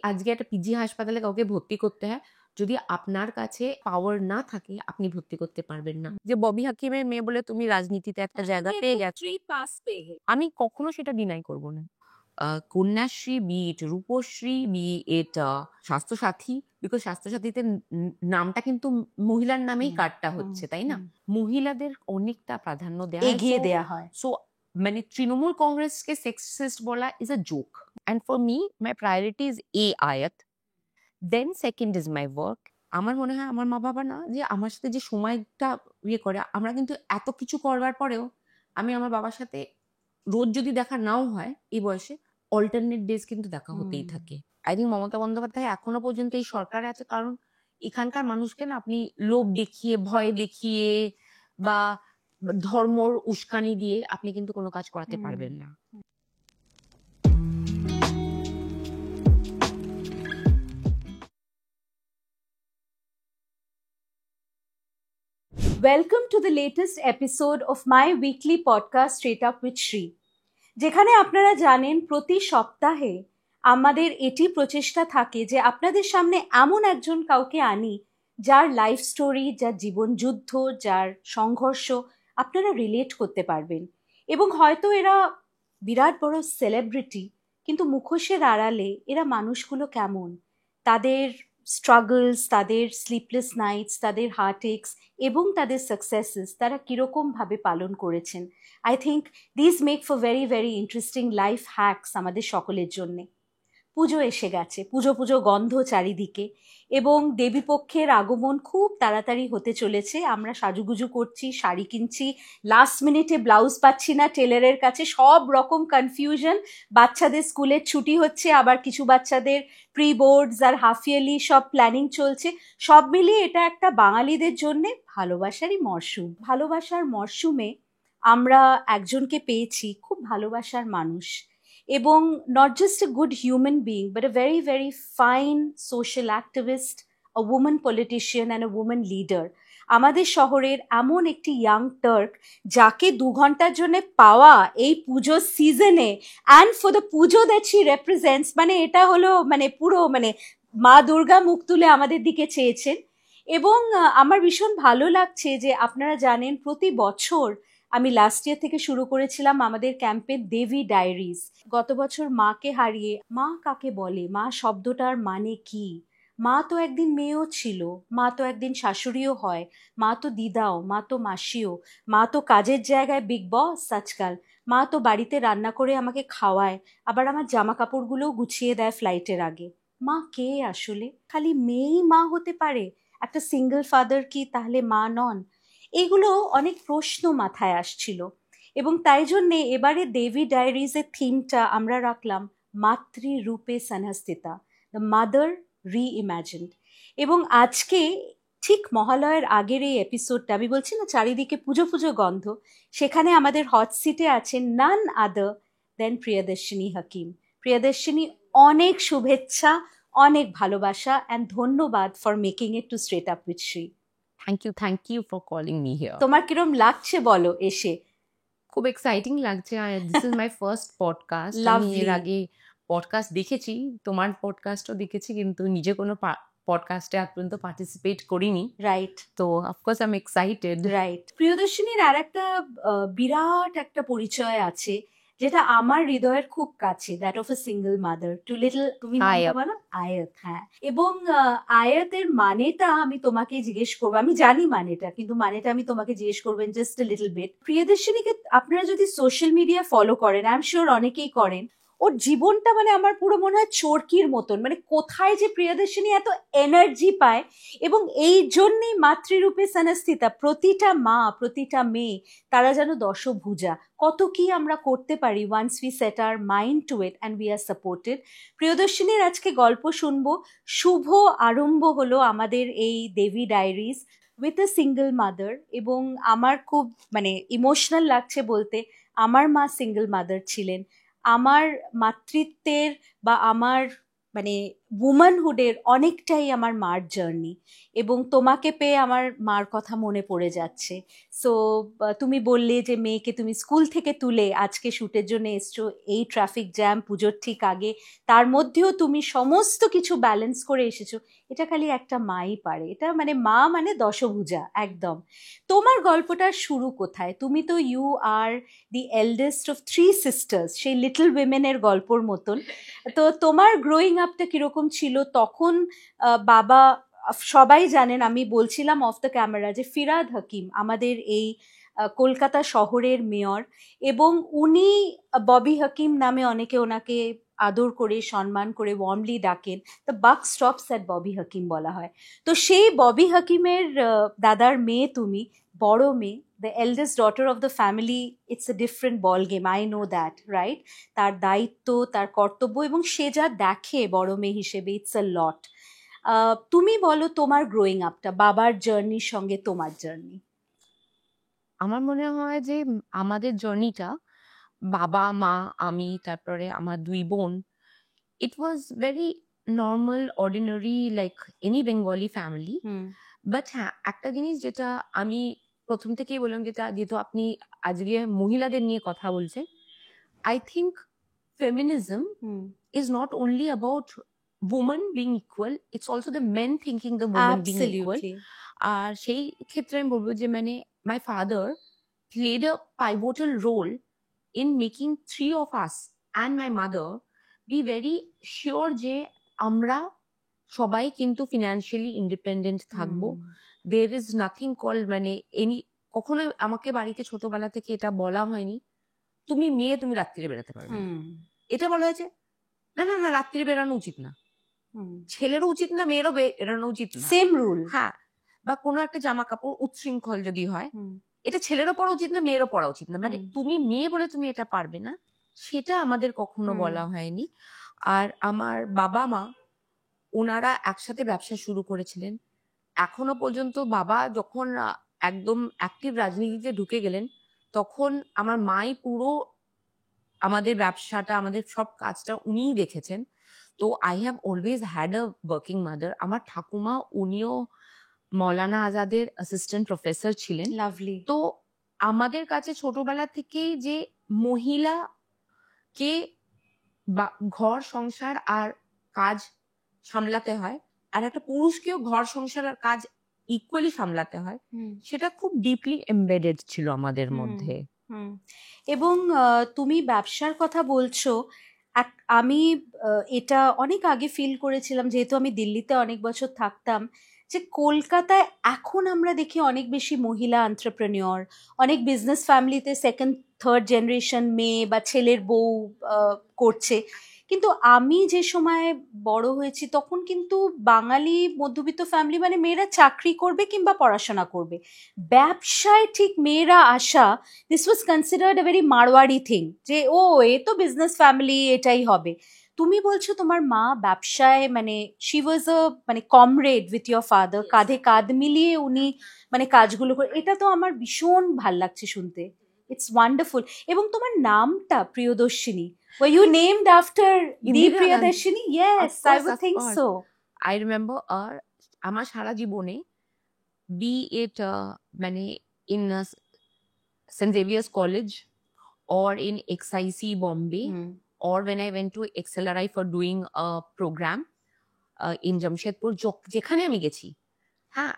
আজকে একটা পিজি হাসপাতালে কাউকে ভর্তি করতে হয়, যদি আপনার কাছে পাওয়ার না থাকে আপনি ভর্তি করতে পারবেন না। যে ববি হাকিমের মেয়ে বলে তুমি রাজনীতিতে একটা জায়গা পেয়ে গেছো, আমি কখনো সেটা ডিনাই করব না। Kanyashree be it, Rupashree be it Swasthyasathi, because স্বাস্থ্যসাথীতে নামটা কিন্তু মহিলার নামেই কার্ডটা হচ্ছে, তাই না? মহিলাদের অনেকটা প্রাধান্য এগিয়ে দেয়া হয়। সো মানে তৃণমূল কংগ্রেসকে সেক্সিস্ট বলা is a joke. And for me my priority is Aayat, then second is my work. আমার মনে হয় আমার মা বাবা না যে আমার সাথে যে সময়টা করে, আমরা কিন্তু এত কিছু করবার পরেও আমি আমার বাবার সাথে রোজ যদি দেখা নাও হয় এই বয়সে, অল্টারনেট ডেজ কিন্তু দেখা হতেই থাকে। আই থিঙ্ক মমতা বন্দ্যোপাধ্যায় এখনো পর্যন্ত এই সরকারে আছে কারণ এখানকার মানুষকে না আপনি লোভ দেখিয়ে, ভয় দেখিয়ে বা ধর্মর উস্কানি দিয়ে আপনি কিন্তু কোনো কাজ করাতে পারবেন না। Welcome to the latest episode of my weekly podcast Straight Up with Shri, যেখানে আপনারা জানেন প্রতি সপ্তাহে আমাদের এটি প্রচেষ্টা থাকে যে আপনাদের সামনে এমন একজন কাউকে আনি যার লাইফ স্টোরি, যার জীবন যুদ্ধ, যার সংঘর্ষ আপনারা রিলেট করতে পারবেন। এবং হয়তো এরা বিরাট বড় সেলিব্রিটি, কিন্তু মুখোশের আড়ালে এরা মানুষগুলো কেমন, তাদের স্ট্রাগলস, তাদের স্লিপলেস নাইটস, তাদের হার্টএক্স এবং তাদের সাকসেসেস তারা কীরকমভাবে পালন করেছেন। I think this make for very very interesting life hacks আমাদের সকলের জন্যে। পুজো এসে গেছে, পুজো পুজো গন্ধ চারিদিকে, এবং দেবীপক্ষের আগমন খুব তাড়াতাড়ি হতে চলেছে। আমরা সাজুগুজু করছি, শাড়ি কিনছি, লাস্ট মিনিটে ব্লাউজ পাচ্ছি না টেলারের কাছে, সব রকম কনফিউশন। বাচ্চাদের স্কুলের ছুটি হচ্ছে, আবার কিছু বাচ্চাদের প্রি বোর্ডস আর হাফ ইয়ারলি সব প্ল্যানিং চলছে। সব মিলিয়ে এটা একটা বাঙালিদের জন্যে ভালোবাসারই মরশুম। ভালোবাসার মরশুমে আমরা একজনকে পেয়েছি, খুব ভালোবাসার মানুষ, এবং not just a good human being but a very very fine social activist, a women politician and a women leader. আমাদের শহরের এমন একটি ইয়াং টার্ক যাকে 2 ঘন্টার জন্য পাওয়া এই পুজোর সিজনে, and for the Puja that she রেপ্রেজেন্টস, মানে এটা হলো মানে পুরো মানে মা দুর্গা মুখ তুলে আমাদের দিকে চেয়েছেন। এবং আমার ভীষণ ভালো লাগছে যে আপনারা জানেন প্রতি বছর আমি লাস্ট ইয়ার থেকে শুরু করেছিলাম আমাদের ক্যাম্পে দেবী ডায়েরিজ। গত বছর মাকে হারিয়ে, মা কাকে বলে, মা শব্দটার মানে কি, মা তো একদিন মেয়েও ছিল, মা তো একদিন শাশুড়িও হয়, মা তো দিদাও, মা তো মাসিও, মা তো কাজের জায়গায় বিগ বস আজকাল, মা তো বাড়িতে রান্না করে আমাকে খাওয়ায়, আবার আমার জামা কাপড়গুলোও গুছিয়ে দেয় ফ্লাইটের আগে। মা কে আসলে? খালি মেয়েই মা হতে পারে? একটা সিঙ্গেল ফাদার কি তাহলে মা নন? এগুলো অনেক প্রশ্ন মাথায় আসছিল, এবং তাই জন্যে এবারে দেবী ডায়েরিজের থিমটা আমরা রাখলাম মাতৃরূপে সনহস্থিতা, দ্য মাদার রি-ইম্যাজিনড। এবং আজকে ঠিক মহালয়ের আগের এই এপিসোডটা, আমি বলছি না চারিদিকে পুজো পুজো গন্ধ, সেখানে আমাদের হট সিটে আছেন নান আদার দেন প্রিয়দর্শিনী হাকিম। প্রিয়দর্শিনী, অনেক শুভেচ্ছা, অনেক ভালোবাসা, অ্যান্ড ধন্যবাদ for making it to straight up with Shri. Thank you for calling me here. তোমার কিরম লাগছে বলো এসে? খুব এক্সাইটিং লাগছে। This is my first podcast. আমি এর আগে পডকাস্ট দেখেছি, তোমার পডকাস্টও দেখেছি, কিন্তু নিজে কোনো পডকাস্টে আজ পর্যন্ত পার্টিসিপেট করিনি। রাইট। তো of course I am excited. Right. প্রিয়দর্শিনীর আর একটা বিরাট একটা পরিচয় আছে যেটা আমার হৃদয়ের খুব কাছে, that of A single mother to little, তুমি বলো আয়াত। হ্যাঁ, এবং আয়াতের মানেটা আমি তোমাকে জিজ্ঞেস করবো, আমি জানি মানেটা, কিন্তু মানেটা আমি তোমাকে জিজ্ঞেস করবো জাস্ট এ লিটল বিট। প্রিয়দর্শিনীকে আপনারা যদি সোশ্যাল মিডিয়া ফলো করেন, আই এম শিওর অনেকেই করেন, ওর জীবনটা মানে আমার পুরো মনে হয় চরকির মতন, মানে কোথায় যে প্রিয়দর্শিনী এত এনার্জি পায়। এবং এই জন্যেই মাতৃরূপে সনস্থিতা, প্রতিটা মা, প্রতিটা মেয়ে তারা যেন দশভুজা। কত কি আমরা করতে পারি once we set our mind to it and we are supported. প্রিয়দর্শিনীর আজকে গল্প শুনবো। শুভ আরম্ভ হলো আমাদের এই Devi diaries with a single mother, এবং আমার খুব মানে ইমোশনাল লাগছে বলতে, আমার মা সিঙ্গেল মাদার ছিলেন। আমার মাতৃত্বের বা আমার মানে উম্যানহুডের অনেকটাই আমার মার জার্নি, এবং তোমাকে পেয়ে আমার মার কথা মনে পড়ে যাচ্ছে। সো তুমি বললে যে মেয়েকে তুমি স্কুল থেকে তুলে আজকে শ্যুটের জন্য এসছো, এই ট্রাফিক জ্যাম, পুজোর ঠিক আগে, তার মধ্যেও তুমি সমস্ত কিছু ব্যালেন্স করে এসেছো। এটা খালি একটা মাই পারে, এটা মানে মা মানে দশভুজা একদম। তোমার গল্পটার শুরু কোথায়? তুমি তো you are the eldest of 3 sisters, সেই লিটল উইমেনের গল্পর মতন। তো তোমার গ্রোয়িং আপটা কিরকম ছিল তখন? বাবা, সবাই জানেন, আমি বলছিলাম অফ দ্য ক্যামেরা, যে ফিরহাদ হাকিম আমাদের এই কলকাতা শহরের মেয়র, এবং উনি ববি হাকিম নামে অনেকে ওনাকে আদর করে সম্মান করে ওয়ার্মলি ডাকেন। The buck stops at Bobby হাকিম বলা হয়। তো সেই ববি হাকিমের দাদার মেয়ে তুমি, বড় মেয়ে, the eldest daughter of the family. It's a different ball game, I know that, right? তার দায়িত্ব, তার কর্তব্য, এবং সে যা দেখে বড় মেয়ে হিসেবে, ইটস আ লট। তুমি বলো তোমার গ্রোয়িং আপটা, বাবার জার্নির সঙ্গে তোমার জার্নি। আমার মনে হয় যে আমাদের জার্নিটা, বাবা মা আমি তারপরে আমার 2 বোন, it was very normal ordinary like any Bengali family. Hmm but হ্যাঁ, একটা জিনিস যেটা আমি প্রথম থেকেই বললাম, যেটা যেহেতু আপনি আজকে মহিলাদের নিয়ে কথা বলছেন, I think feminism hmm is not only about women being equal, it's also the men thinking the woman being equal. Absolutely. আর সেই ক্ষেত্রে আমি বলবো যে মানে my father played a pivotal role in making 3 of us and my mother be very sure যে আমরা সবাই কিন্তু ফিনান্সিয়ালি ইন্ডিপেন্ডেন্ট থাকবো। there is nothing called মানে কখনো আমাকে বাড়িতে ছোটবেলা থেকে এটা বলা হয়নি তুমি মেয়ে, তুমি রাত্রিরে বেরোতে পারবে না। এটা বলা হয়েছে না না না, রাত্রিরে বেরানো উচিত না, ছেলেরও উচিত না, মেয়েরও বেরানো উচিত না। Same rule. হ্যাঁ, বা কোনো একটা জামা কাপড় উচ্ছৃঙ্খল যদি হয়, এটা ছেলেরও পরা উচিত না, মেয়েরও পরা উচিত না। মানে তুমি মেয়ে বলে তুমি এটা পারবে না, সেটা আমাদের কখনো বলা হয়নি। আর আমার বাবা মা, ওনারা একসাথে ব্যবসা শুরু করেছিলেন। এখনো পর্যন্ত বাবা যখন একদম অ্যাক্টিভ রাজনীতিতে ঢুকে গেলেন, তখন আমার মাই পুরো আমাদের ব্যবসাটা, আমাদের সব কাজটা উনিই দেখেছেন। তো I have always had a working mother. আমার ঠাকুমা, উনিও মৌলানা আজাদের অ্যাসিস্ট্যান্ট প্রফেসর ছিলেন। লাভলি। তো আমাদের কাছে ছোটবেলা থেকেই যে মহিলাকে বা ঘর সংসার আর কাজ সামলাতে হয়, আর একটা পুরুষকেও ঘর সংসার আর কাজ ইকুয়ালি সামলাতে হয়, সেটা খুব ডিপলি এমবেডেড ছিল আমাদের মধ্যে। এবং তুমি ব্যবসার কথা বলছো, আমি এটা অনেক আগে ফিল করেছিলাম, যেহেতু আমি দিল্লিতে অনেক বছর থাকতাম, যে কলকাতায় এখন আমরা দেখি অনেক বেশি মহিলা এন্টারপ্রেনিয়র, অনেক বিজনেস ফ্যামিলিতে সেকেন্ড থার্ড জেনারেশন মেয়ে বা ছেলের বউ করছে। কিন্তু আমি যে সময় বড় হয়েছি তখন কিন্তু বাঙালি মধ্যবিত্ত ফ্যামিলি মানে মেয়েরা চাকরি করবে কিংবা পড়াশোনা করবে, ব্যবসায় ঠিক মেয়েরা আসা, this was considered a very Marwari thing, যে ও এ তো বিজনেস ফ্যামিলি, এটাই হবে। তুমি বলছো তোমার মা ব্যবসায়, মানে শি ওয়াজ আ মানে কমরেড উইথ ইয়োর ফাদার, কাঁধে কাঁধ মিলিয়ে উনি মানে কাজগুলো করে, এটা তো আমার ভীষণ ভাল লাগছে শুনতে। It's wonderful. এবং তোমার নামটা Priyadarshini, were you named after the Indira Priyadarshini? Yes, Of course, I would of think course. so. I remember আমার সারা জীবনে, be it মানে in St. Xavier's College or in XIC Bombay, or when I went to XLRI for doing a program in Jamshedpur, যেখানে আমি গেছি, হ্যাঁ,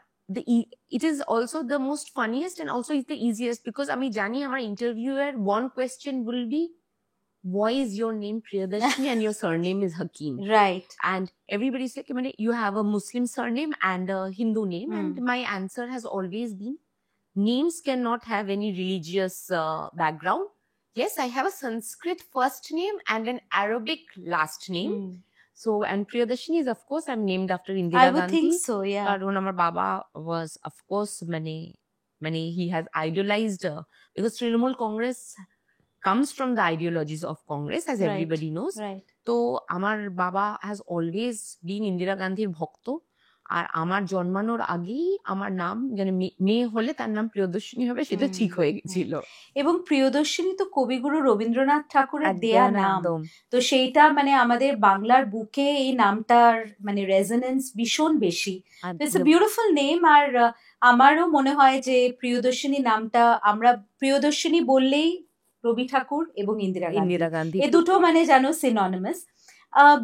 it is also the most funniest and also it's the easiest, because আমি জানি আমার interviewer one question will be, why is your name Priyadarshini and your surname is Hakim? Right. And everybody's like, you have a Muslim surname and a Hindu name. And my answer has always been, names cannot have any religious background. Yes, I have a Sanskrit first name and an Arabic last name. So, and Priyadarshini is, of course, I'm named after Indira I would Gandhi. think so, yeah. Karon amar baba was, of course, he has idolized, because Trinamool Congress comes from the ideologies of Congress, as Right, everybody knows. right. তো আমার বাবা has always been Indira Gandhiর ভক্ত। আর আমার জন্মানোর আগেই আমার নাম মানে মেয়ে হলে তার নাম প্রিয়দর্শিনী হবে সেটা ঠিক হয়ে গেছিল। এবং প্রিয়দর্শিনী তো কবিগুরু রবীন্দ্রনাথ ঠাকুরের দেয়া একদম নাম, একদম তো সেইটা মানে আমাদের বাংলার বুকে এই নামটার মানে রেজোনেন্স ভীষণ বেশি। ইটস এ একদম বিউটিফুল নেম। আর আমারও মনে হয় যে প্রিয়দর্শিনী নামটা, আমরা প্রিয়দর্শিনী বললেই রবি ঠাকুর এবং ইন্দিরা গান্ধী, ইন্দিরা গান্ধী এ দুটো মানে যেন synonymous.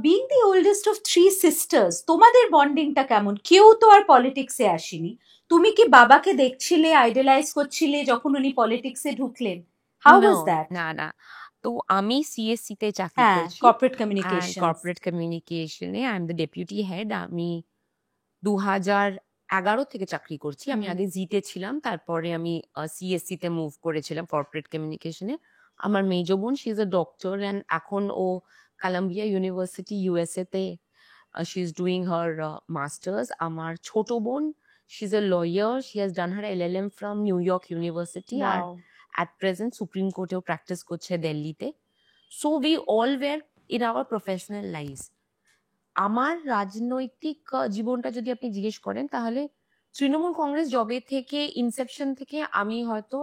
Being the oldest of three sisters, তোমাদের বন্ডিংটা কেমন? কেউ তো আর পলিটিক্সে আসেনি, তুমি কি বাবাকে দেখছিলে, আইডলাইজ করছিলে যখন উনি পলিটিক্সে ঢুকলেন? How No, was that? না না। তো আমি সিএসসি তে চাকরি হ্যাঁ, করছি, কর্পোরেট অ্যান্ড কমিউনিকেশনস। কর্পোরেট কমিউনিকেশনে I am the deputy head. আমি 2011 থেকে চাকরি করছি। আমি আগে জিতে ছিলাম, তারপরে আমি সিএসসি তে মুভ করেছিলাম কর্পোরেট কমিউনিকেশনে। আমার মেজ বোন she is a doctor, and এখন ও কলাম্বিয়া ইউনিভার্সিটি ইউএসএ তে she is doing her masters. আমার ছোট বোন she is a lawyer, she has done her LLM from New York University, আর ওয়াও। at present সুপ্রিম কোর্টেও প্র্যাকটিস করছে দিল্লিতে। So we all were in our professional life. আমার রাজনৈতিক জীবনটা যদি আপনি জিজ্ঞেস করেন, তাহলে তৃণমূল কংগ্রেস জবে থেকে ইনসেপশন থেকে আমি হয়তো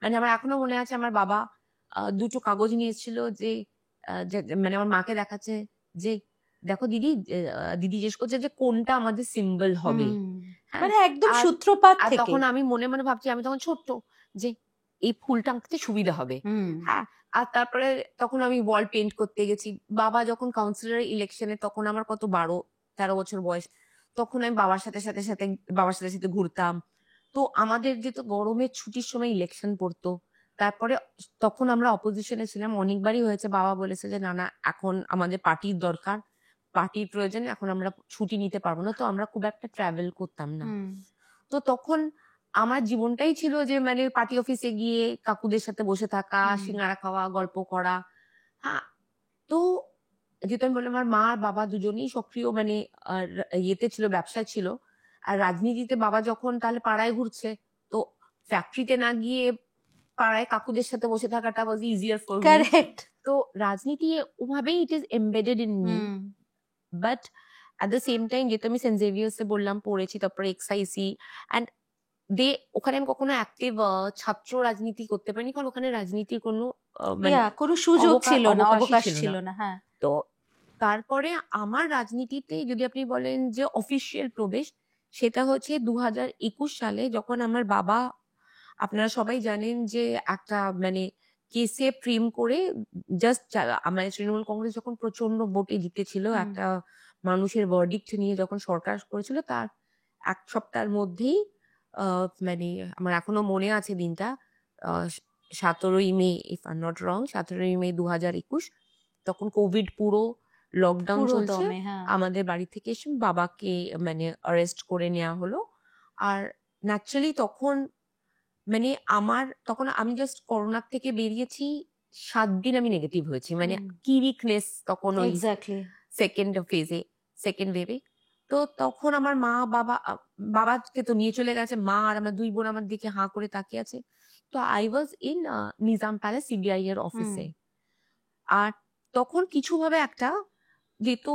মানে আমার এখনো মনে আছে আমার বাবা দুটো কাগজ নিয়ে এসেছিল, যে মানে আমার মাকে দেখাচ্ছে যে দেখো দিদি, দিদি জিজ্ঞেস করছে যে কোনটা আমাদের সিম্বল হবে। হ্যাঁ, মানে একদম আর সূত্রপাত আর থেকে। তখন আমি মনে মনে ভাবছি, আমি তখন ছোট্ট, যে এই ফুলটা আঁকতে সুবিধা হবে। হ্যাঁ, আর তারপরে তখন আমি ওয়াল পেইন্ট করতে গেছি। বাবা যখন কাউন্সিলর ইলেকশনে, তখন আমার কত 12-13 বছর বয়স, তখন আমি বাবার সাথে সাথে ঘুরতাম। তো আমাদের যেহেতু গরমের ছুটির সময় ইলেকশন পড়তো, তারপরে তখন আমরা অপোজিশনে ছিলাম, অনেকবারই হয়েছে বাবা বলেছে যে না না, এখন আমাদের পার্টির দরকার, পার্টির প্রয়োজন, এখন আমরা ছুটি নিতে পারবো না। তো আমরা খুব একটা ট্রাভেল করতাম না। তো তখন আমার জীবনটাই ছিল যে মানে পার্টি অফিসে গিয়ে কাকুদের সাথে বসে থাকা, সিঙ্গারা খাওয়া, গল্প করা। হ্যাঁ, তো যেহেতু আমি বললাম আমার মা আর বাবা দুজনেই সক্রিয় মানে ইয়েতে ছিল, ব্যবসায় ছিল। আর রাজনীতিতে বাবা যখন তাহলে পাড়ায় ঘুরছে, তো ফ্যাক্টরিতে না গিয়ে পাড়ায় কাকুদের সাথে বসে থাকাটা ওয়াজ ইজিয়ার ফর মি। কারেক্ট। তো রাজনীতি ওভাবেই it is embedded in me. But at the same time, যেহেতু আমি সেন্ট জেভিয়ার্সে বললাম পড়েছি, তারপরে এক্সআইসি, অ্যান্ড ওখানে আমি কখনো অ্যাক্টিভ ছাত্র রাজনীতি করতে পারিনি, কারণ ওখানে রাজনীতির কোনো মানে কোনো সুযোগ ছিল না, অবকাশই অবকাশ ছিল ছিল না। না। হ্যাঁ। তো তারপরে আমার রাজনীতিতে যদি আপনি বলেন যে অফিসিয়াল প্রবেশ, সেটা হচ্ছে 2021 সালে, যখন আমার বাবা, আপনারা সবাই জানেন যে একটা মানে কেসে প্রেম করে জাস্ট আমার তৃণমূল কংগ্রেস যখন প্রচন্ড ভোটে জিতেছিল, একটা মানুষের ভার্ডিক্ট নিয়ে যখন সরকার করেছিল, তার এক সপ্তাহের মধ্যেই মানে আমার এখনো মনে আছে দিনটা, 17ই May, if I am not wrong, 17ই মে 2021, তখন কোভিড পুরো লকডাউন পুরো চলছে। দমে, হ্যাঁ। আমাদের বাড়ি থেকে এসে বাবাকে মানে অ্যারেস্ট করে নেওয়া হলো। আর ন্যাচারালি তখন মানে তখন আমি জাস্ট করোনার থেকে বেরিয়েছি, 7 দিন আমি নেগেটিভ হয়েছি, মানে কি উইকনেস তখন ওই এক্স্যাক্টলি। সেকেন্ড ওয়েভে। তো তখন আমার বাবাকে তো নিয়ে চলে গেছে, মা আর আমার 2 বোন আমার দিকে হাঁ করে তাকিয়ে আছে। তো I was in Nizam palace CBI এর অফিসে। আর তখন কিছু ভাবে যেহেতু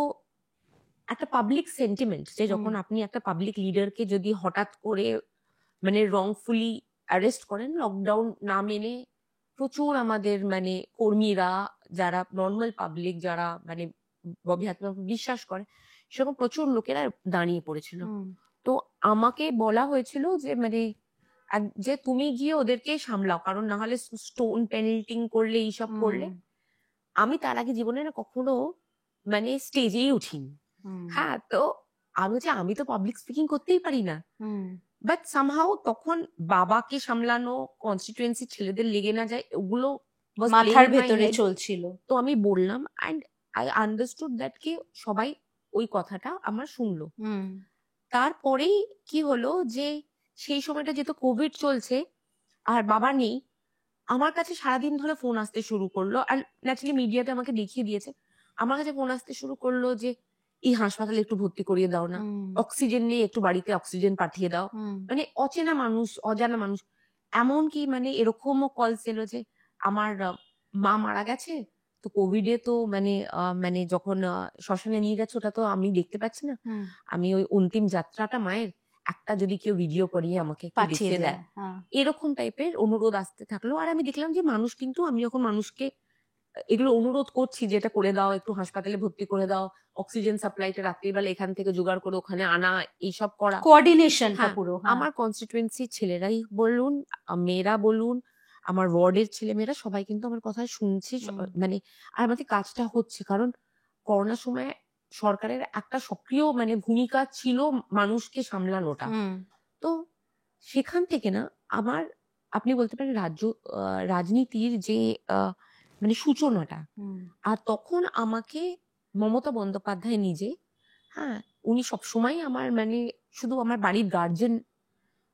একটা পাবলিক সেন্টিমেন্ট, যে যখন আপনি একটা পাবলিক লিডারকে যদি হঠাৎ করে মানে রংফুলি অ্যারেস্ট করেন, লকডাউন না মেনে, প্রচুর আমাদের মানে কর্মীরা, যারা নর্মাল পাবলিক, যারা মানে ববি হাতে বিশ্বাস করে, সেরকম প্রচুর লোকেরা দাঁড়িয়ে পড়েছিল। তো আমাকে বলা হয়েছিল যে মানে যে তুমি গিয়ে ওদেরকে সামলাও, কারণ না হলে স্টোন পেনেল্টিং করলে, এইসব করলে। আমি তার আগে জীবনে না কখনো মানে স্টেজেই উঠিনি। হ্যাঁ, তো আমি তো পাবলিক স্পিকিং করতেই পারি না। বাট সামহাউ তখন বাবাকে সামলানো, কনস্টিটুয়েন্সি ছেলেদের লেগে না যায়, ওগুলো মাথার ভেতরে চলছিল। তো আমি বললাম, অ্যান্ড আই আন্ডারস্টুড দ্যাট কি সবাই ওই কথাটা আমার শুনলো। তারপরেই কি হলো যে সেই সময়টা যেহেতু কোভিড চলছে আর বাবা নেই, আমার কাছে সারাদিন ধরে ফোন আসতে শুরু করলো। আর ন্যাচারালি মিডিয়াতে আমাকে দেখিয়ে দিয়েছে, আমার কাছে ফোন আসতে শুরু করলো যে এই হাসপাতালে একটু ভর্তি করিয়ে দাও না, অক্সিজেন নেই, একটু বাড়িতে অক্সিজেন পাঠিয়ে দাও। মানে অচেনা মানুষ, অজানা মানুষ। এমনকি মানে এরকমও কল ছিল যে আমার মা মারা গেছে, তো কোভিডে তো মানে যখন শ্মশানে নিয়ে গেছে ওটা তো আমি দেখতে পাচ্ছি না, আমি ওই অন্তিম যাত্রাটা মায়ের একটা যদি কেউ ভিডিও করিয়ে আমাকে একটু পাঠিয়ে দেখিয়ে দেয়। দেয়, এরকম টাইপের অনুরোধ আসতে থাকলো। আর আমি দেখলাম যে মানুষ কিন্তু, আমি যখন মানুষকে এগুলো অনুরোধ করছি যে এটা করে দাও, একটু হাসপাতালে ভর্তি করে দাও, অক্সিজেন সাপ্লাইটা রাত্রিবেলা এখান থেকে জোগাড় করে ওখানে আনা, এইসব করা, কোঅর্ডিনেশনটা হ্যাঁ, পুরো। আমার কনস্টিটুয়েন্সি ছেলেরাই বলুন, মেয়েরা বলুন, আমার ওয়ার্ডের ছেলেমেয়েরা সবাই কিন্তু আমার কথা শুনছে, মানে আর আমাদের কাজটা হচ্ছে। কারণ করোনার সময় সরকারের একটা সক্রিয় মানে ভূমিকা ছিল মানুষকে সামলানোটা। তো সেখান থেকে না আমার, আপনি বলতে পারেন রাজনীতির যে মানে সূচনাটা। আর তখন আমাকে মমতা বন্দ্যোপাধ্যায় নিজে, হ্যাঁ, উনি সবসময় আমার মানে শুধু আমার বাড়ির গার্জেন,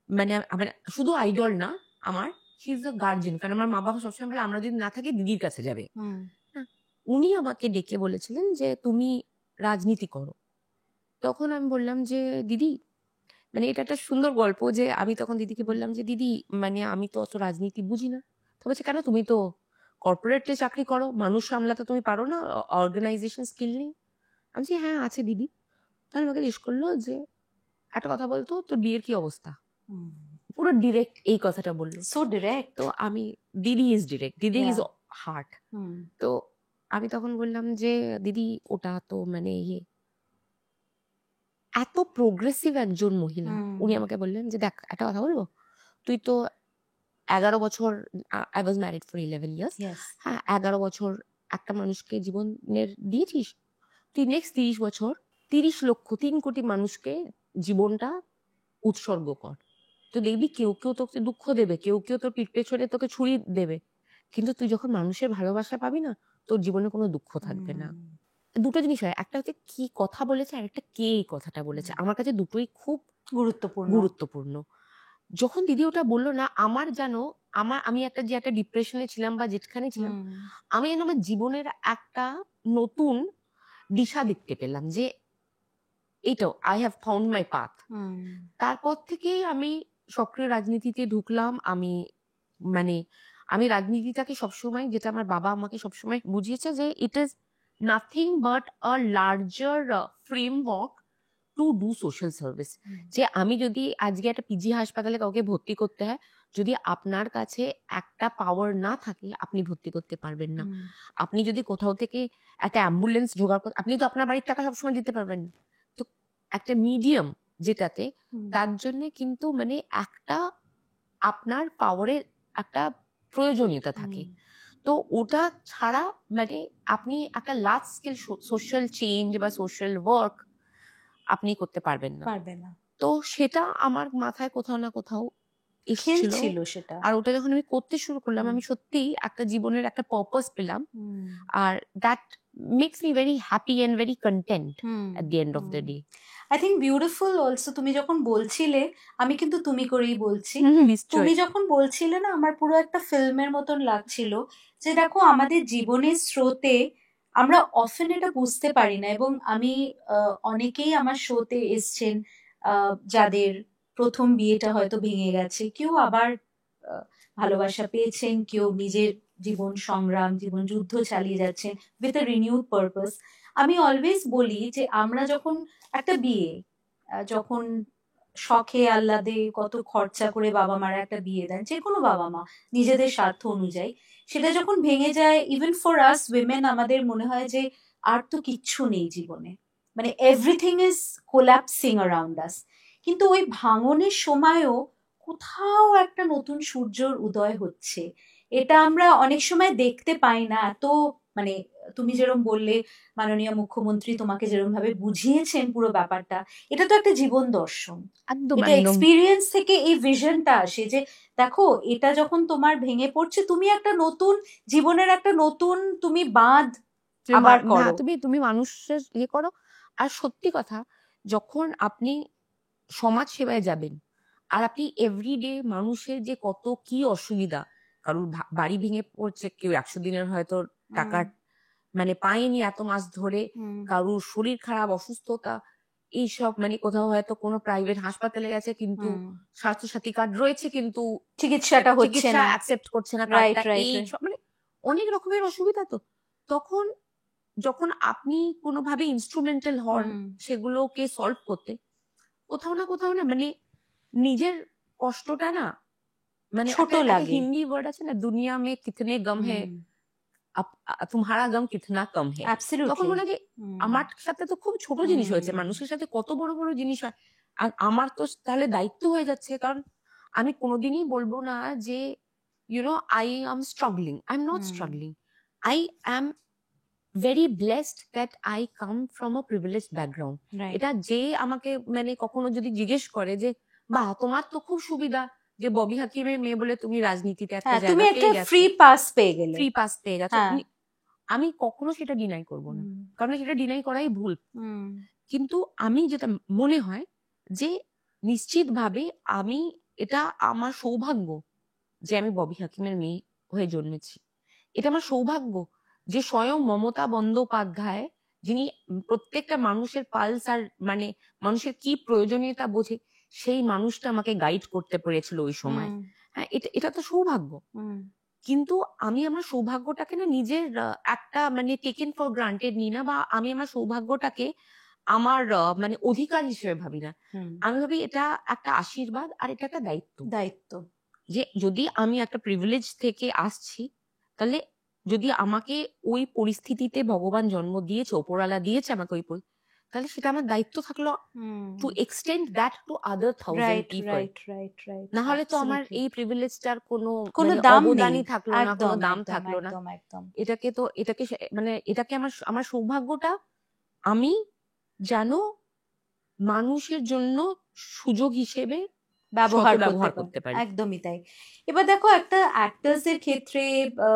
মানে আমার শুধু আইডল না আমার, হি ইজ দ্য গার্জেন। কারণ আমার মা বাবা সবসময় বলে আমরা যদি না থাকি দিদির কাছে যাবে। হ্যাঁ, উনি আমাকে ডেকে বলেছিলেন যে তুমি রাজনীতি করো। তখন আমি বললাম যে দিদি, মানে এটা একটা সুন্দর গল্প যে আমি তখন দিদিকে বললাম যে দিদি, মানে আমি তো অত রাজনীতি বুঝি না। তো বলছে কেন, তুমি তো কর্পোরেটে চাকরি করো, মানুষ সামলাতে তুমি পারো না, অর্গানাইজেশন স্কিল নেই? আমি বলছি হ্যাঁ আছে দিদি। তাহলে আমাকে জিজ্ঞেস করলো যে একটা কথা বলতো, তোর বিয়ের কি অবস্থা? পুরো ডিরেক্ট এই কথাটা বললো। So direct. তো আমি, দিদি ইজ ডিরেক্ট, দিদি ইজ হার্ট। তো আমি তখন বললাম যে দিদি ওটা তো মানে এত প্রোগ্রেসিভ একজন মহিলা। উনি আমাকে বললেন যে দেখ একটা কথা বলবো, তুই তো 11 বছর, I was married for 11 years, হ্যাঁ 11 বছর একটা মানুষকে জীবনের দিয়েছিস, তুই নেক্সট 30 বছর 30 লক্ষ 3 কোটি মানুষকে জীবনটা উৎসর্গ কর। তো দেখবি কেউ কেউ তোকে দুঃখ দেবে, কেউ কেউ তোর পিঠ পেছনে তোকে ছুরি দেবে, কিন্তু তুই যখন মানুষের ভালোবাসা পাবি না, তোর জীবনে কোনো দুঃখ থাকবে না। দুটো জিনিস হয়, একটা হচ্ছে কি কথা বলেছে আর একটা কে এই কথাটা বলেছে। আমার কাছে দুটোই খুব গুরুত্বপূর্ণ। যখন দিদি ওটা বললো না, আমার যেন আমি একটা ডিপ্রেশনে ছিলাম বা যেখানে ছিলাম, আমি যেন আমার জীবনের একটা নতুন দিশা দেখতে পেলাম যে এইটাও I have found my path. তারপর থেকেই আমি সক্রিয় রাজনীতিতে ঢুকলাম। আমি রাজনীতিটাকে সবসময়, যেটা আমার বাবা আমাকে সবসময় বুঝিয়েছে, যে it is nothing but a larger framework to do social service. যে আমি যদি আজকে একটা পিজি হাসপাতালে কাউকে ভর্তি করতে হয়, যদি আপনার কাছে একটা পাওয়ার না থাকে আপনি ভর্তি করতে পারবেন না। আপনি যদি কোথাও থেকে একটা অ্যাম্বুলেন্স জোগাড় করতে, আপনি তো আপনার বাড়ির টাকা সবসময় দিতে পারবেন না। তো একটা মিডিয়াম যেটাতে, তার জন্য কিন্তু মানে একটা আপনার পাওয়ারের একটা প্রয়োজনীয়তা থাকে। তো ওটা ছাড়া মানে আপনি একটা লার্জ স্কেল সোশ্যাল চেঞ্জ বা সোশ্যাল ওয়ার্ক আপনি করতে পারবেন না। তো সেটা আমার মাথায় কোথাও না কোথাও এসেছিল সেটা। আর ওটা যখন আমি করতে শুরু করলাম, আমি সত্যিই একটা জীবনের একটা পারপাস পেলাম। আর that makes me very happy and very content at the end of the day. I think beautiful also. তুমি যখন বলছিলে, আমি কিন্তু তুমি করেই বলছি, তুমি যখন বলছিলে না, আমার পুরো একটা ফিল্মের মতন লাগছিল যে দেখো আমাদের জীবনের স্রোতে আমরা অফেন এটা বুঝতে পারি না। এবং আমি অনেকেই আমার শোতে এসছেন যাদের প্রথম বিয়েটা হয়তো ভেঙে গেছে, কেউ আবার ভালোবাসা পেয়েছেন, কেউ নিজের জীবন সংগ্রাম, জীবন যুদ্ধ চালিয়ে যাচ্ছেন উইথ আ রিনিউড পারপাস। আমি অলওয়েজ বলি যে আমরা যখন একটা বিয়ে, যখন শখে আহ্লাদে কত খরচা করে বাবা মারা একটা বিয়ে দেন, যে কোনো বাবা মা নিজেদের স্বার্থ অনুযায়ী, সেটা যখন ভেঙে যায়, ইভেন ফর আস উইমেন, আমাদের মনে হয় যে আর তো কিচ্ছু নেই জীবনে, মানে এভরিথিং ইজ কোল্যাপসিং অ্যারাউন্ড আস। কিন্তু ওই ভাঙনের সময়ও কোথাও একটা নতুন সূর্যর উদয় হচ্ছে, এটা আমরা অনেক সময় দেখতে পাই না। এত মানে তুমি যেরকম বললে, মাননীয় মুখ্যমন্ত্রী তোমাকে যেরকম ভাবে বুঝিয়েছেন পুরো ব্যাপারটা, এটা তো একটা জীবন দর্শন। এটা এক্সপিরিয়েন্স থেকে এই ভিশনটা আসে যে দেখো এটা যখন তোমার ভেঙে পড়ছে, তুমি একটা নতুন জীবনের একটা নতুন তুমি বাঁধ আবার করো, তুমি মানুষের ইয়ে করো। আর সত্যি কথা, যখন আপনি সমাজ সেবায় যাবেন আর আপনি এভরিডে মানুষের যে কত কি অসুবিধা, কারোর বাড়ি ভেঙে পড়ছে, কেউ 100 দিনের হয়তো টাকা মানে পায়নি এত মাস ধরে, কারোর শরীর খারাপ, অসুস্থতা, এইসব, মানে কোথাও হয়তো কোনো প্রাইভেট হাসপাতালে গেছে কিন্তু স্বাস্থ্যসাথী কার্ড রয়েছে কিন্তু চিকিৎসাটা হচ্ছে না, অ্যাকসেপ্ট করছে না কার্ডটা, এই সব মানে অনেক রকমের অসুবিধা। তো তখন যখন আপনি কোনোভাবে ইনস্ট্রুমেন্টাল হন সেগুলোকে সলভ করতে, কোথাও না মানে নিজের কষ্টটা না, মানে ছোট একটা লাগে। হিন্দি ওয়ার্ড আছে না, দুনিয়া মে কিতনে গম হে, তুমহারা গম কিতনা কম হে। তখন অ্যাবসলিউটলি। মনে হয় যে আমার সাথে তো খুব ছোট জিনিস হয়েছে, মানুষের সাথে কত বড় বড় জিনিস হয়, আর আমার তো তাহলে দায়িত্ব হয়ে যাচ্ছে। কারণ আমি কোনোদিনই বলবো না যে I am struggling, I am not struggling, I am very blessed that I come from a privileged background. এটা যে আমাকে মানে কখনো যদি জিজ্ঞেস করে যে বাহ তোমার তো খুব সুবিধা যে ববি হাকিমের মেয়ে বলে তুমি রাজনীতিতে একটা তুমি জায়গা একটা পেয়ে গেছো, ফ্রি পাস পেয়ে গেলে। ফ্রি পাস পেয়ে গেছো, হ্যাঁ। আমি কখনো সেটা ডিনাই করব না, কারণ সেটা ডিনাই করাই ভুল। কিন্তু আমি যেটা মনে হয় যে নিশ্চিতভাবে আমি, এটা আমার সৌভাগ্য যে আমি ববি হাকিমের মেয়ে হয়ে জন্মেছি। এটা আমার সৌভাগ্য যে স্বয়ং মমতা বন্দ্যোপাধ্যায়, যিনি প্রত্যেকটা মানুষের পালস আর মানে মানুষের কি প্রয়োজনীয়তা বোঝে, সেই মানুষটা আমাকে গাইড করতে পেরেছিল ওই সময়। হ্যাঁ, এটা তো সৌভাগ্য। কিন্তু আমি আমার সৌভাগ্যটাকে না নিজের একটা মানে টেকেন ফর গ্রান্টেড নিই না, বা আমি আমার সৌভাগ্যটাকে আমার মানে অধিকার হিসেবে ভাবি না। আমি ভাবি এটা একটা আশীর্বাদ আর এটা একটা দায়িত্ব। যে যদি আমি একটা প্রিভিলেজ থেকে আসছি, তাহলে যদি আমাকে ওই পরিস্থিতিতে ভগবান জন্ম দিয়েছে, ওপরওয়ালা দিয়েছে আমাকে ওই তাহলে সেটা আমার দায়িত্ব থাকলো to extend that to other 1000 people. না হলে তো আমার এই প্রিভিলেজটার কোনো অবদানই থাকলো না, কোনো দাম থাকলো না। এটাকে আমার সৌভাগ্যটা আমি যেন মানুষের জন্য সুযোগ হিসেবে ব্যবহার করতে পারি। একদমই তাই। এবার দেখো, একটা অ্যাক্টার্সের ক্ষেত্রে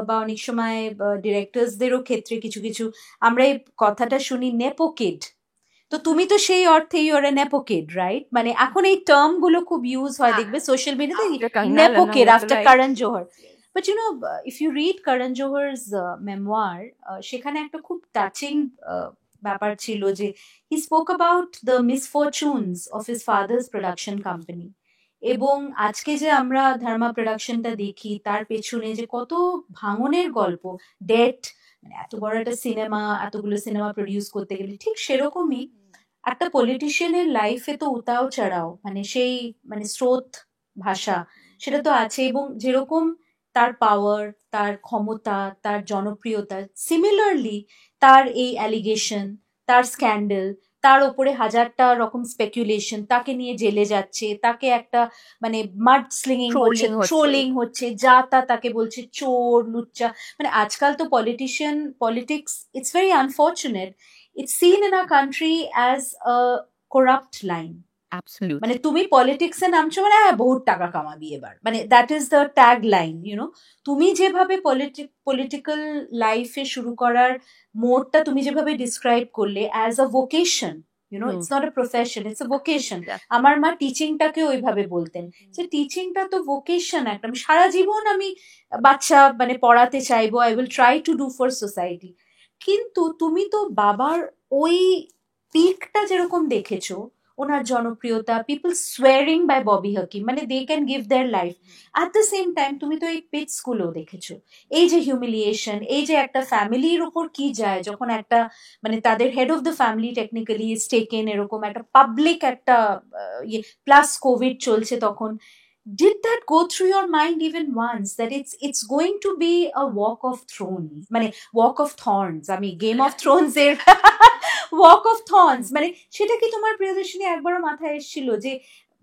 বা অনেক সময় ডিরেক্টরসদেরও ক্ষেত্রে কিছু কিছু আমরা এই কথাটা শুনি, নেপো কিড। তো তুমি তো সেই অর্থে you're a nepo kid, right? মানে এখন এই টার্ম গুলো খুব ইউজ হয়, দেখবে সোশ্যাল মিডিয়াতে, nepo kid after Karan Johar. But if you read Karan Johar's memoir, সেখানে একটা খুব টাচিং ব্যাপার ছিল যে he spoke about the misfortunes of his father's production company. এবং আজকে যে আমরা ধর্মা প্রোডাকশনটা দেখি, তার পেছনে যে কত ভাঙনের গল্প, ডেট, মানে এত বড় একটা সিনেমা, এতগুলো সিনেমা প্রডিউস করতে গেলে, ঠিক সেরকমই একটা পলিটিশিয়ানের লাইফে তো উতাও চড়াও, মানে সেই মানে স্রোত ভাষা সেটা তো আছে। এবং যেরকম তার পাওয়ার, তার ক্ষমতা, তার জনপ্রিয়তা, সিমিলারলি তার এই অ্যালিগেশন, তার স্ক্যান্ডেল, তার ওপরে হাজারটা রকম স্পেকুলেশন, তাকে নিয়ে জেলে যাচ্ছে, তাকে একটা মানে মাড স্লিংিং হচ্ছে, ট্রোলিং হচ্ছে, যা তা তাকে বলছে চোর লুচ্চা। মানে আজকাল তো politics, it's very unfortunate, it's seen in our country as a corrupt line. Absolutely. মানে তুমি পলিটিক্সে নামছো মানে বহুত টাকা কামাবি এবার, মানে that is the tag line. তুমি যেভাবে পলিটিক্যাল লাইফে শুরু করার মোডটা তুমি যেভাবে ডিসক্রাইব করলে as a vocation, it's not a profession, it's a vocation. আমার মা টিচিংটাকে ওইভাবে বলতেন যে টিচিংটা তো ভোকেশন একটা, সারা জীবন আমি বাচ্চা মানে পড়াতে চাইবো, I will try to do for society. কিন্তু তুমি তো বাবার ওই পিকটা যেরকম দেখেছো, ওনার জনপ্রিয়তা, পিপল সোয়ারিং বাই ববি হাকিম, মানে they can give their life, at the same time তুমি তো এই পিটস গুলো দেখেছো, এই যে হিউমিলিয়েশন, এই যে একটা ফ্যামিলির উপর কি যায় যখন একটা মানে তাদের head of the family technically is taken, এরকম একটা পাবলিক একটা প্লাস কোভিড চলছে তখন। Did that go through your mind even once that it's going to be a walk of thrones, মানে walk of thorns, আমি গেম অফ থ্রোনস এর walk of thorns, মানে সেটা কি তোমার প্রিয়দর্শিনী একবারও মাথায় এসেছিল যে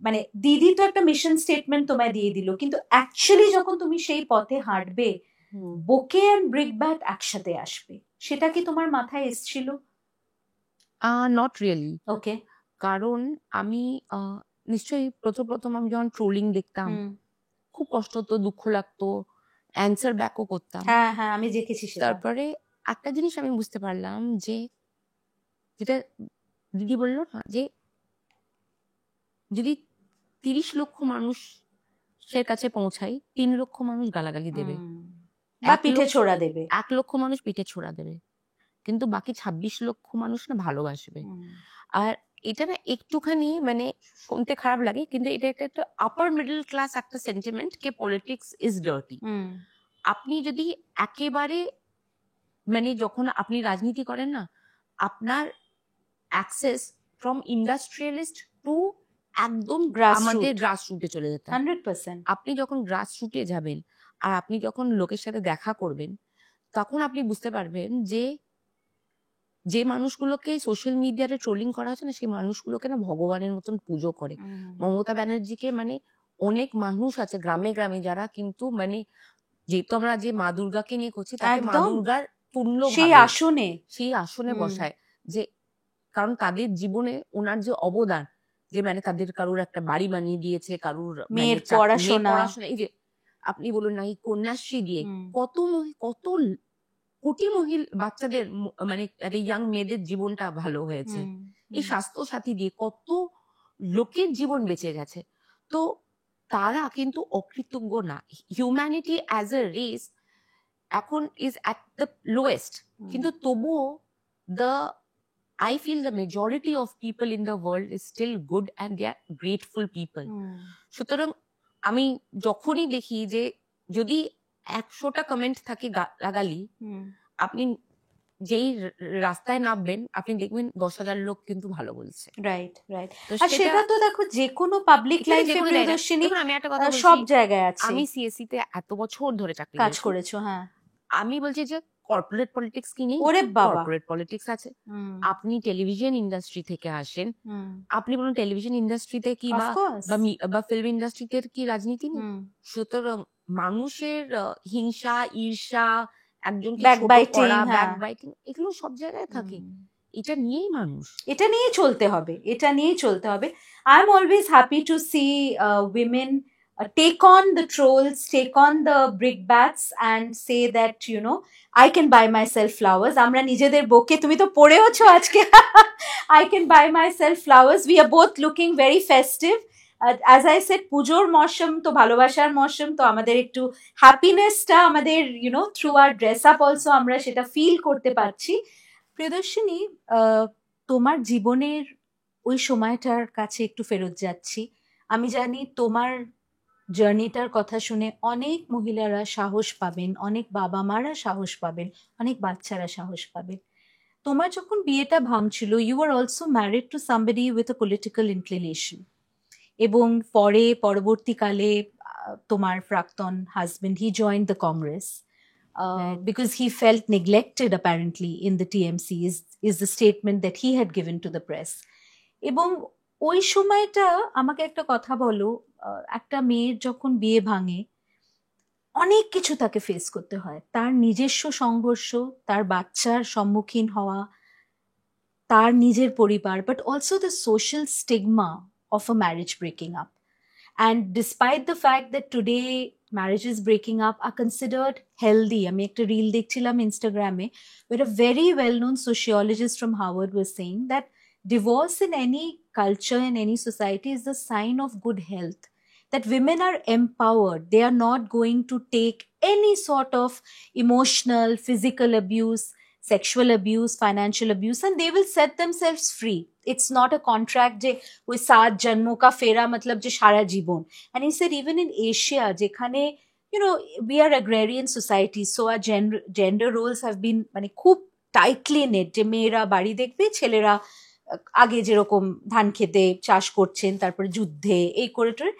মানে দিদি তো একটা মিশন স্টেটমেন্ট তোমায় দিয়ে দিল, কিন্তু অ্যাকচুয়ালি যখন তুমি সেই পথে হাঁটবে, বোকে এন্ড ব্রিকব্যাট একসাথে আসবে, সেটা কি তোমার মাথায় এসেছিল? Not really. ওকে। কারণ আমি নিশ্চয়ই প্রথম আমি যখন ট্রোলিং দেখতাম খুব কষ্ট হতো, দুঃখ লাগতো, অ্যান্সার ব্যাকও করতাম। হ্যাঁ হ্যাঁ, আমি দেখেছি সেটা। তারপরে একটা জিনিস আমি বুঝতে পারলাম যে যেটা দিদি বললো না, যে যদি 30 লক্ষ মানুষের কাছে পৌঁছাই, 3 লক্ষ মানুষ গালাগালি দেবে বা পিঠে ছোড়া দেবে, 1 লক্ষ মানুষ পিঠে ছোড়া দেবে, কিন্তু বাকি 26 লক্ষ মানুষ না ভালোবাসবে। আর এটা না একটুখানি মানে শুনতে খারাপ লাগে, কিন্তু এটা একটা আপার মিডল ক্লাস একটা sentiment K politics is dirty. আপনি যদি একেবারে মানে যখন আপনি রাজনীতি করেন না, আপনার অ্যাক্সেস ফ্রম ইন্ডাস্ট্রিয়ালিস্ট টু একদম আমাদের গ্রাসরুটে চলে যেতে হয়। 100%. আপনি যখন গ্রাসরুটে যাবেন আর আপনি যখন লোকের সাথে দেখা করবেন, তখন আপনি বুঝতে পারবেন যে মানুষগুলোকে সোশ্যাল মিডিয়াতে ট্রোলিং করা হচ্ছে না, সেই মানুষগুলোকে না ভগবানের মতন পুজো করে। মমতা ব্যানার্জিকে মানে অনেক মানুষ আছে গ্রামে গ্রামে যারা কিন্তু মানে, যেহেতু আমরা যে মা দুর্গাকে নিয়ে করছি, তাকে মা একদম। দুর্গার তুল্য সেই ভাবে আসনে সেই আসনে হুম। বসায়। যে কারণ তাদের জীবনে ওনার যে অবদান, যে মানে তাদের কারুর একটা বাড়ি বানিয়ে দিয়েছে, কারুর মেয়ের মানে মেয়ে পড়াশোনা। পড়াশোনা, এই যে আপনি বলুন না এই কন্যাশ্রী দিয়ে হুম। কত কোটি বাচ্চাদের মানে একটা ইয়াং মেয়েদের জীবনটা ভালো হয়েছে। হুম, এই হুম। স্বাস্থ্য সাথী দিয়ে কত লোকের জীবন বেঁচে গেছে। তো তারা কিন্তু অকৃতজ্ঞ না। হিউম্যানিটি অ্যাজ এ রেস এখন ইজ অ্যাট দ্য লোয়েস্ট, কিন্তু তবুও the I feel the majority of people in the world is still good and they are grateful people. সুতরাং আমি যখনই দেখি যে যদি 100টা কমেন্ট থাকে গালাগালি, আপনি যেই রাস্তায় নামবেন আপনি দেখবেন 10,000 লোক কিন্তু ভালো বলছে। Right, right. তো আর সেটা তো দেখো যে কোনো পাবলিক এখানে লাইফে যেকোনো জায়গায়, প্রিয়দর্শিনী দেখুন আমি একটা কথা সব বলছি, জায়গায় আছে। আমি সিএসসি তে এত বছর ধরে চাকরি কাজ করেছি। করেছো, হ্যাঁ। আমি বলছি যে কর্পোরেট পলিটিক্স কি নেই? ওরে বাবা। কর্পোরেট পলিটিক্স আছে। আপনি টেলিভিশন ইন্ডাস্ট্রি থেকে আসেন, আপনি বলুন টেলিভিশন ইন্ডাস্ট্রিতে কি Of course. বা ফিল্ম ইন্ডাস্ট্রিতে কি রাজনীতি নেই? সুতরাং মানুষের হিংসা, ঈর্ষা, একজনকে ছোট Backbiting, করা, হ্যাঁ। ব্যাকবাইটিং, এগুলো সব জায়গায় থাকে। এটা নিয়েই মানুষ। এটা নিয়েই চলতে হবে, এটা নিয়েই চলতে হবে। I am always happy to see women take on the trolls, take on the brickbats and say that, you know, I can buy myself flowers. আমরা নিজেদের বকে, তুমি তো পড়েওছো আজকে, I can buy myself flowers. We are both looking very festive. As I said, পুজোর মরশুম তো ভালোবাসার মরশুম, তো আমাদের একটু হ্যাপিনেসটা আমাদের, you know, through our dress up also আমরা সেটা ফিল করতে পারছি। প্রিয়দর্শিনী, তোমার জীবনের ওই সময়টার কাছে একটু ফেরত যাচ্ছি। আমি জানি তোমার জার্নিটার কথা শুনে অনেক মহিলারা সাহস পাবেন, অনেক বাবা মারা সাহস পাবেন, অনেক বাচ্চারা সাহস পাবেন। তোমার যখন বিয়েটা ভাঙছিল, you are also married to somebody with a political inclination, এবং পরবর্তীকালে তোমার প্রাক্তন husband, he joined the Congress because he felt neglected apparently in the TMC is the statement that he had given to the press. এবং ওই সময়টা আমাকে একটা কথা বলো, একটা মেয়ের যখন বিয়ে ভাঙে অনেক কিছু তাকে ফেস করতে হয়, তার নিজস্ব সংঘর্ষ, তার বাচ্চার সম্মুখীন হওয়া, তার নিজের পরিবার, but also the social stigma of a marriage breaking up. And despite the fact that today marriages breaking up are considered healthy, আমি একটা রিল দেখছিলাম ইনস্টাগ্রামে, where a very well-known sociologist from Harvard was saying that divorce in any culture, in any society, is the sign of good health. That women are empowered. They are not going to take any sort of emotional, physical abuse, sexual abuse, financial abuse, and they will set themselves free. It's not a contract যে ওই 7 জন্ম কা ফেরা মতলব যে সারা জীবন। And he said even in Asia, যেখানে, you know, we are agrarian society, so our gender roles have been মানে খুব tightly knit, যে মেয়েরা বাড়ি দেখবে, ছেলেরা আগে যেরকম ধান খেতে চাষ করছেন, তারপরে যুদ্ধে এই করে টোরে,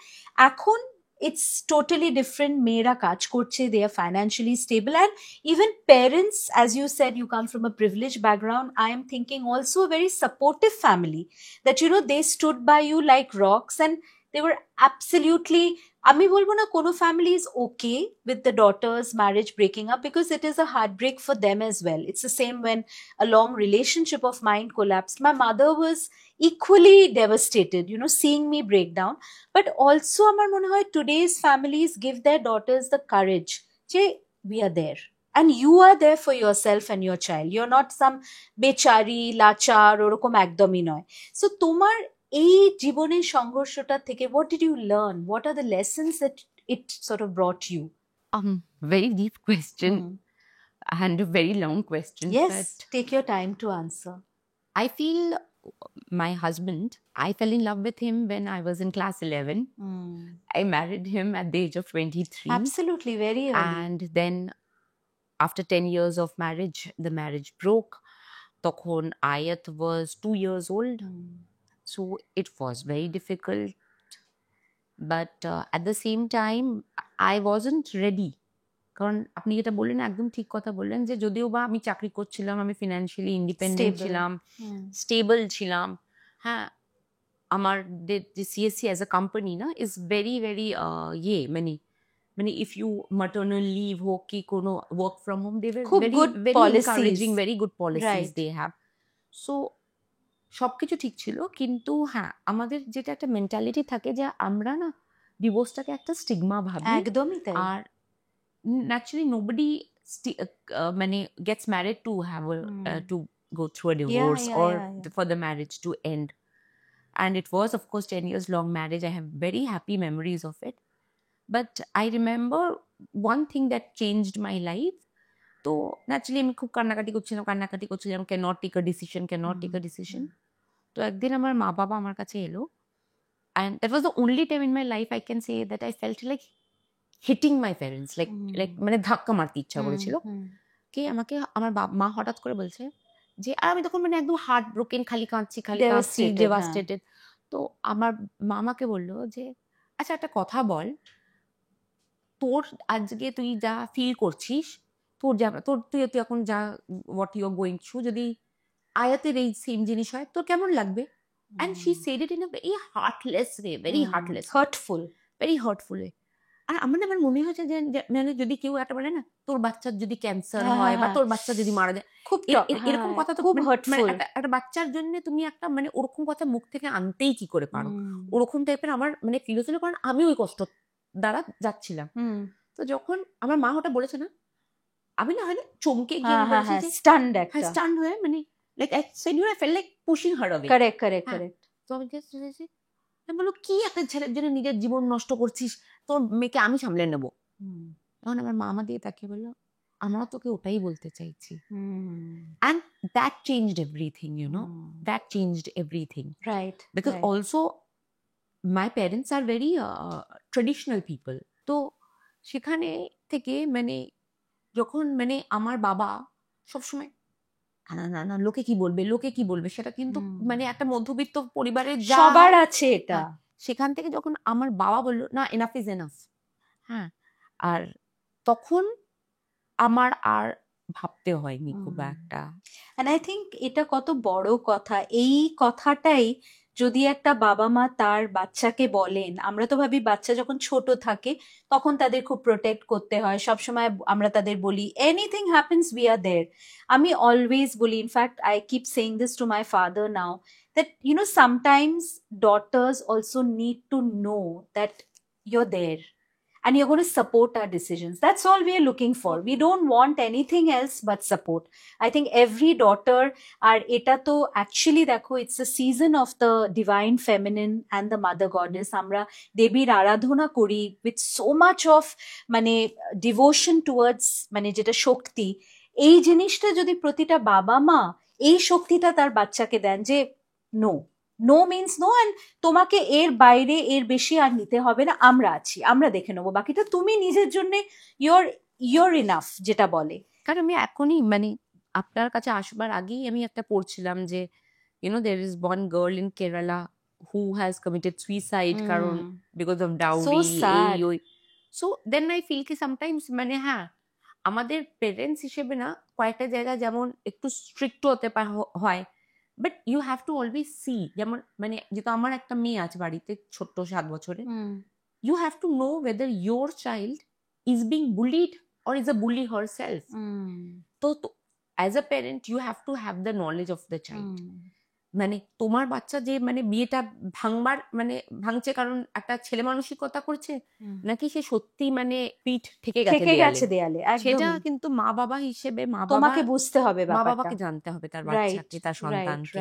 এখন it's totally different. মেয়েরা কাজ করছে, they are financially stable, and even parents, as you said, you come from a privileged background. I am thinking also a very supportive family, that, you know, they stood by you like rocks, and they were absolutely, আমি বলবো না কোনো family is okay with the daughter's marriage breaking up, because it is a heartbreak for them as well. It's the same when a long relationship of mine collapsed. My mother was equally devastated, you know, seeing me break down. But also আমার মনে হয় today's families give their daughters the courage যে we are there, and you are there for yourself and your child. You're not some বেচারি লাচার, ওরকম একদমই নয়। So তোমার এই জীবনের সংঘর্ষটা থেকে what did you learn? What are the lessons that it sort of brought you? Very deep question and a very long question. Yes, but take your time to answer. I feel my husband, I fell in love with him when I was in class 11. I married him at the age of 23. Absolutely, very early. And then after 10 years of marriage, the marriage broke. তখন Ayat was 2 years old. So it was very difficult. But at the same time, I wasn't ready. কারণ আপনি যেটা বললেন একদম ঠিক কথা বললেন যে যদিও বা আমি চাকরি করছিলাম, আমি ফিনান্সিয়ালি ইন্ডিপেন্ডেন্ট Stable. ছিলাম, স্টেবল ছিলাম, হ্যাঁ, আমার যে সিএসসি অ্যাজ আ কোম্পানি না ইজ ভেরি ভেরি মানে if you maternal leave হোক কি কোনো work from home, they were খুব very good very policies. encouraging, very good policies Right. they have. So সবকিছু ঠিক ছিল, কিন্তু হ্যাঁ আমাদের যেটা একটা মেন্টালিটি থাকে যে আমরা না ডিভোর্সটাকে একটা স্টিগমা ভাবি, একদমই তাই। আর naturally nobody মানে gets married to have to go through a divorce or for the marriage to end. And it was of course 10 years long marriage. I have very happy memories of it. But I remember one thing that changed my life. তো naturally আমি খুব কান্নাকাটি করছিলাম, cannot take a decision. তো একদিন আমার মা বাবা আমার কাছে এলো, and that was the only time in my life I can say that I felt like hitting my parents, like মানে ধাক্কা মারতে ইচ্ছা করেছিল। কে আমাকে আমার মা হঠাৎ করে বলছে যে, আর আমি তখন মানে একদম হার্ট ব্রোকেন, খালি কাঁদছি ডেভাস্টেটেড। তো আমার মা আমাকে বললো যে আচ্ছা একটা কথা বল, তোর আজকে তুই যা ফিল করছিস, তুই এখন যা what you are going through, যদি আয়াতের এই সেম জিনিস হয় তোর কেমন লাগবে? And she said it in a very heartless way, very heartless, very hurtful way. আর আমার মনে হয়েছে যে মানে যদি কেউ একটা বলে না তোর বাচ্চার যদি ক্যান্সার হয় বা তোর বাচ্চা যদি মারা যায়, খুব এরকম কথা তো খুব মানে হার্টফুল। একটা বাচ্চার জন্য তুমি একটা মানে ওরকম কথা মুখ থেকে আনতেই কি করে পারো, ওরকম টাইপের আমার মানে ফিল হচ্ছিল, কারণ আমি ওই কষ্ট দ্বারা যাচ্ছিলাম। তো যখন আমার মা ওটা বলেছে না, আমি না হয় চমকে গিয়ে স্টান্ড হয়ে মানে like I said you, I fell like pushing her away. Correct. তো আমি জাস্ট বললো কি একটা ছেলের জন্য নিজের জীবন নষ্ট করছিস, তোর মেয়েকে আমি সামলে নেবো। তখন আমার মামা দিয়ে তাকিয়ে বললো আমরা তোকে ওটাই বলতে চাইছি। And that changed everything, you know, that changed everything. Right. Because also my parents are very traditional people. তো সেখানে থেকে মানে যখন মানে আমার বাবা সবসময় না লোকে কি বলবে সেটা কিন্তু মানে একটা মধ্যবিত্ত পরিবারের সবার আছে এটা। সেখান থেকে যখন আমার বাবা বললো না এনাফ ইজ এনাফ, হ্যাঁ, আর তখন আমার আর ভাবতে হয়নি খুব একটা। And I think এটা কত বড় কথা, এই কথাটাই যদি একটা বাবা মা তার বাচ্চাকে বলেন, আমরা তো ভাবি বাচ্চা যখন ছোট থাকে তখন তাদের খুব প্রোটেক্ট করতে হয়, সবসময় আমরা তাদের বলি এনিথিং হ্যাপেন্স উই আর দেয়ার। আমি অলওয়েজ বলি, in fact I keep saying this to my father now, that you know sometimes daughters also need to know that you're there and you're going to support our decisions. That's all we are looking for. We don't want anything else but support. I think every daughter, আর এটা তো actually দেখো, it's a season of the divine feminine and the mother goddess. আমরা দেবীর আরাধনা করি with so much of মানে devotion towards মানে যেটা শক্তি, এই জিনিসটা যদি প্রতিটা বাবা মা এই শক্তিটা তার বাচ্চাকে দেন যে নো মিন্স নো, অ্যান্ড তোমাকে এর বাইরে এর বেশি আর নিতে হবে না, আমরা আছি, আমরা দেখে নেবো, বাকিটা তুমি নিজের জন্য ইউর ইনাফ যেটা বলে। কারণ আমি এখনই মানে আপনার কাছে আসবার আগেই আমি একটা পড়ছিলাম যে you know there is one girl in Kerala who has committed suicide কারণ because of dowry. So then I feel কি sometimes মানে হ্যাঁ আমাদের পেরেন্টস হিসেবে না কয়েকটা জায়গায় যেমন একটু স্ট্রিক্ট হতে হয়, but you have to always see, যেমন মানে যেহেতু আমার একটা মেয়ে আছে বাড়িতে ছোট্ট 7 বছরের, you have to know whether your child is being bullied or is a bully herself. তো as a parent you have to have the knowledge of the child. মানে তোমার বাচ্চা যে মানে বিয়েটা ভাঙছে কারণ একটা ছেলে মানসিকতা করছে, নাকি সে সত্যি মানে পিঠ ঠেকে গেছে দেয়ালে, সেটা কিন্তু মা বাবা হিসেবে তোমাকে বুঝতে হবে, মা বাবাকে জানতে হবে তার বাচ্চাকে, তার সন্তানকে।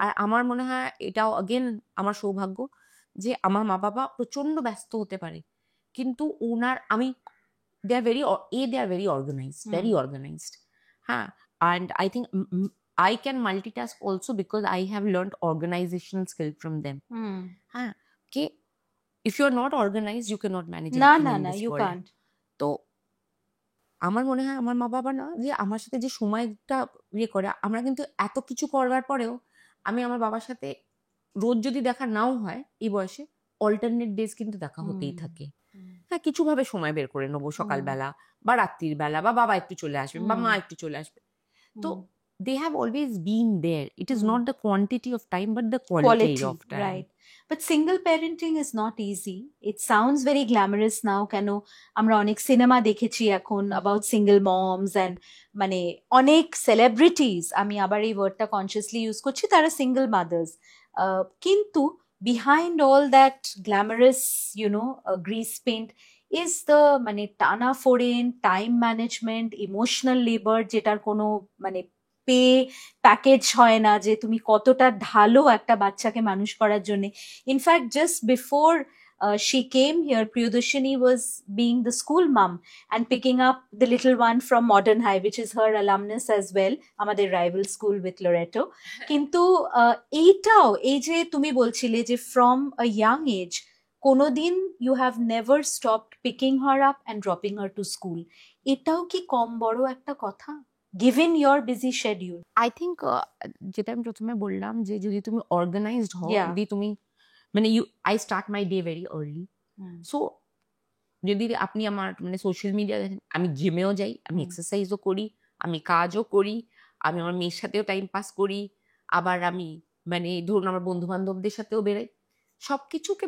আর আমার মনে হয় এটাও अगेन আমার সৌভাগ্য যে আমার মা বাবা প্রচন্ড ব্যস্ত হতে পারে, কিন্তু they are very organized. হ্যাঁ, and I think I can multitask also because I have learned organizational skill from them. হ্যাঁ, কি if you are not organized you cannot manage anything in this world. You can't. তো আমার মনে হয় আমার মা বাবা না যে আমার সাথে যে সময়টা ইয়ে করে, আমরা কিন্তু এত কিছু করবার পরেও আমি আমার বাবার সাথে রোজ যদি দেখা নাও হয় এই বয়সে, অল্টারনেট ডেজ কিন্তু দেখা হতেই থাকে। হ্যাঁ, কিছু ভাবে সময় বের করে নেবো সকালবেলা বা রাত্রির বেলা, বা বাবা একটু চলে আসবে বা মা একটু চলে আসবে। তো they have always been there. It is not the quantity of time but the quality of time. Right. But single parenting is not easy. It sounds very glamorous now. কেন আমরা অনেক সিনেমা দেখেছি এখন about single moms and মানে অনেক celebrities, আমি আবার এই ওয়ার্ডটা কনসিয়াসলি ইউজ করছি, তারা সিঙ্গেল মাদার্স। কিন্তু behind all that glamorous, grease paint is the মানে টানা ফোড়েন, টাইম ম্যানেজমেন্ট, ইমোশনাল লেবার, যেটার কোনো মানে পে প্যাকেজ হয় না, যে তুমি কতটা ঢালো একটা বাচ্চাকে মানুষ করার জন্য। In fact just before she came here, Priyadarshini was being the school mom and picking up the little one from Modern High, which is her alumnus as well, আমাদের rival school with Loreto. কিন্তু এইটাও, এই যে তুমি বলছিলে যে from a young age কোনোদিন you have never stopped picking her up and dropping her to school, এটাও কি কম বড় একটা কথা given your busy schedule? I think যেটা আমি প্রথমে বললাম যে যদি তুমি অর্গানাইজড হও, Yeah. যদি তুমি মানে I start my day very early. So যদি আপনি আমার মানে সোশ্যাল মিডিয়া দেখেন, আমি জিমেও যাই, আমি এক্সারসাইজও করি, আমি কাজও করি, আমি আমার মেয়ের সাথেও টাইম পাস করি, আবার আমি মানে ধরুন আমার বন্ধু বান্ধবদের সাথেও বেরোই। সবকিছুকে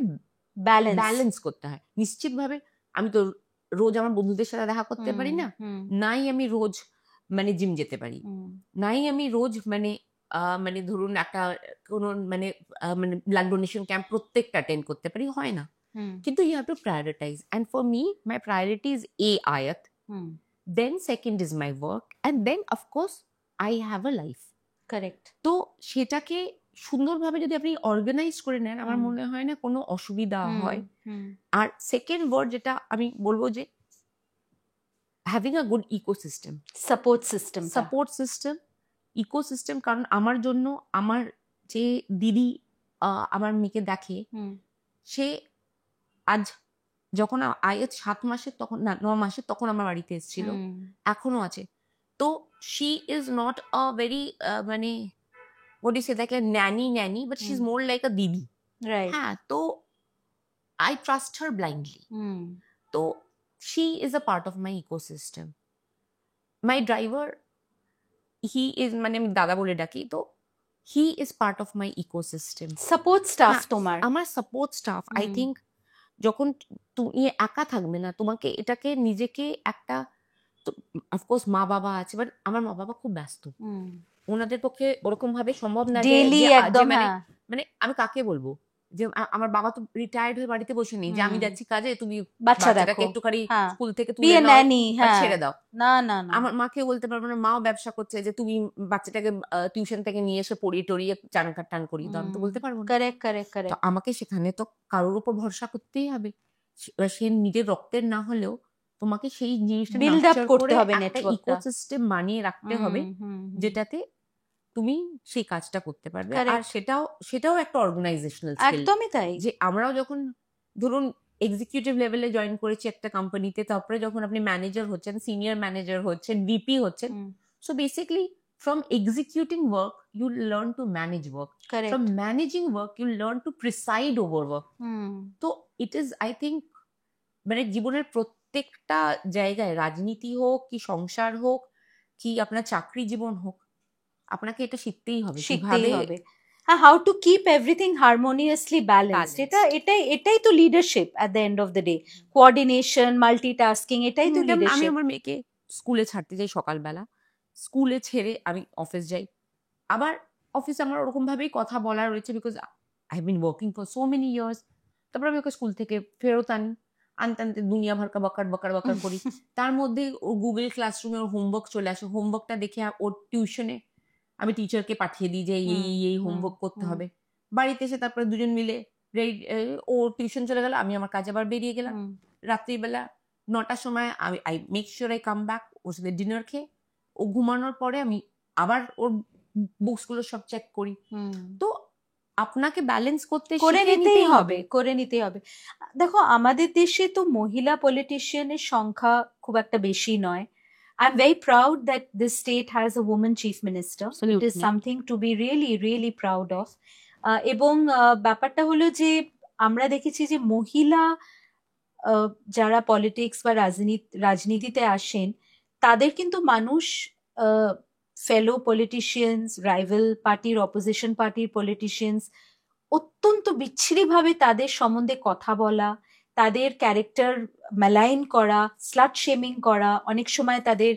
ব্যালেন্স করতে হয় নিশ্চিতভাবে। আমি তো রোজ আমার বন্ধুদের সাথে দেখা করতে পারি না, নাই আমি রোজ মানে জিম যেতে পারি, নাই আমি রোজ মানে মানে ধরুন একটা কোনো মানে মানে ব্লাড ডোনেশন ক্যাম্প প্রত্যেকটা অ্যাটেন্ড করতে পারি, হয় না। কিন্তু you have to prioritize, and for me my priority is Ayat, then second is my work, and then of course I have a life. Correct. তো সেটাকে সুন্দরভাবে যদি আপনি অর্গানাইজ করে নেন, আমার মনে হয় না কোনো অসুবিধা হয়। আর সেকেন্ড ওয়ার্ড যেটা আমি বলবো যে having a good ecosystem, support system, ecosystem. কারণ আমার জন্য আমার যে দিদি আমার মেয়েকে দেখে, সে আজ যখন আয়াত 7 মাসের তখন না 9 মাসের তখন আমার বাড়িতে এসেছিল, এখনো আছে। তো she is not a very মানে what do you say, like a nanny, but she's more like a didi. Right. হ্যাঁ, তো I trust her blindly. তো she is a part of my ecosystem. My driver, he is মানে আমি দাদা বলে ডাকি, তো he is part of my ecosystem. Support staff তোমার, আমার সাপোর্ট স্টাফ। I think যখন তুমি একা থাকবে না, তোমাকে এটাকে নিজেকে একটা, অফকোর্স মা বাবা আছে, বাট আমার মা বাবা খুব ব্যস্ত, ওনাদের পক্ষে ওরকম ভাবে সম্ভব না ডেইলি একদম। মানে আমি কাকে বলবো যে আমার বাবা তো রিটায়ার্ড হয়ে বাড়িতে বসে নেই যে আমি যাচ্ছি কাজে, তুমি বাচ্চাটাকে একটুখানি স্কুল থেকে তুলে নাও ছেড়ে দাও। না না না, আমার মাকে বলতে পারবো না, মাও ব্যবসা করছে, যে তুমি বাচ্চাটাকে টিউশন থেকে নিয়ে এসে পড়িয়ে টড়িয়ে টান করিয়ে দাও, আমি তো বলতে পারবো না। কারেক্ট। তো আমাকে সেখানে তো কারোর উপর ভরসা করতেই হবে, সে নিজের রক্তের না হলেও তোমাকে সেই জিনিসটা বিল্ড আপ করতে হবে, একটা ইকোসিস্টেম বানিয়ে রাখতে হবে যেটাতে তুমি সেই কাজটা করতে পারবে। আর সেটাও একটা অর্গানাইজেশনাল স্কিল। একদমই তাই। যে আমরাও যখন ধরুন এক্সিকিউটিভ লেভেলে জয়েন করেছি একটা কোম্পানিতে, তারপরে যখন আপনি ম্যানেজার হচ্ছেন, সিনিয়র ম্যানেজার হচ্ছেন, ভিপি হচ্ছেন, so basically from executing work you learn to manage work. Correct. From managing work you learn to preside over work. তো it is I think মানে জীবনের প্রত্যেকটা জায়গায়, রাজনীতি হোক কি সংসার হোক কি আপনার চাকরি জীবন হোক, আপনাকে এটা শিখতেই হবে। How to keep everything harmoniously balanced, এটাই তো leadership at the end of the day. Coordination, multitasking, এটাই তো লিডারশিপ। আমি আমার মেয়েকে স্কুলে ছাড়তে যাই সকালবেলা, স্কুলে ছেড়ে আমি অফিস যাই, আবার অফিসে আমার ওরকম ভাবেই কথা বলা রয়েছে, because I have been working for so many years. তারপর আমি ওকে স্কুল থেকে ফেরত আনতে দুনিয়া ভরকা বকার করি। তার মধ্যে ও গুগল ক্লাসরুমে ওর হোমওয়ার্ক চলে আসে, হোমওয়ার্কটা দেখে ওর টিউশনে আমি টিচারকে পাঠিয়ে দিই যে এই হোমওয়ার্ক করতে হবে। বাড়িতে এসে তারপরে দুজন মিলে ও টিউশন চলে গেল, আমি আমার কাজে আবার বেরিয়ে গেলাম। রাত্রিবেলা 9টার সময় I make sure I come back, ওর সাথে ডিনার খেয়ে ও ঘুমানোর পরে আমি আবার ওর বুকসগুলো সব চেক করি। তো আপনাকে ব্যালেন্স করে নিতেই হবে। দেখো আমাদের দেশে তো মহিলা পলিটিশিয়ানের সংখ্যা খুব একটা বেশি নয়, I'm very proud that this state has a woman chief minister. It is Absolutely. something to be really, really proud of. এবং ব্যাপারটা হলো যে আমরা দেখেছি যে মহিলা যারা পলিটিক্স বা রাজনীতিতে আসেন তাদের কিন্তু মানুষ ফেলো পলিটিশিয়ানস, রাইভাল পার্টির, অপোজিশন পার্টির পলিটিশিয়ানস অত্যন্ত বিচ্ছিরিভাবে তাদের সম্বন্ধে কথা বলা, তাদের ক্যারেক্টার ম্যালাইন করা, স্লাট শেমিং করা, অনেক সময় তাদের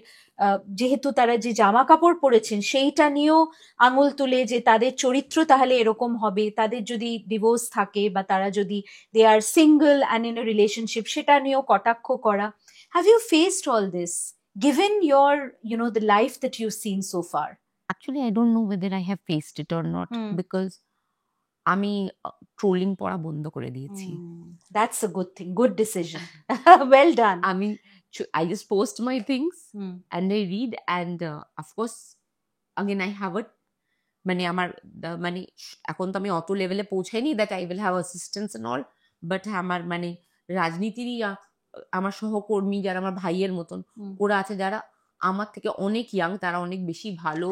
যেহেতু তারা যে জামা কাপড় পরেছেন সেইটা নিয়েও আঙুল তুলে যে তাদের চরিত্র তাহলে এরকম হবে, তাদের যদি ডিভোর্স থাকে বা তারা যদি they are single and in a relationship সেটা নিয়েও কটাক্ষ করা। Have you faced all this given your the life that you've seen so far? Actually, I don't know whether I have faced it or not because আমি trolling পড়া বন্ধ করে দিয়েছি। That's a good thing, good decision. Well done. আমি I just post my things and I read and of course again I have it মানে আমার মানে এখন তো আমি অত লেভেলে পৌঁছাইনি that I will have assistance and all, but আমার মানে রাজনীতিরই আমার সহকর্মী যারা আমার ভাইয়ের মতন ওরা আছে যারা আমার থেকে অনেক ইয়াং, তারা অনেক বেশি ভালো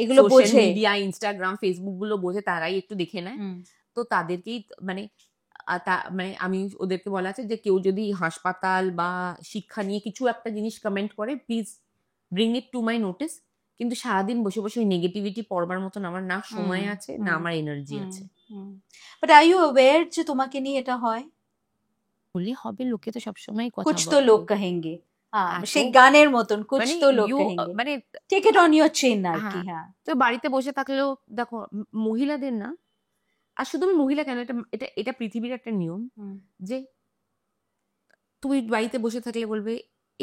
এগুলো বোঝে, মিডিয়া, ইনস্টাগ্রাম, ফেসবুক গুলো বোঝে, তারাই একটু দেখে নেয়। তো তাদেরকেই মানে মানে আমি ওদেরকে বলা আছে যে কেউ যদি হাসপাতাল বা শিক্ষা নিয়ে কিছু একটা জিনিস কমেন্ট করে please bring it to my notice, কিন্তু সারাদিন বসে বসে ওই নেগেটিভিটি পড়বার মতন আমার না সময় আছে না আমার এনার্জি আছে। বাট আর ইউ অ্যাওয়্যার যে তোমাকে নিয়ে এটা হয়? বলে হবে, লোকে তো সবসময় কথা কুছ তো লোক কহেঙ্গে, সেই গানের মতন কুছ তো লোক কহেঙ্গে, মানে টেক ইট অন ইওর চিন আর কি। হ্যাঁ, তো বাড়িতে বসে থাকলেও দেখো মহিলাদের না, আর শুধু মহিলা কেন, এটা এটা পৃথিবীর একটা নিয়ম যে তুমি বাড়িতে বসে থাকলে বলবে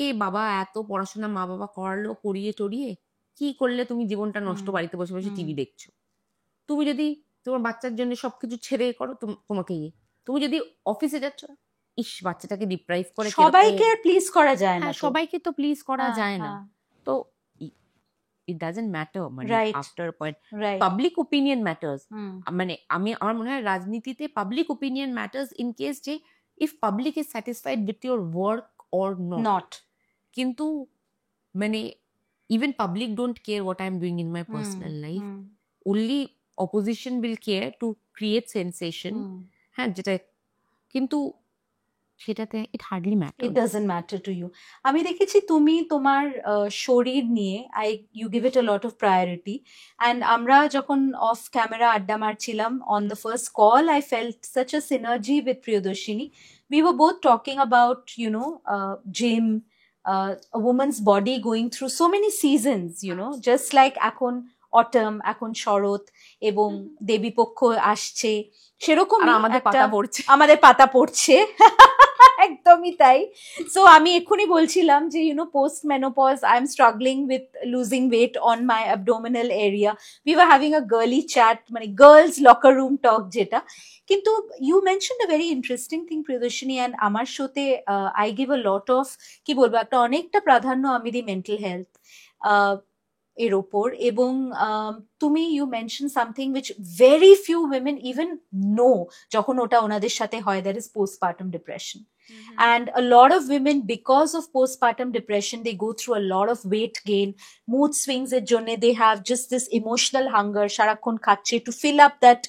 এ বাবা এত পড়াশোনা মা বাবা করালো, করিয়ে টরিয়ে কি করলে তুমি জীবনটা নষ্ট, বাড়িতে বসে বসে টিভি দেখছো। তুমি যদি তোমার বাচ্চার জন্য সবকিছু ছেড়ে করো তোমাকে তুমি যদি অফিসে যাচ্ছ, ইস বাচ্চাটাকে ডিপ্রাইভ করে, সবাইকে আর প্লিজ করা যায় না, সবাইকে তো প্লিজ করা যায় না। তো it doesn't matter মানে after a point public opinion matters. মানে আমার মনে হয় রাজনীতিতে public opinion matters in case যে if public is satisfied with your work or not. কিন্তু মানে even public don't care what I'm doing in my personal life. Only opposition will care to create sensation. হ্যাঁ, যেটা কিন্তু সেটাতে it hardly matters. It doesn't matter to you. আমি দেখেছি তুমি তোমার শরীর নিয়ে you give it a lot of priority, and আমরা যখন off camera আড্ডা মারছিলাম on the first call I felt such a synergy with Priyadarshini. We were both talking about gym, a woman's body going through so many seasons, just like এখন autumn, এখন শরৎ এবং দেবীপক্ষ আসছে, সেরকম আমাদের পাতা পড়ছে একদমই তাই। সো আমি এক্ষুনি বলছিলাম যে post menopause I am struggling with losing weight on my abdominal area. We were having a girly chat, মানে গার্লস লকার রুম টক যেটা। কিন্তু you mention a very interesting thing Priyadarshini, and আমার শোতে I give a lot of কি বলবো একটা অনেকটা প্রাধান্য আমি দিই মেন্টাল হেলথ এর ওপর। এবং তুমি you mention something which very few women even know যখন ওটা ওনাদের সাথে হয়, that is postpartum depression. And a lot of women, because of postpartum depression, they go through a lot of weight gain, mood swings এর জন্য, they have just this emotional hunger সারাক্ষণ খাচ্ছে to fill up that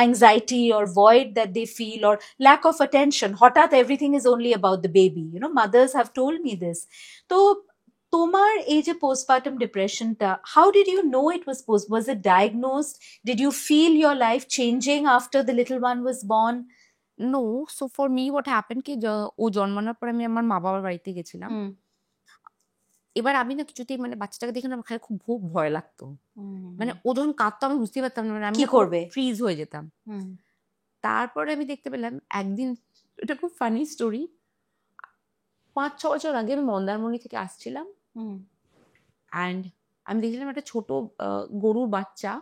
anxiety or void that they feel, or lack of attention. হঠাৎ everything is only about the baby, mothers have told me this. তো তোমার এই যে postpartum depressionটা, how did you know it was it diagnosed? Did you feel your life changing after the little one was born? No, so for me what happened কি ও জন্মানোর পর আমি আমার মা বাবার বাড়িতে গেছিলাম। এবার আমি না কিছুতেই মানে বাচ্চাটাকে দেখে না আমার খুব ভয় লাগতো। মানে ও যখন কাঁদতো আমি বুঝতে পারতাম না, মানে আমি ফ্রিজ হয়ে যেতাম। তারপরে আমি দেখতে পেলাম একদিন, এটা খুব ফানি স্টোরি, 5-6 বছর আগে আমি মন্দারমণি থেকে আসছিলাম, অ্যান্ড আমি দেখছিলাম একটা ছোট গরুর বাচ্চা,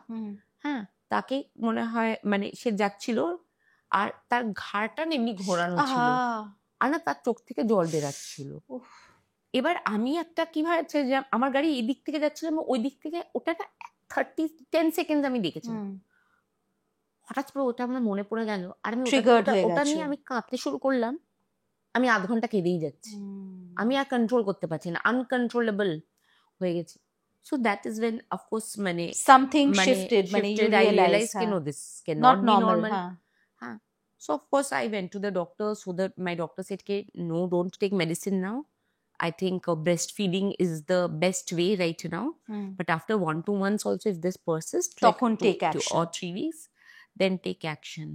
হ্যাঁ, তাকে মনে হয় মানে সে যাচ্ছিল আর তার ঘাড়টা এমনি ঘোরানো ছিল, আর না তার চোখ থেকে জল বেরাচ্ছিল। এবার আমি একটা কি হয়েছে যে আমার গাড়ি এই দিক থেকে যাচ্ছিলাম, ওই দিক থেকে ওটা 10 সেকেন্ড আমি দেখেছিলাম, হঠাৎ করে ওটা আমার মনে পড়ে গেল, আর আমি ওটা নিয়ে আমি কাঁদতে শুরু করলাম। আমি আধ ঘন্টা কেঁদেই যাচ্ছি, আমি আর কন্ট্রোল করতে পারছি না, আনকন্ট্রোলেবল। হয়ে গেছি। So that is when of course মানে something মানে shifted, মানে you I realized, realized हाँ, no, this cannot not be normal, normal. हाँ. हाँ. So of course I went to the doctor, so that my doctor said okay, no, don't take medicine now. I think breastfeeding is the best way right now. But after 1-2 months also, if this persists, like তখন take 2 action. or 3 weeks, then take action.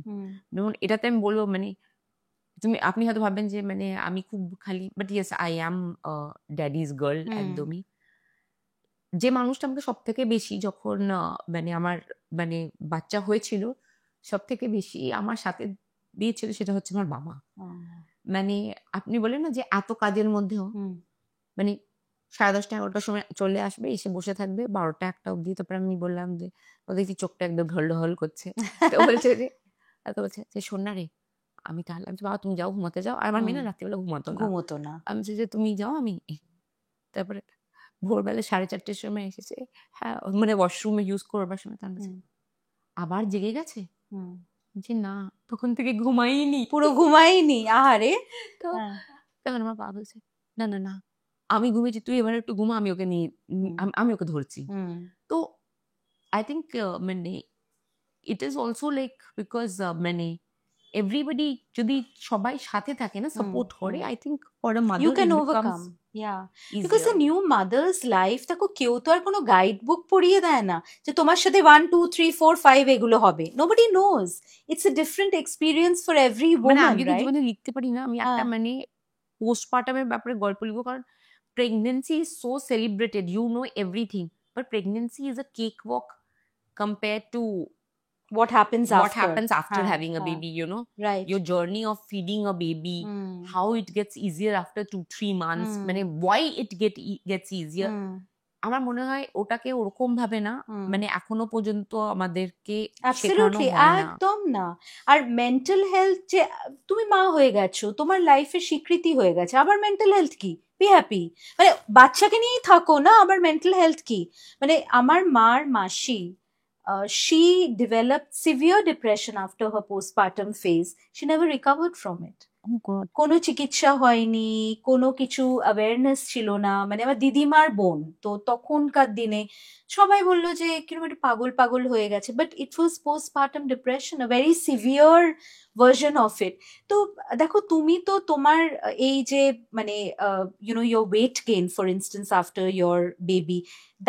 যেমন এটাতে আমি বলবো মানে আপনি হয়তো ভাববেন যে মানে আমি খুব খালি, but yes I am ড্যাডিজ girl একদমই। যে মানুষটা আমাকে সব থেকে বেশি যখন মানে আমার মানে বাচ্চা হয়েছিল সব থেকে বেশি আমার সাথে দিয়েছিল সেটা হচ্ছে আমার বাবা। মানে আপনি বলেন না যে এত কাজের মধ্যেও মানে 10:30 11টার সময় চলে আসবে, এসে বসে থাকবে 12টা 1টা অব্দি। তারপরে আমি বললাম যে ও দেখছি চোখটা একদম ঢল করছে, তো বলছে যে বলছে যে শোন না রে, আমি তাহলে আমি বাবা তুমি যাও ঘুমাতে যাও। আর আমার মেয়ে না রাত্রিবেলা ঘুমাতো না। আমি বলছি যে তুমি যাও, আমি তারপরে ভোরবেলা 4:30টার সময় এসেছে, হ্যাঁ মানে ওয়াশরুমে ইউজ করবার সময় তার আবার জেগে গেছে যে না তখন থেকে ঘুমাইনি, পুরো ঘুমাইনি, আহারে। তো তখন আমার বাবা বলছে না না না আমি ঘুমিয়েছি, তুই এবার একটু ঘুমা, আমি ওকে নিয়ে আমি ওকে ধরছি। তো আই থিঙ্ক মানে it is also like because মানে এভরিবডি যদি সবাই সাথে থাকে না, সাপোর্ট করে, I think for a mother you can overcome, yeah, because the new mother's life, দেখো কেউ তো আর কোনো গাইড বুক পড়িয়ে দেয় না যে তোমার সাথে 1 2 3 4 5 এগুলো হবে, nobody knows, it's a different experience for every মানে woman, আমি যদি right? জীবনে লিখতে পারি না, আমি একটা মানে পোস্টপার্টামের ব্যাপারে গল্প লিখবো, কারণ pregnancy is so celebrated, you know everything, but pregnancy is a cakewalk compared to what happens after having a baby, you know, right, your journey of feeding a baby, how it gets easier after 2-3 months, মানে why it gets easier, আমার মনে হয় ওটাকে ওরকম ভাবে না মানে এখনো পর্যন্ত আমাদেরকে শেখানো হয় না, একদম না। আর মেন্টাল হেলথ, যে তুমি মা হয়ে গেছো, তোমার লাইফের স্বীকৃতি হয়ে গেছে, আবার মেন্টাল হেলথ কি, বি হ্যাপি, মানে বাচ্চাকে নিয়েই থাকো না, আবার মেন্টাল হেলথ কি। মানে আমার মার মাসি, she developed severe depression after her postpartum phase. She never recovered from it. কোনো চিকিৎসা হয়নি, কোনো কিছু অ্যাওয়ারনেস ছিল না, মানে আমার দিদিমার বোন তো তখনকার দিনে সবাই বললো যে কিরকম একটা পাগল পাগল হয়ে গেছে, but it was postpartum depression, a very severe version of it. তো দেখো তুমি তো তোমার এই যে মানে you know your weight gain for instance after your baby,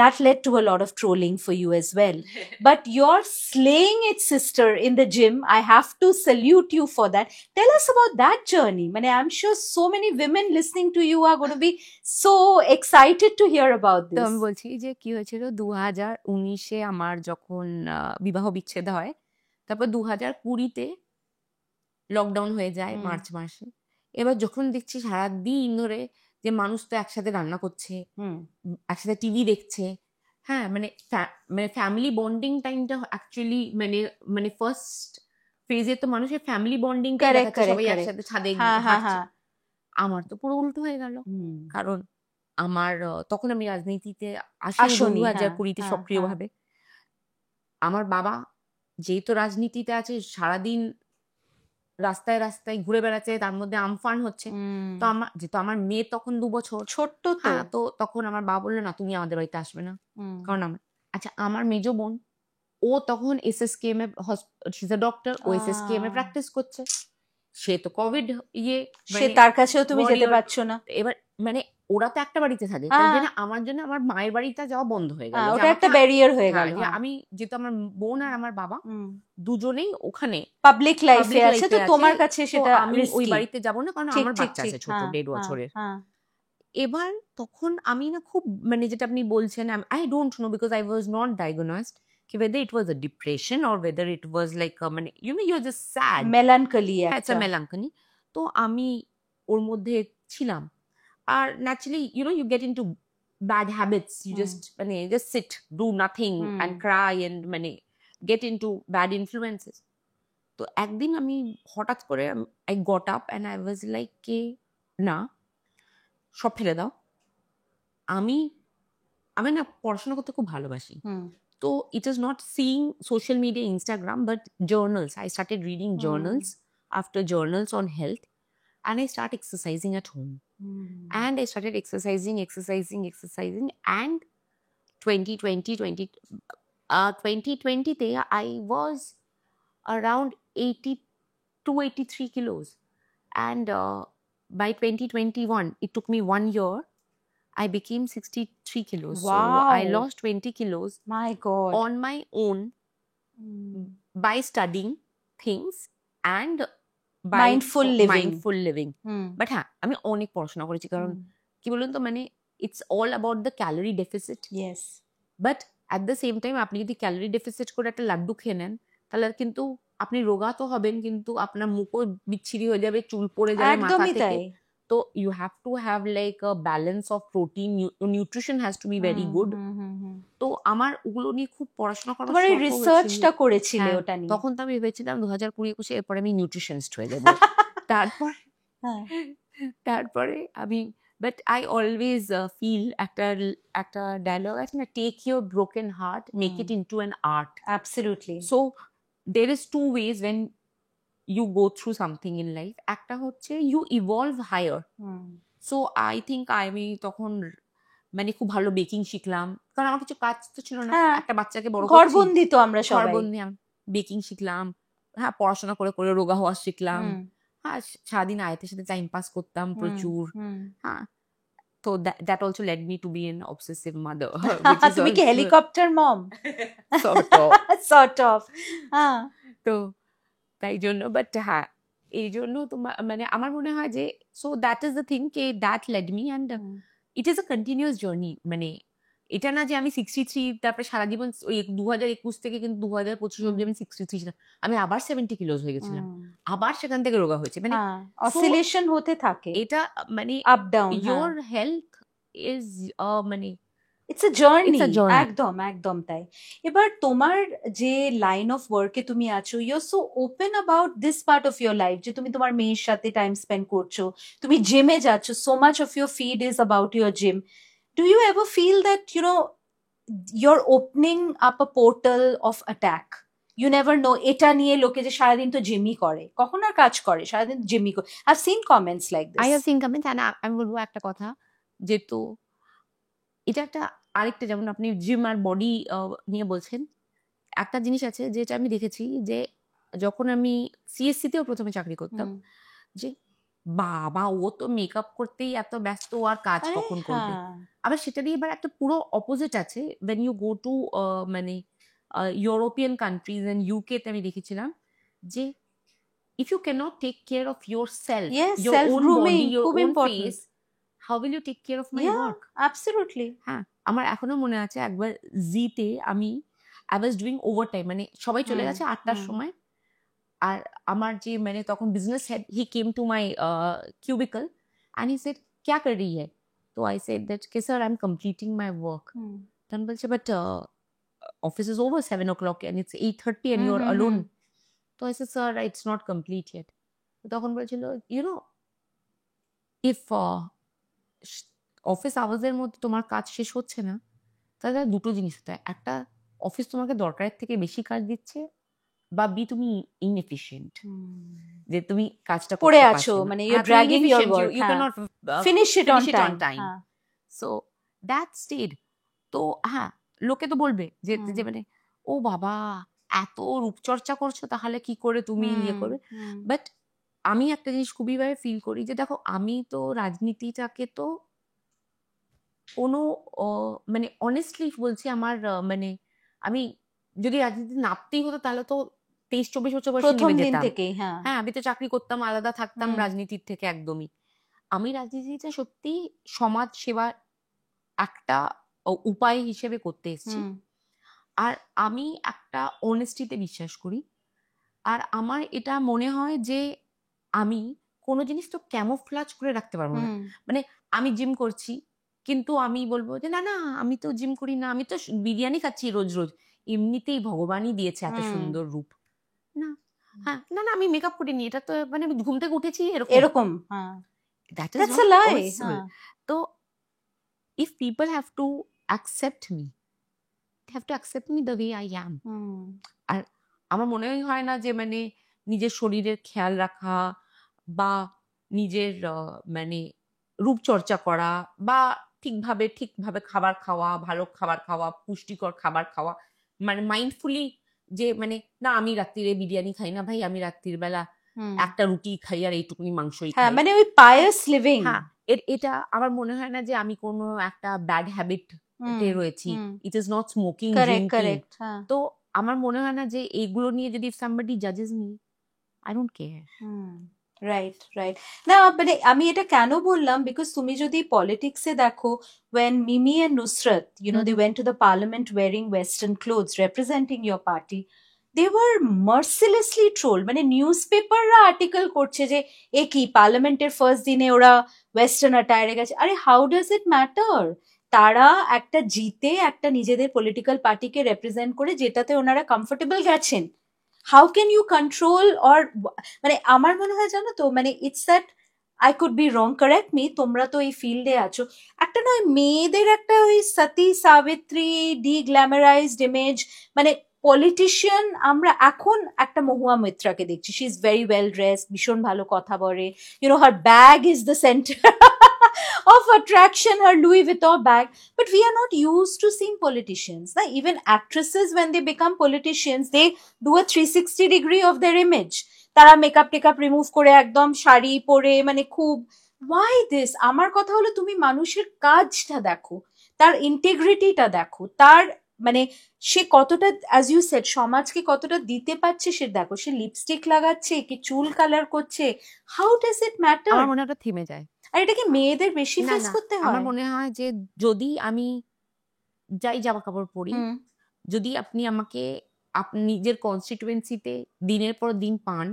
that led to a lot of trolling for you as well. But you're slaying it, sister, in the gym. I have to salute you for that. Tell us about that journey. Mane, I'm sure so many women listening to you are going to be so excited to hear about তো this. আমি বলছি যে কি হয়েছিল 2019-এ আমার যখন বিবাহ বিচ্ছেদ হয়, তারপর 2020-তে লকডাউন হয়ে যায় মার্চ মাসে। এবার যখন দেখছি সারাদিন ধরে যে মানুষ তো একসাথে রান্না করছে, একসাথে টিভি দেখছে, হ্যাঁ মানে মানে ফ্যামিলি বন্ডিং টাইমটা অ্যাকচুয়ালি মানে মানে ফার্স্ট ফেজে তো মানুষের ফ্যামিলি বন্ডিং সবাই একসাথে ছাদে হাঁটছে। আমার তো পুরো উল্টো হয়ে গেল, কারণ আমার তখন আমি রাজনীতিতে আসিনি 2020-তে সক্রিয়ভাবে। আমার বাবা যেহেতু রাজনীতিতে আছে, সারাদিন রাস্তায় রাস্তায় ঘুরে বেড়াচ্ছে, তার মধ্যে আমফান হচ্ছে। তো আমার যেহেতু আমার মেয়ে তখন 2 বছর ছোট্ট, তো তখন আমার বাবা বললো না তুমি আমাদের বাড়িতে আসবে না, কারণ আমার মেজো বোন ও তখন SSKM এ ডক্টর, ও SSKM এ প্র্যাকটিস করছে, সে তো কোভিড সে তার কাছেও তুমি যেতে পারছো না। এবার মানে ওরা তো একটা বাড়িতে থাকে, আমার জন্য আমার মায়ের বাড়িতে যাওয়া বন্ধ হয়ে গেল, ওটা একটা ব্যারিয়ার হয়ে গেল। আমি যেহেতু আমার বোন আর আমার বাবা দুজনেই ওখানে পাবলিক লাইফে আছে, তো তোমার কাছে সেটা আমি ওই বাড়িতে যাব না, কারণ আমার বাচ্চা আছে ছোট 1.5 বছরের। এবার তখন আমি না খুব মানে যেটা আপনি বলছেন, I don't know because I was not ডায়াগনোজড whether it was a depression or whether it was like a, you know, you're just sad, melancholy, it's a melancholy. তো আমি ওর মধ্যে ছিলাম, আর naturally you know you get into bad habits, you just sit, do nothing and cry and মানে get into bad influences. তো একদিন আমি হঠাৎ করে I got up and I was like কে না সব ফেলে দাও, আমি না পড়াশোনা করতে খুব ভালোবাসি। তো it is not seeing social media, Instagram, but journals. I started reading journals after journals on health. and I start exercising at home. And I started exercising, and 2020 te I was around 83 kilos, and by 2021 it took me 1 year, I became 63 kilos. So I Wow. lost 20 kilos My God. on my own by studying things and by Mindful living. mindful living. But হ্যাঁ, আমি অনেক পড়াশোনা করেছি, কারণ কি বলুন তো, মানে it's all about the calorie deficit. Yes. But at the same time আপনি যদি ক্যালোরি ডেফিসিট করে একটা লাড্ডু খেয়ে নেন, তাহলে কিন্তু আপনি রোগা তো হবেন, কিন্তু আপনার মুখও বিচ্ছিরি হয়ে যাবে, চুল পড়ে যাবে মাথা একদমই থেকে। তাই। তো you have to have like a balance of protein. Nutrition has to be very good. তো আমার ওগুলো নিয়ে খুব পড়াশোনা করার তোমার এই শখও রিসার্চটা হয়েছিল। করেছিলে হ্যাঁ, ওটা নিয়ে। তখন তো আমি ভেবেছিলাম 2020-21 এরপরে আমি নিউট্রিশনিস্ট হয়ে যাব। তারপরে আমি, but I always feel একটা ডায়লগ আছে না, take your broken heart, make it into an art. Absolutely. So there is two ways when you go through something in life. একটা হচ্ছে you evolve higher. So I think আমি তখন মানে খুব ভালো বেকিং শিখলাম, কারণ আমার কিছু কাজ তো ছিল না, একটা বাচ্চাকে বড় করছি, ঘরবন্দি তো আমরা সবাই। ঘরবন্দি। বেকিং শিখলাম, হ্যাঁ, পড়াশোনা করে করে রোগা হওয়া শিখলাম, হ্যাঁ, সারাদিন আয়তের সাথে টাইম পাস করতাম প্রচুর, হ্যাঁ। তো that also led me to be an obsessive mother. তুমি কি হেলিকপ্টার মম? Sort of. তো তাই জন্য, বাট হ্যাঁ, এই জন্য তোমার মানে আমার মনে হয় যে, so that is the thing, K that led me, and it is a continuous journey. মানে এটা না যে আমি 63 তারপরে সারা জীবন, ওই 2021 থেকে কিন্তু 2025 অবধি আমি 63 ছিলাম, আমি আবার 70 কিলোস হয়ে গেছিলাম, আবার সেখান থেকে রোগা হয়েছে। মানে অসিলেশন হতে থাকে, এটা মানে up down. your health is মানে ইটস আ জার্নি। একদম একদম তাই। এবার তোমার যে লাইন অফ ওয়ার্কে তুমি আছো, you are so open about this part of your life, যে তুমি তোমার মেয়ের সাথে টাইম স্পেন্ড করছো, তুমি জিমে যাচ্ছ, so much of your feed is about your gym. Do you ever feel that, you're opening up a portal of attack? You never know, এটা নিয়ে লোকে যে সারাদিন তো জিমই করে, কখন আর কাজ করে, সারাদিন জিমই করে। I've seen comments like this. I have seen comments, and আমি বলবো একটা কথা, যেহেতু এটা একটা আরেকটা, যেমন আপনি জিম আর বডি নিয়ে বলছেন, একটা জিনিস আছে যেটা আমি দেখেছি, যে যখন আমি সিএসসি তেও প্রথমে চাকরি করতাম, যে বাবা ও তো মেকআপ করতেই এত ব্যস্ত, আর কাজ কখন করবে। আবার সেটা দিয়ে এবার একটা পুরো অপোজিট আছে, when you go to মানে ইউরোপিয়ান কান্ট্রিজ এন্ড ইউকে তে আমি দেখেছিলাম যে if you cannot take care of yourself, your own body, your own face, how will you take care of my work? Absolutely. হ্যাঁ, আমার এখনো মনে আছে একবার জিতে আমি I was doing overtime, মানে সবাই চলে গেছে 8টার সময়, আর আমার যে মানে তখন business head, he came to my cubicle and he said क्या कर रही है? तो I said that कि sir I'm completing my work. Then বলছে but office is over 7 o'clock and it's 8:30 and you're alone. So I said sir it's not complete yet. তখন বলছিল if office আওয়ার্সের মধ্যে তোমার কাজ শেষ হচ্ছে না, তাহলে দুটো জিনিস হতে হয়, একটা অফিস তোমাকে দরকারের থেকে বেশি কাজ দিচ্ছে, বা বি তুমি ইনএফিশিয়েন্ট, যে তুমি কাজটা পড়ে আছো, মানে you are dragging your work, you can not finish it on time. So that stayed. তো হ্যাঁ, লোকে তো বলবে যে মানে ও বাবা এত রূপচর্চা করছো, তাহলে কি করে তুমি ইয়ে করবে। বাট আমি একটা জিনিস খুবই ভাবে ফিল করি, যে দেখো আমি তো রাজনীতিটাকে তো কোনো মানে অনেস্টলি বলছি, আমার মানে আমি যদি রাজনীতি নামতেই হতো তাহলে তো 23-24 বছর বয়সে নেমে যেতাম। হ্যাঁ, আমি তো চাকরি করতাম, আলাদা থাকতাম রাজনীতির থেকে একদমই। আমি রাজনীতিটা সত্যি সমাজ সেবার একটা উপায় হিসেবে করতে এসেছি, আর আমি একটা অনেস্টিতে বিশ্বাস করি, আর আমার এটা মনে হয় যে আমি কোনো জিনিস তো ক্যামোফ্লাজ করে রাখতে পারবো না। মানে আমি জিম করছি, কিন্তু আমি বলবো যে না না আমি তো জিম করি না, আমি তো বিরিয়ানি খাচ্ছি রোজ রোজ, এমনিতেই ভগবানই দিয়েছে এত সুন্দর রূপ। না, হ্যাঁ, না না আমি মেকআপ করিনি, এটা তো মানে আমি ঘুম থেকে উঠেছি এরকম। That is not possible. তো if people have to accept me, they have to accept me the way I am. আর আমার মনে হয় না যে মানে নিজের শরীরের খেয়াল রাখা বা নিজের মানে রূপচর্চা করা বা ঠিকভাবে খাবার খাওয়া, ভালো খাবার খাওয়া, পুষ্টিকর খাবার খাওয়া, মানে মাইন্ডফুলি যে মানে না আমি রাত্রিরে বিরিয়ানি খাই না ভাই, আমি রাত্রির বেলা একটা রুটি খাই আর এইটুকুনি মাংসই হ্যাঁ খাই। মানে ওই পায়াস লিভিং। হ্যাঁ, এটা আমার মনে হয় না যে আমি কোনো একটা ব্যাড হ্যাবিট তে রয়েছি। ইট is not smoking, correct drinking. Correct. হ্যাঁ তো আমার মনে হয় না যে এইগুলো নিয়ে যদি somebody judges me, I don't care. Right right. না মানে আমি এটা কেন বললাম, বিকজ তুমি যদি পলিটিক্সে দেখো, when Mimi and Nusrat, you know, they went to the parliament wearing western clothes representing your party, they were mercilessly trolled. মানে নিউজপেপাররা আর্টিকেল করছে যে এ কি পার্লামেন্টের ফার্স্ট দিনে ওরা ওয়েস্টার্ন অ্যাটায়ারে গেছে। আরে হাউ ডাজ ইট ম্যাটার? তারা একটা জিতে একটা নিজেদের পলিটিক্যাল পার্টিকে রেপ্রেজেন্ট করে যেটাতে ওনারা কমফোর্টেবল গেছেন। How can you control or মানে আমার মনে হয় জানো তো মানে it's that I could be wrong, correct me, তোমরা তো এই ফিল্ডে আছো, একটা নয় মেয়েদের একটা ওই সতী সাবিত্রী ডিগ্ল্যামারাইজড ইমেজ, মানে পলিটিশিয়ান আমরা এখন একটা মহুয়া মৈত্রাকে দেখছি, she is very well dressed, ভীষণ ভালো কথা বলে, you know her bag is the centre of attraction, her Louis Vuitton bag. But we are not used to seeing politicians. Na? Even actresses, when they become politicians, they do a 360 degree of their image. তারা makeup take up remove করে একদম শাড়ি পরে মানে খুব, why this? আমার কথা হলো তুমি মানুষের কাজটা দেখো, তার ইন্টিগ্রিটিটা দেখো, তার মানে সে কতটা অ্যাজ ইউ সেড সমাজকে কতটা দিতে পারছে সে দেখো, সে লিপস্টিক লাগাচ্ছে কি চুল কালার করছে, হাউ ডাজ ইট ম্যাটার? আমার মনে হয় ওটা থেমে যায়। আর এটা কি মেয়েদের বেশি না, ফেস না, করতে আমার হয়? মনে হয় যে যদি আমি যাই জামা কাপড় পরি, যদি আপনি আমাকে আপনি নিজের কনস্টিটুয়েন্সিতে দিনের পর দিন পান,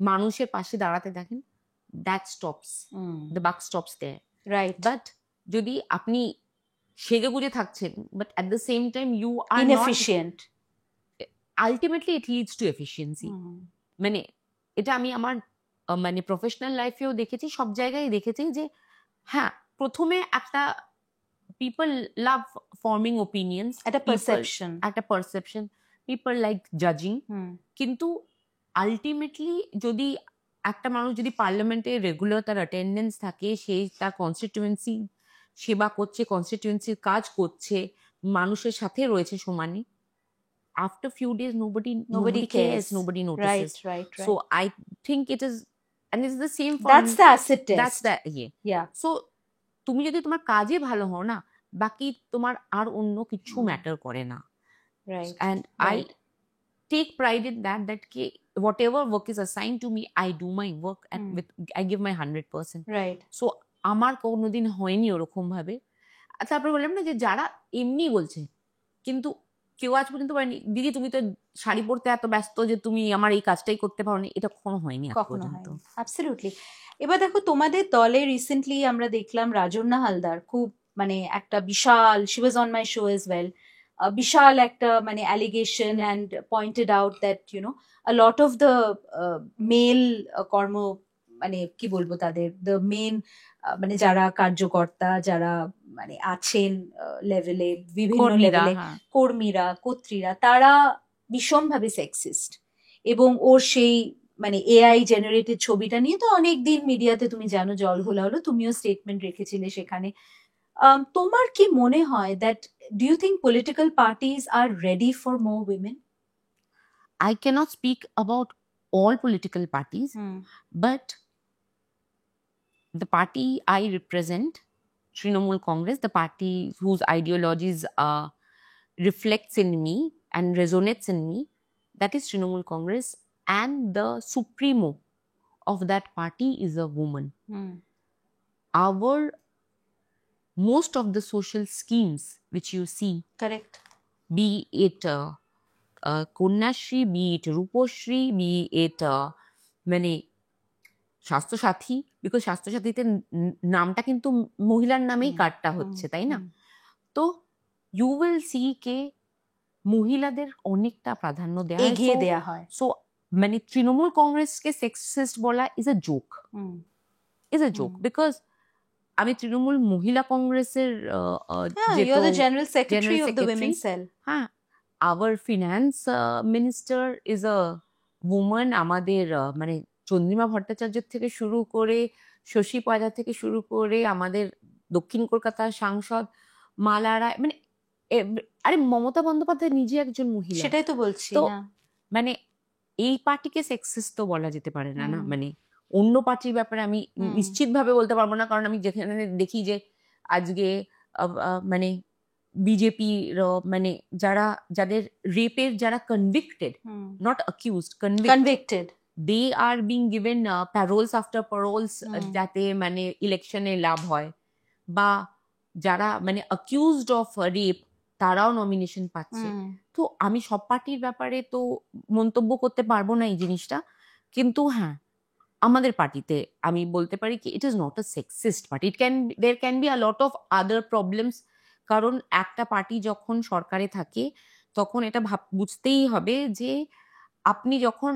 মানুষের পাশে দাঁড়াতে দেখেন, that stops, the buck stops there. Right. But যদি আপনি সেজে গুজে থাকছেন but at the same time you are not, inefficient, ultimately it leads to efficiency. মানে এটা আমি আমার মানে প্রফেশনাল লাইফেও দেখেছি, সব জায়গায় দেখেছি যে হ্যাঁ প্রথমে একটা পিপল লাভ ফর্মিং ওপিনিয়ন্স, একটা পারসেপশন, একটা পারসেপশন, পিপল লাইক জাজিং, কিন্তু আলটিমেটলি যদি একটা মানুষ যদি পার্লামেন্টে রেগুলার তার অ্যাটেন্ডেন্স থাকে, সে তার কনস্টিটিউয়েন্সি সেবা করছে, কনস্টিটিউয়েন্সির কাজ করছে, মানুষের সাথে রয়েছে সমানে, after few days nobody cares, nobody notices. Right. So I think it is, and it's the same for That's the acid test. that's the yeah. So তুমি যদি তোমার কাজে ভালো হও না, বাকি তোমার আর অন্য কিছু ম্যাটার করে না। Right. And I take pride in that whatever work is assigned to me, I do my work and I give my 100%. Right. So আমার কোনোদিন হয়নি ওরকম ভাবে। তারপর বললাম না যে যারা এমনি বলছে, কিন্তু কেউ আজ পর্যন্ত বলেনি দিদি তুমি তো শাড়ি পরতে এত ব্যস্ত যে তুমি আমার এই কাজটাই করতে পারোনি, এটা কখনো হয়নি আজ পর্যন্ত। অ্যাবসলিউটলি। এবার দেখো তোমাদের দলে রিসেন্টলি আমরা দেখলাম রাজন্না হালদার খুব মানে একটা বিশাল, she was on my show as well, বিশাল একটা মানে allegation and pointed out that you know a lot of the male কর্ম মানে কি বলবো তাদের দ্য মেন মানে যারা কার্যকর্তা যারা মানে আছেন লেভেলে বিভিন্ন লেভেলে কর্মীরা কর্ত্রীরা তারা ভীষণভাবে সেক্সিস্ট, এবং ওর সেই মানে এআই জেনারেটেড ছবিটা নিয়ে তো অনেক দিন মিডিয়াতে তুমি জানো জল ঘোলা হলো, তুমিও স্টেটমেন্ট রেখেছিলে সেখানে। তোমার কি মনে হয় that do you think political parties are ready for more women? I cannot speak about all political parties, but the party I represent, Trinamool Congress, the party whose ideologies reflects in me and resonates in me, that is Trinamool Congress, and the supremo of that party is a woman. Most of the social schemes which you see, correct, be it Konyashri, be it Ruposhri, be it মানে স্বাস্থ্য সাথী, because স্বাস্থ্য সাথীতে নামটা কিন্তু মহিলার নামেই কার্ডটা হচ্ছে, তাই না? তো ইউ উইল সি কে মহিলাদের অনেকটা প্রাধান্য এগিয়ে দেয়া হয়। সো মানে তৃণমূল কংগ্রেসকে সেক্সিস্ট বলা ইজ আ জোক, বিকজ আমি তৃণমূল মহিলা কংগ্রেসের general secretary of the women cell. হ্যাঁ, our finance minister is a woman, আমাদের মানে চন্দ্রিমা ভট্টাচার্য থেকে শুরু করে শশী পয়দা থেকে শুরু করে আমাদের দক্ষিণ কলকাতার সাংসদ মালা রায়, মানে আরে মমতা বন্দ্যোপাধ্যায় নিজে একজন মহিলা। সেটাই তো বলছি। তো হ্যাঁ। মানে এই পার্টিকে সেক্সিস্ট তো বলা যেতে পারে না, না হুম। মানে অন্য পার্টির ব্যাপারে আমি নিশ্চিতভাবে বলতে পারবো না, কারণ আমি যেখানে দেখি যে আজকে মানে বিজেপির মানে যাদের রেপের যারা convicted, not accused, convicted, they are being given paroles after paroles, যাতে মানে ইলেকশনে লাভ হয়, বা যারা মানে অ্যাকিউজড অফ রেপ তারাও নমিনেশন পাচ্ছে। তো আমি সব পার্টির ব্যাপারে তো মন্তব্য করতে পারবো না এই জিনিসটা, কিন্তু হ্যাঁ আমাদের পার্টিতে আমি বলতে পারি কি it is not a sexist party, there can be a lot of other problems. কারণ একটা পার্টি যখন সরকারে থাকে তখন এটা বুঝতেই হবে যে আপনি যখন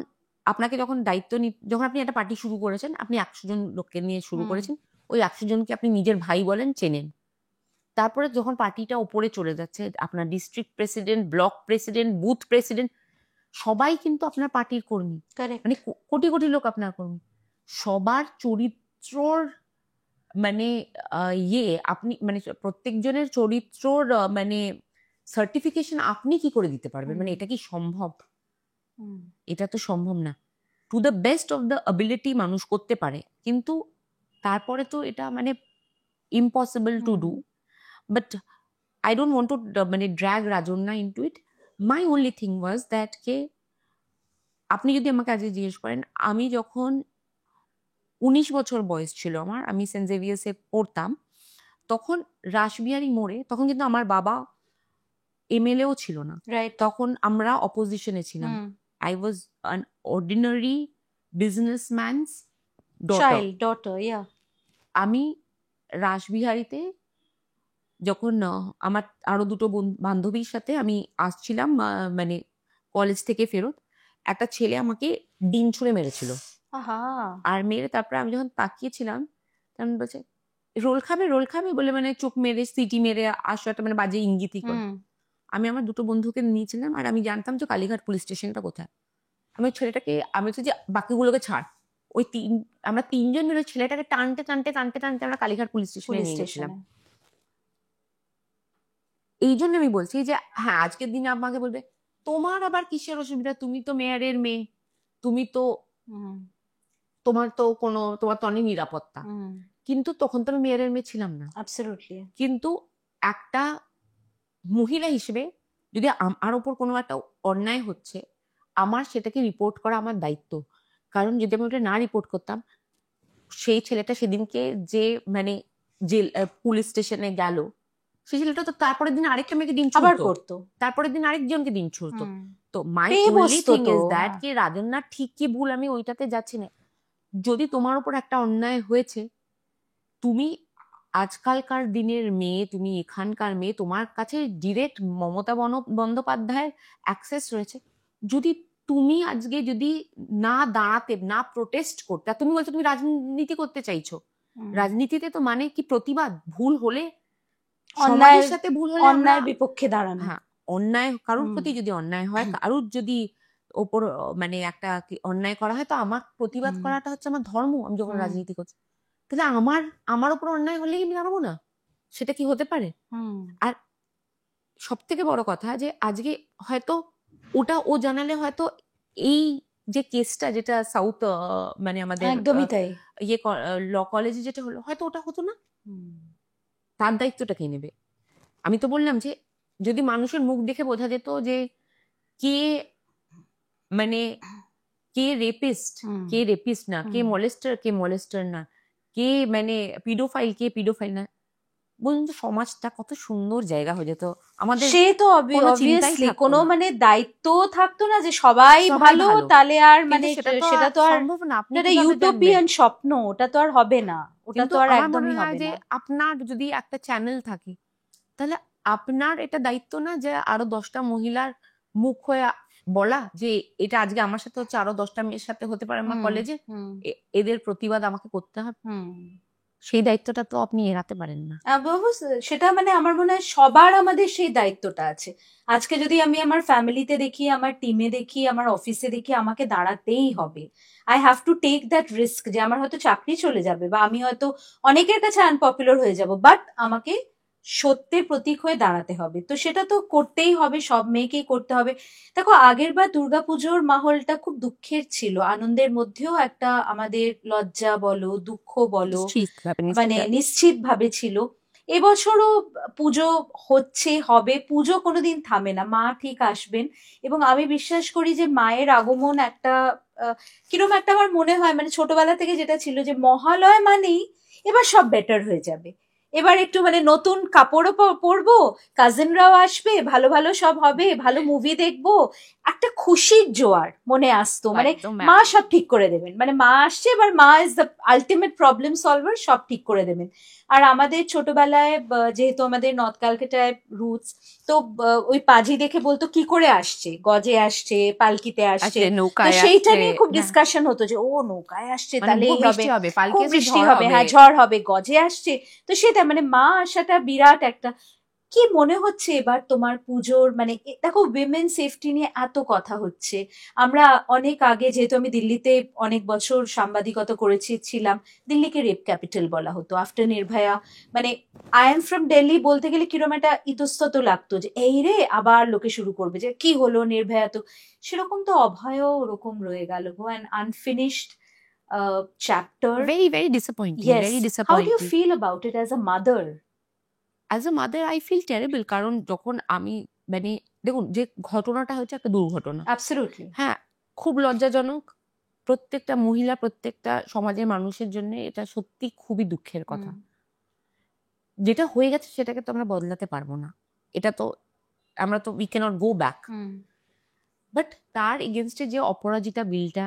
আপনাকে যখন দায়িত্ব যখন আপনি একটা পার্টি শুরু করেছেন, আপনি 100 জন লোককে নিয়ে শুরু করেছেন, ওই 100 জনকে আপনি নিজের ভাই বলেন, চেনেন। তারপরে যখন পার্টিটা ওপরে চলে যাচ্ছে, আপনার district president, block president, booth president সবাই কিন্তু আপনার পার্টির কর্মী, মানে কোটি কোটি লোক আপনার কর্মী। সবার চরিত্রর মানে আপনি মানে প্রত্যেকজনের চরিত্রর মানে সার্টিফিকেশন আপনি কি করে দিতে পারবেন? মানে এটা কি সম্ভব? এটা তো সম্ভব না। To the best of the ability মানুষ করতে পারে, কিন্তু তারপরে তো এটা মানে impossible to do. But I don't want to মানে drag Rajonna into it. My only thing was that কে আপনি যদি আমাকে আজকে জিজ্ঞেস করেন, আমি যখন 19 বছর বয়স ছিল আমার, আমি সেন্ট জেভিয়ার্সে পড়তাম, তখন রাসবিহারী মোড়ে, তখন কিন্তু আমার বাবা এমএলএও ছিল না, তখন আমরা অপোজিশনে ছিলাম। I was an ordinary businessman's daughter. আমি রাসবিহারীতে যখন আমার আরো দুটো বান্ধবীর সাথে আমি আসছিলাম মানে কলেজ থেকে ফেরত, একটা ছেলে আমাকে ডিম ছুঁড়ে মেরেছিল। আর মেরে তারপরে আমি যখন তাকিয়েছিলাম, তখন বলছে রোল খাবে বলে মানে চোখ মেরে সিটি মেরে আসো, একটা মানে বাজে ইঙ্গিতই করে। আমি আমার দুটো বন্ধুকে নিয়েছিলাম, আর আমি জানতাম যে কালীঘাট পুলিশ স্টেশনটা কোথায়। আমি ছেলেটাকে আমি হচ্ছে যে বাকিগুলোকে ছাড়, আমরা 3 জন মিলে ছেলেটাকে টানতে টানতে টানতে টানতে আমরা কালীঘাট পুলিশ স্টেশনে নিয়ে গেছিলাম। এই জন্য আমি বলছি যে হ্যাঁ, আজকের দিনে আমাকে বলবে তোমার আবার কিসের অসুবিধা, তুমি তো মেয়রের মেয়ে, তুমি তো তোমার তো অনেক নিরাপত্তা। কিন্তু তখন তো আমি মেয়রের মেয়ে ছিলাম না। কিন্তু একটা মহিলা হিসেবে যদি আমার ওপর কোনো একটা অন্যায় হচ্ছে, আমার সেটাকে রিপোর্ট করা আমার দায়িত্ব। কারণ যদি আমি ওটা না রিপোর্ট করতাম, সেই ছেলেটা সেদিনকে যে মানে জেল পুলিশ স্টেশনে গেল, সেই ছেলেটা তো তারপরের দিন আরেকটা মেয়েকে দিন ছুড়তো, তারপরের দিন আরেকজনকে দিন ছুড়তো। তো my only thing is that কি রাজন্যার ঠিক কি ভুল আমি ওইটাতে যাচ্ছি না। যদি তোমার উপর একটা অন্যায় হয়েছে, তুমি আজকালকার দিনের মেয়ে, তুমি এখানকার মেয়ে, তোমার কাছে ডিরেক্ট মমতা বন্দ্যোপাধ্যায়ের অ্যাক্সেস রয়েছে। যদি তুমি আজকে যদি না দাঁড়াতে, না প্রোটেস্ট করতে, তুমি বলছো তুমি রাজনীতি করতে চাইছো, রাজনীতিতে তো মানে কি প্রতিবাদ, ভুল হলে সমাজের সাথে ভুল হলে অন্যায়ের বিপক্ষে দাঁড়ানো। হ্যাঁ, অন্যায় কারোর প্রতি যদি অন্যায় হয়, কারোর যদি ওপর মানে একটা অন্যায় করা হয়, তো আমার প্রতিবাদ করাটা হচ্ছে আমার ধর্ম। আমি যখন রাজনীতি করছি, তাহলে আমার উপর অন্যায় হলেই আমি দাঁড়াবো না? সেটা কি হতে পারে? আর সব থেকে বড় কথা যে আজকে হয়তো ওটা ও জানালে হয়তো এই যে কেসটা যেটা সাউথ মানে আমাদের একদমই তাই ল কলেজে যেটা হলো, হয়তো ওটা হতো না। তার দায়িত্বটা কে নেবে? আমি তো বললাম যে যদি মানুষের মুখ দেখে বোঝা যেত যে কে মানে কে রেপিস্ট না, কে মলেস্টার না, কে মানে পিডোফাইল না, বলুন তো সমাজটা কত সুন্দর জায়গা হয়ে যেত আমাদের। সে তো অবভিয়াসলি কোনো মানে দায়িত্ব থাকতো না যে সবাই ভালো, তাহলে আর মানে সেটা তো আর সম্ভব না। এটা ইউটোপিয়ান স্বপ্ন, ওটা তো আর হবে না, ওটা তো আর একদমই হবে না। যে আপনার যদি একটা চ্যানেল থাকে, তাহলে আপনার এটা দায়িত্ব না যে আরো 10টা মহিলার মুখ হয়ে বলা যে এটা আজকে আমার সাথে হচ্ছে, আরো 10টা মেয়ের সাথে হতে পারে আমার কলেজে, এদের প্রতিবাদ আমাকে করতে হবে। সেই দায়িত্বটা তো আপনি এড়াতে পারেন না। বাবু, সেটা মানে আমার মনে হয় সবার আমাদের সেই দায়িত্বটা আছে। আজকে যদি আমি আমার ফ্যামিলিতে দেখি, আমার টিমে দেখি, আমার অফিসে দেখি, আমাকে দাঁড়াতেই হবে। I have to take that risk যে আমার হয়তো চাকরি চলে যাবে বা আমি হয়তো অনেকের কাছে আনপপুলার হয়ে যাব, বাট আমাকে সত্যের প্রতীক হয়ে দাঁড়াতে হবে। তো সেটা তো করতেই হবে, সব মেয়েকেই করতে হবে। দেখো, আগের বার দুর্গাপুজোর মাহলটা খুব দুঃখের ছিল, আনন্দের মধ্যেও একটা আমাদের লজ্জা বলো, দুঃখ বলো, নিশ্চিতভাবে মানে নিশ্চিতভাবে। নিশ্চিত ভাবে ছিল। এবছরও পুজো হচ্ছে, হবে, পুজো কোনোদিন থামে না, মা ঠিক আসবেন। এবং আমি বিশ্বাস করি যে মায়ের আগমন একটা কিরকম একটা আমার মনে হয়, মানে ছোটবেলা থেকে যেটা ছিল যে মহালয় মানেই এবার সব বেটার হয়ে যাবে, এবার একটু মানে নতুন কাপড়ও পরবো, কাজিনরাও আসবে, ভালো ভালো সব হবে, ভালো মুভি দেখবো, একটা খুশির জোয়ার মনে আসতো, মানে একদম মা সব ঠিক করে দেবেন, মানে মা আসছে, এবার মা is the ultimate problem solver, সব ঠিক করে দেবেন। আর আমাদের ছোটবেলায় যেহেতু আমাদের নর্থ ক্যালকাটায় রুটস, তো ওই পাজি দেখে বলতো কি করে আসছে, গজে আসছে, পালকিতে আসছে। আসছে, তো নৌকায় সেইটা আসছে। নিয়ে খুব হ্যাঁ, ডিসকাশন হতো যে ও নৌকায় আসছে, মানে তাহলে খুব এই হবে, বৃষ্টি হবে, পালকি খুব আসছে, বৃষ্টি ঝড় হবে, হবে। হ্যাঁ ঝড় হবে, গজে আসছে। তো সেটা মানে মা আসাটা বিরাট একটা, কি মনে হচ্ছে এবার তোমার পুজোর মানে দেখো উইমেন সেফটি নিয়ে এত কথা হচ্ছে। আমরা অনেক আগে, যেহেতু আমি দিল্লিতে অনেক বছর সাংবাদিকতা ছিলাম, দিল্লিকে রেপ ক্যাপিটাল বলা হতো আফটার নির্ভয়া। মানে আই এম ফ্রম দিল্লি বলতে গেলে কিরকম একটা ইতস্তত লাগতো যে এই রে আবার লোকে শুরু করবে যে কি হলো নির্ভয়া, তো সেরকম তো অভয়ও ওরকম রয়ে গেল গো, an unfinished chapter. Very very disappointing, yes, very how do you disappointing. Feel about it as a mother? As a mother I feel terrible, কারণ যখন আমি, মানে দেখুন, যে ঘটনাটা হচ্ছে একটা দুর্ঘটনা। অ্যাবসলিউটলি। হ্যাঁ, খুব লজ্জাজনক। প্রত্যেকটা মহিলা, প্রত্যেকটা সমাজের মানুষের জন্য এটা সত্যি খুবই দুঃখের কথা। যেটা হয়ে গেছে সেটাকে তো আমরা বদলাতে পারবো না, এটা তো আমরা তো we can't go back. But তার এগেনস্টে যে অপরাজিতা বিলটা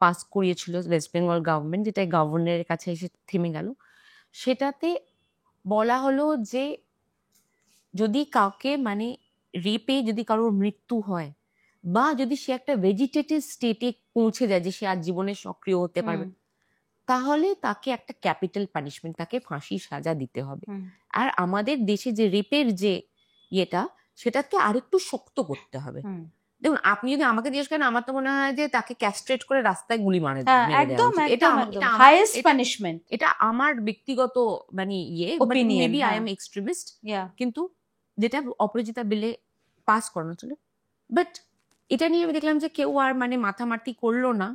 পাস করিয়েছিল ওয়েস্ট বেঙ্গল গভর্নমেন্ট, যেটা গভর্নরের কাছে এসে থেমে গেল, সেটাতে বলা হলো যে যদি কাউকে, মানে রেপে যদি কারোর মৃত্যু হয়, বা যদি সে একটা ভেজিটেটিভ স্টেটে পৌঁছে যায় যে সে আর জীবনে সক্রিয় হতে পারবে, তাহলে তাকে একটা ক্যাপিটাল পানিশমেন্ট, তাকে ফাঁসির সাজা দিতে হবে। আর আমাদের দেশে যে রেপের যে ইয়েটা, সেটাকে আরেকটু শক্ত করতে হবে। দেখুন, আপনি যদি আমাকে জিজ্ঞেস করেন, আমার তো মনে হয় যে তাকে ক্যাস্ট্রেট করে রাস্তায় গুলি মেরে দেওয়া একদম উচিত। একদম একদম হাইয়েস্ট পানিশমেন্ট, এটা আমার ব্যক্তিগত মানে ইয়ে, opinion. Maybe I am extremist, কিন্তু যেটা অপরাজিতা বিলে পাস করানো ছিল। বাট এটা নিয়ে আমি দেখলাম যে কেউ আর মানে মাথামাতি করলো না,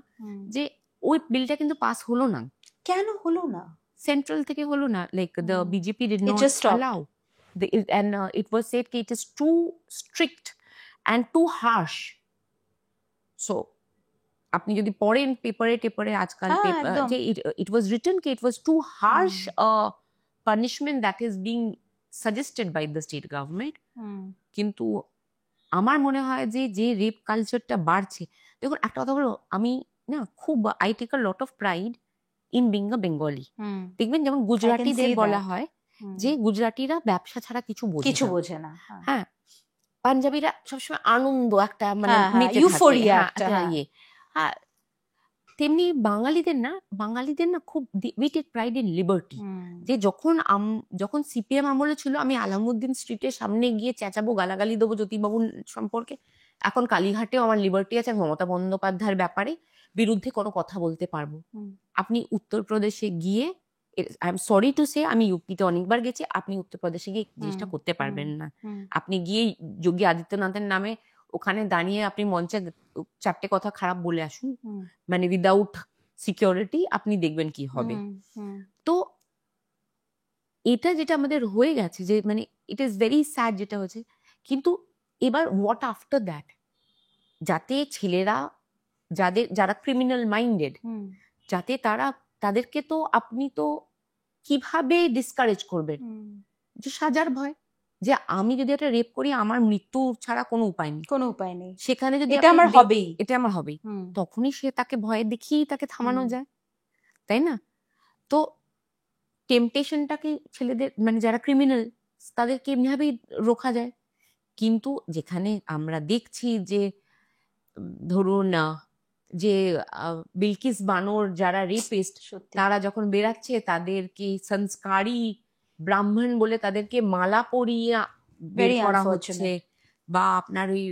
যে ওই বিলটা কিন্তু পাস হলো না। কেন হলো না? সেন্ট্রাল থেকে হলো না, like the BJP did It not just stopped. allow and it was said that it is too strict and too harsh. So আপনি যদি পড়েন পেপারে টেপারে আজকাল, হ্যাঁ, একদম। যে it was written that it was too harsh a punishment that is being suggested by the state government. কিন্তু আমার মনে হয় যে যে রেপ কালচারটা বাড়ছে, দেখুন একটা কথা বলো, আমি না খুব I take a lot of pride in being a Bengali. দেখবেন যেমন গুজরাটিদের see বলা that. হয় যে গুজরাটিরা ব্যবসা ছাড়া কিছু কিছু বোঝে না। বোঝে না। হ্যাঁ, পাঞ্জাবিরা সবসময় আনন্দ একটা, মানে হ্যাঁ, মেতে থাকে, euphoria হ্যাঁ, একটা, একটা হ্যাঁ। ইয়ে। হ্যাঁ, তেমনি বাঙালিদের না খুব we take pride in liberty. যে যখন সিপিএম আমলে ছিল, আমি আলামউদ্দিন স্ট্রিটের সামনে গিয়ে চেঁচাবো, গালাগালি দেবো জ্যোতিবাবুর সম্পর্কে। এখন কালীঘাটেও আমার লিবার্টি আছে, মমতা বন্দ্যোপাধ্যায়ের ব্যাপারে বিরুদ্ধে কোনো কথা বলতে পারবো। আপনি উত্তরপ্রদেশে গিয়ে, I am sorry to say, আমি ইউপিতে অনেকবার গেছি, আপনি উত্তরপ্রদেশে গিয়ে জিনিসটা করতে পারবেন না। আপনি গিয়ে যোগী আদিত্যনাথের নামে ওখানে দাঁড়িয়ে আপনি মঞ্চে চারটে কথা খারাপ বলে আসুন, মানে উইদাউট সিকিউরিটি, আপনি দেখবেন কি হবে। তো এটা যেটা আমাদের হয়ে গেছে, যে মানে ইট ইজ ভেরি স্যাড যেটা হচ্ছে। কিন্তু এবার হোয়াট আফটার দ্যাট, যাতে ছেলেরা যারা ক্রিমিনাল মাইন্ডেড, যাতে তাদেরকে তো আপনি তো কিভাবে ডিসকারেজ করবেন, যে সাজার ভয়, যে আমি যদি একটা রেপ করি আমার মৃত্যু ছাড়া কোনো উপায় নেই, সেখানে যদি এটা আমার হবেই, তখনই তাকে ভয় দেখিয়েই তাকে থামানো যায়, তাই না? তো টেম্পটেশনটাকে ছেলেদের, মানে যারা ক্রিমিনাল, তাদেরকে এমনিভাবেই রোখা যায়। কিন্তু যেখানে আমরা দেখছি যে ধরুন যে বিলকিস বানোর যারা রেপিস্ট, সত্যি তারা যখন বেরাচ্ছে তাদেরকে সংস্কারী ব্রাহ্মণ বলে তাদেরকে মালা পরিয়ে বের Very করা unfortunate. হচ্ছে। বা আপনার ওই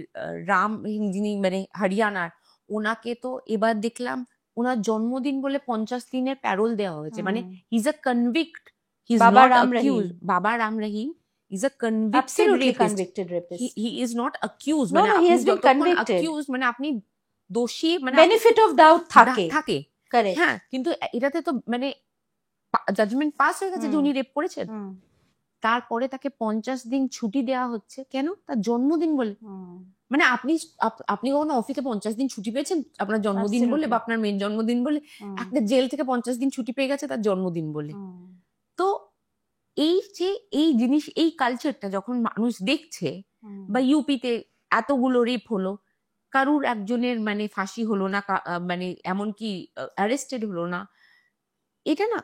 রাম, যিনি মানে হরিয়ানার, ওনাকে তো এবার দেখলাম ওনার জন্মদিন বলে 50 দিনের প্যারোল দেওয়া হয়েছে। মানে is a convict, he is Baba not Ram accuse. Rahim. Baba Ram Rahim is a convicted Absolutely rapist. convicted rapist. He is not accuse. No, মানে no, he আপনি has been যতক্ষণ convicted. অ্যাকিউজ মানে আপনি দোষী, মানে Benefit of doubt থাকে। থাকে। Correct. হ্যাঁ, কিন্তু এটাতে তো মানে জাজমেন্ট পাস হয়ে গেছে যে উনি রেপ করেছেন। তারপরে তাকে 50 দিন ছুটি দেওয়া হচ্ছে কেন? তার জন্মদিন বলে। মানে আপনি কখনো অফিসে 50 দিন ছুটি পেয়েছেন আপনার জন্মদিন বলে, বা আপনার মেয়ের জন্মদিন বলে? একটা জেল থেকে 50 দিন ছুটি পেয়ে গেছে তার জন্মদিন বলে। তো এই যে এই জিনিস, এই কালচারটা যখন মানুষ দেখছে, বা ইউপিতে এতগুলো রেপ হলো, কারুর একজনের মানে ফাঁসি হলো না, মানে এমনকি অ্যারেস্টেড হলো না, এটা না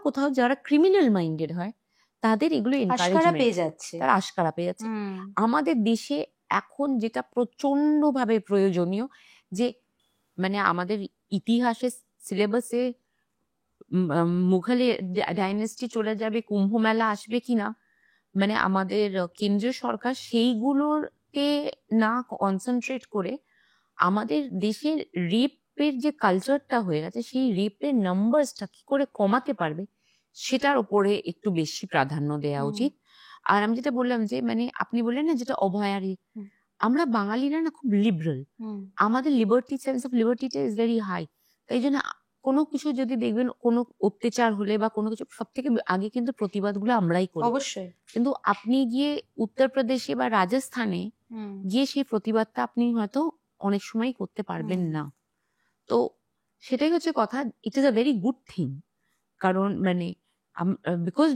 কোথাও যারা ক্রিমিনাল মাইন্ডেড হয় তাদের এগুলো আশকারা এনকারেজমেন্ট, পেয়ে যাচ্ছে। তারা আশকারা পেয়ে যাচ্ছে। আমাদের দেশে এখন যেটা প্রচন্ড ভাবে প্রয়োজনীয়, যে মানে আমাদের ইতিহাসের সিলেবাসে মুঘল ডাইনেস্টি চলে যাবে, কুম্ভ মেলা আসবে কিনা, মানে আমাদের কেন্দ্রীয় সরকার সেইগুলোতে না কনসেন্ট্রেট করে আমাদের দেশের রেপের যে কালচারটা হয়ে গেছে, সেই রেপের নাম্বারসটা কি করে কমাতে পারবে সেটার উপরে একটু বেশি প্রাধান্য দেওয়া উচিত। আর আমি যেটা বললাম যে মানে আপনি বললেন না যেটা অভয়ারি, আমরা বাঙালিরা না খুব লিবারেল, আমাদের লিবার্টি, সেন্স অফ লিবার্টিটা ইজ ভেরি হাই। তাই জন্য কোনো কিছু যদি দেখবেন, কোনো অত্যাচার হলে বা কোনো কিছু, সব থেকে আগে কিন্তু প্রতিবাদগুলো আমরাই করি। অবশ্যই। কিন্তু আপনি গিয়ে উত্তরপ্রদেশে বা রাজস্থানে গিয়ে সেই প্রতিবাদটা আপনি হয়তো অনেক সময় করতে পারবেন না। তো সেটাই হচ্ছে কথা, it is a very good thing. কারণ মানে because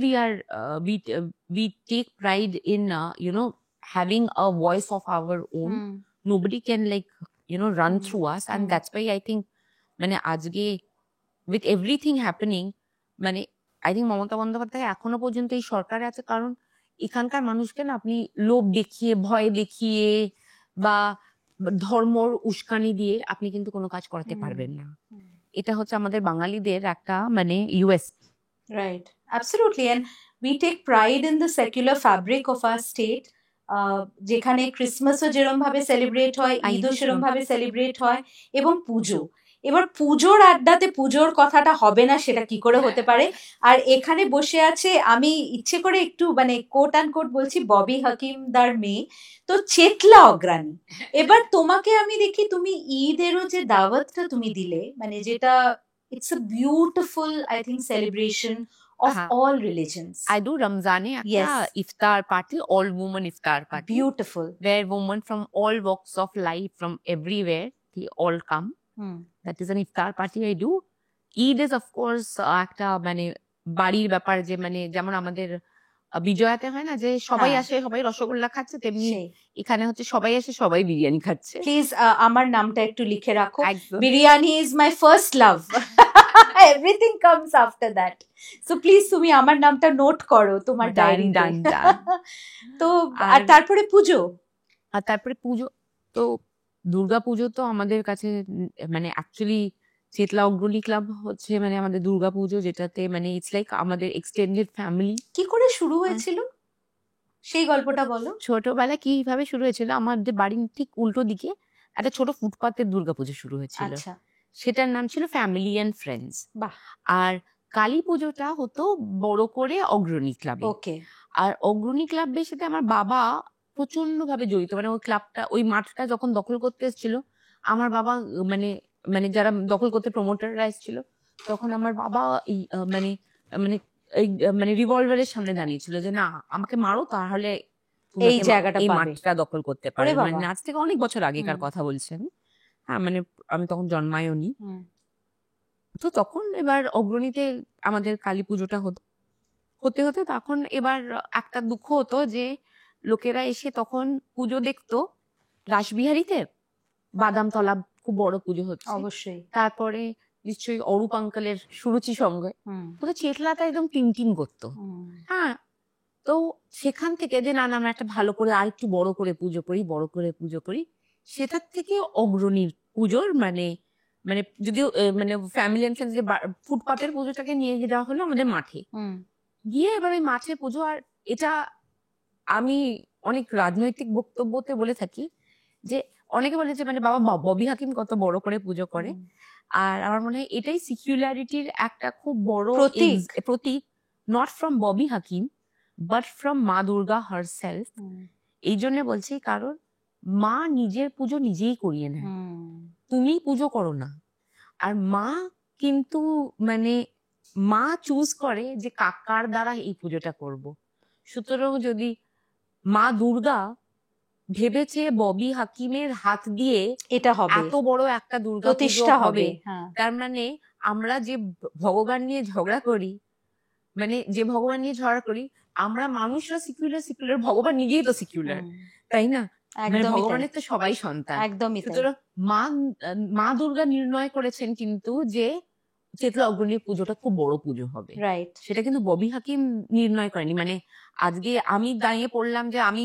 we take pride in having a voice of our own. Nobody can run through us, and that's why I think মানে আজকে with everything happening, মানে I think মমতা বন্দ্যোপাধ্যায় এখনো পর্যন্ত এই সরকারে আছে কারণ এখানকার মানুষকে না আপনি লোভ দেখিয়ে, ভয় দেখিয়ে বা ধর্মর উস্কানি দিয়ে আপনি কিন্তু কোনো কাজ করাতে পারবেন না। এটা হচ্ছে আমাদের বাঙালিদের একটা মানে US. Right, absolutely, and we take pride in the secular fabric of our state. যেখানে ক্রিসমাসও যেরকম ভাবে সেলিব্রেট হয়, ঈদও সেরকম ভাবে সেলিব্রেট হয়, এবং পুজো। এবার পুজোর আড্ডাতে পুজোর কথাটা হবে না, সেটা কি করে হতে পারে? আর এখানে বসে আছে, আমি ইচ্ছে করে একটু মানে কোট অ্যান্ড কোট বলছি, ববি হাকিমদার মেয়ে, তো চেতলা অগ্রাণী। এবার তোমাকে আমি দেখি তুমি ঈদেরও যে দাওয়াতটা তুমি দিলে, মানে যেটা it's a beautiful, I think, celebration of all religions. I do Ramzane একটা iftar party, all women iftar party. Beautiful. Where women from all walks of life, from everywhere, they all come. That is an iftar party I do. Eid is of course একটা মানে বাড়ির ব্যাপার, যে মানে যেমন আমাদের বিজয়াতে হয় না যে সবাই আসে, সবাই রসগোল্লা খাচ্ছে, তেমনি এখানে হচ্ছে সবাই আসে, সবাই বিরিয়ানি খাচ্ছে। প্লিজ আমার নামটা একটু লিখে রাখো, biryani is my first love, everything comes after that, so please তুমি আমার নামটা নোট করো তোমার ডায়েরিতে। তো আর তারপরে পুজো, তো দুর্গা পুজো তো আমাদের কাছে মানে অ্যাকচুয়ালি চেতলা অগ্রণী ক্লাব হচ্ছে মানে আমাদের দুর্গা পুজো, যেটাতে মানে ইটস লাইক আমাদের এক্সটেন্ডেড ফ্যামিলি। কি করে শুরু হয়েছিল সেই গল্পটা বলো। ছোটবেলা কিভাবে শুরু হয়েছিল, আমাদের বাড়ির ঠিক উল্টো দিকে একটা ছোট ফুটপাতের দুর্গাপুজো শুরু হয়েছিল। সেটার নাম ছিল ফ্যামিলি অ্যান্ড ফ্রেন্ডস। আর কালী পুজোটা হতো বড় করে অগ্রণী ক্লাবে। আর অগ্রণী ক্লাবের সাথে আমার বাবা প্রচন্ড ভাবে জড়িত, মানে ওই ক্লাবটা, ওই মাঠটা যখন দখল করতে এসেছিল আমার বাবা, মানে মানে যারা দখল করতে প্রমোটাররা এসেছিল, তখন আমার বাবা এই মানে মানে এই মানে রিভলভারের সামনে দাঁড়িয়েছিল যে না আমাকে মারো, তাহলে এই জায়গাটা, এই মাঠটা দখল করতে পারে। মানে আজ থেকে অনেক বছর আগেকার কথা বলছেন। হ্যাঁ, মানে আমি তখন জন্মায়নি। তো তখন এবার অগ্রণীতে আমাদের কালী পুজোটা হতে হতে তখন এবার একটা দুঃখ হতো যে লোকেরা এসে তখন পুজো দেখতো রাসবিহারীতে, বাদামতলা খুব বড় পুজো হচ্ছে, অবশ্যই তারপরে নিশ্চয়ই অরূপ আঙ্কেলের সুরুচি সঙ্গে, তো চেতলাটা একদম টিনটিন করতো। হ্যাঁ, তো সেখান থেকে যে না আমরা একটা ভালো করে আর একটু বড় করে পুজো করি, সেটার থেকে অগ্রণীর পুজোর মানে মানে যদিও মানে ফ্যামিলি এন্ড ফ্রেন্ডস ফুটপাতের পুজোটাকে নিয়ে যাওয়া হলো আমাদের মাঠে, গিয়ে এবার ওই মাঠে পুজো। আর এটা আমি অনেক রাজনৈতিক বক্তব্যতে বলে থাকি যে অনেকে বলে যে মানে বাবা ববি হাকিম কত বড় করে পুজো করে, আর আমার মনে হয় এটাই সিকিউলারিটির একটা খুব বড় প্রতীক, not from Bobby Hakim but from Ma Durga herself. এই জন্য বলছি কারণ মা নিজের পুজো নিজেই করিয়ে নেয়, তুমি পুজো করো না। আর মা কিন্তু মানে মা চুজ করে যে কাকার দ্বারা এই পুজোটা করব। সুতরাং যদি মা দুর্গা ভেবেছে ববি হাকিমের হাত দিয়ে এটা হবে, এত বড় একটা দুর্গা প্রতিষ্ঠা হবে, তার মানে আমরা যে ভগবান নিয়ে ঝগড়া করি, মানে যে ভগবান নিয়ে ঝগড়া করি, আমরা মানুষরা সিকুলার, ভগবান নিজেই তো সিকুলার, তাই না? ভগবানের তো সবাই সন্তান, একদমই। সুতরাং মা দুর্গা নির্ণয় করেছেন কিন্তু যে চেতলা অগ্রণীর পুজোটা খুব বড় পুজো হবে, রাইট? সেটা কিন্তু ববি হাকিম নির্ণয় করেনি। মানে আজকে আমি দাঁড়িয়ে পড়লাম যে আমি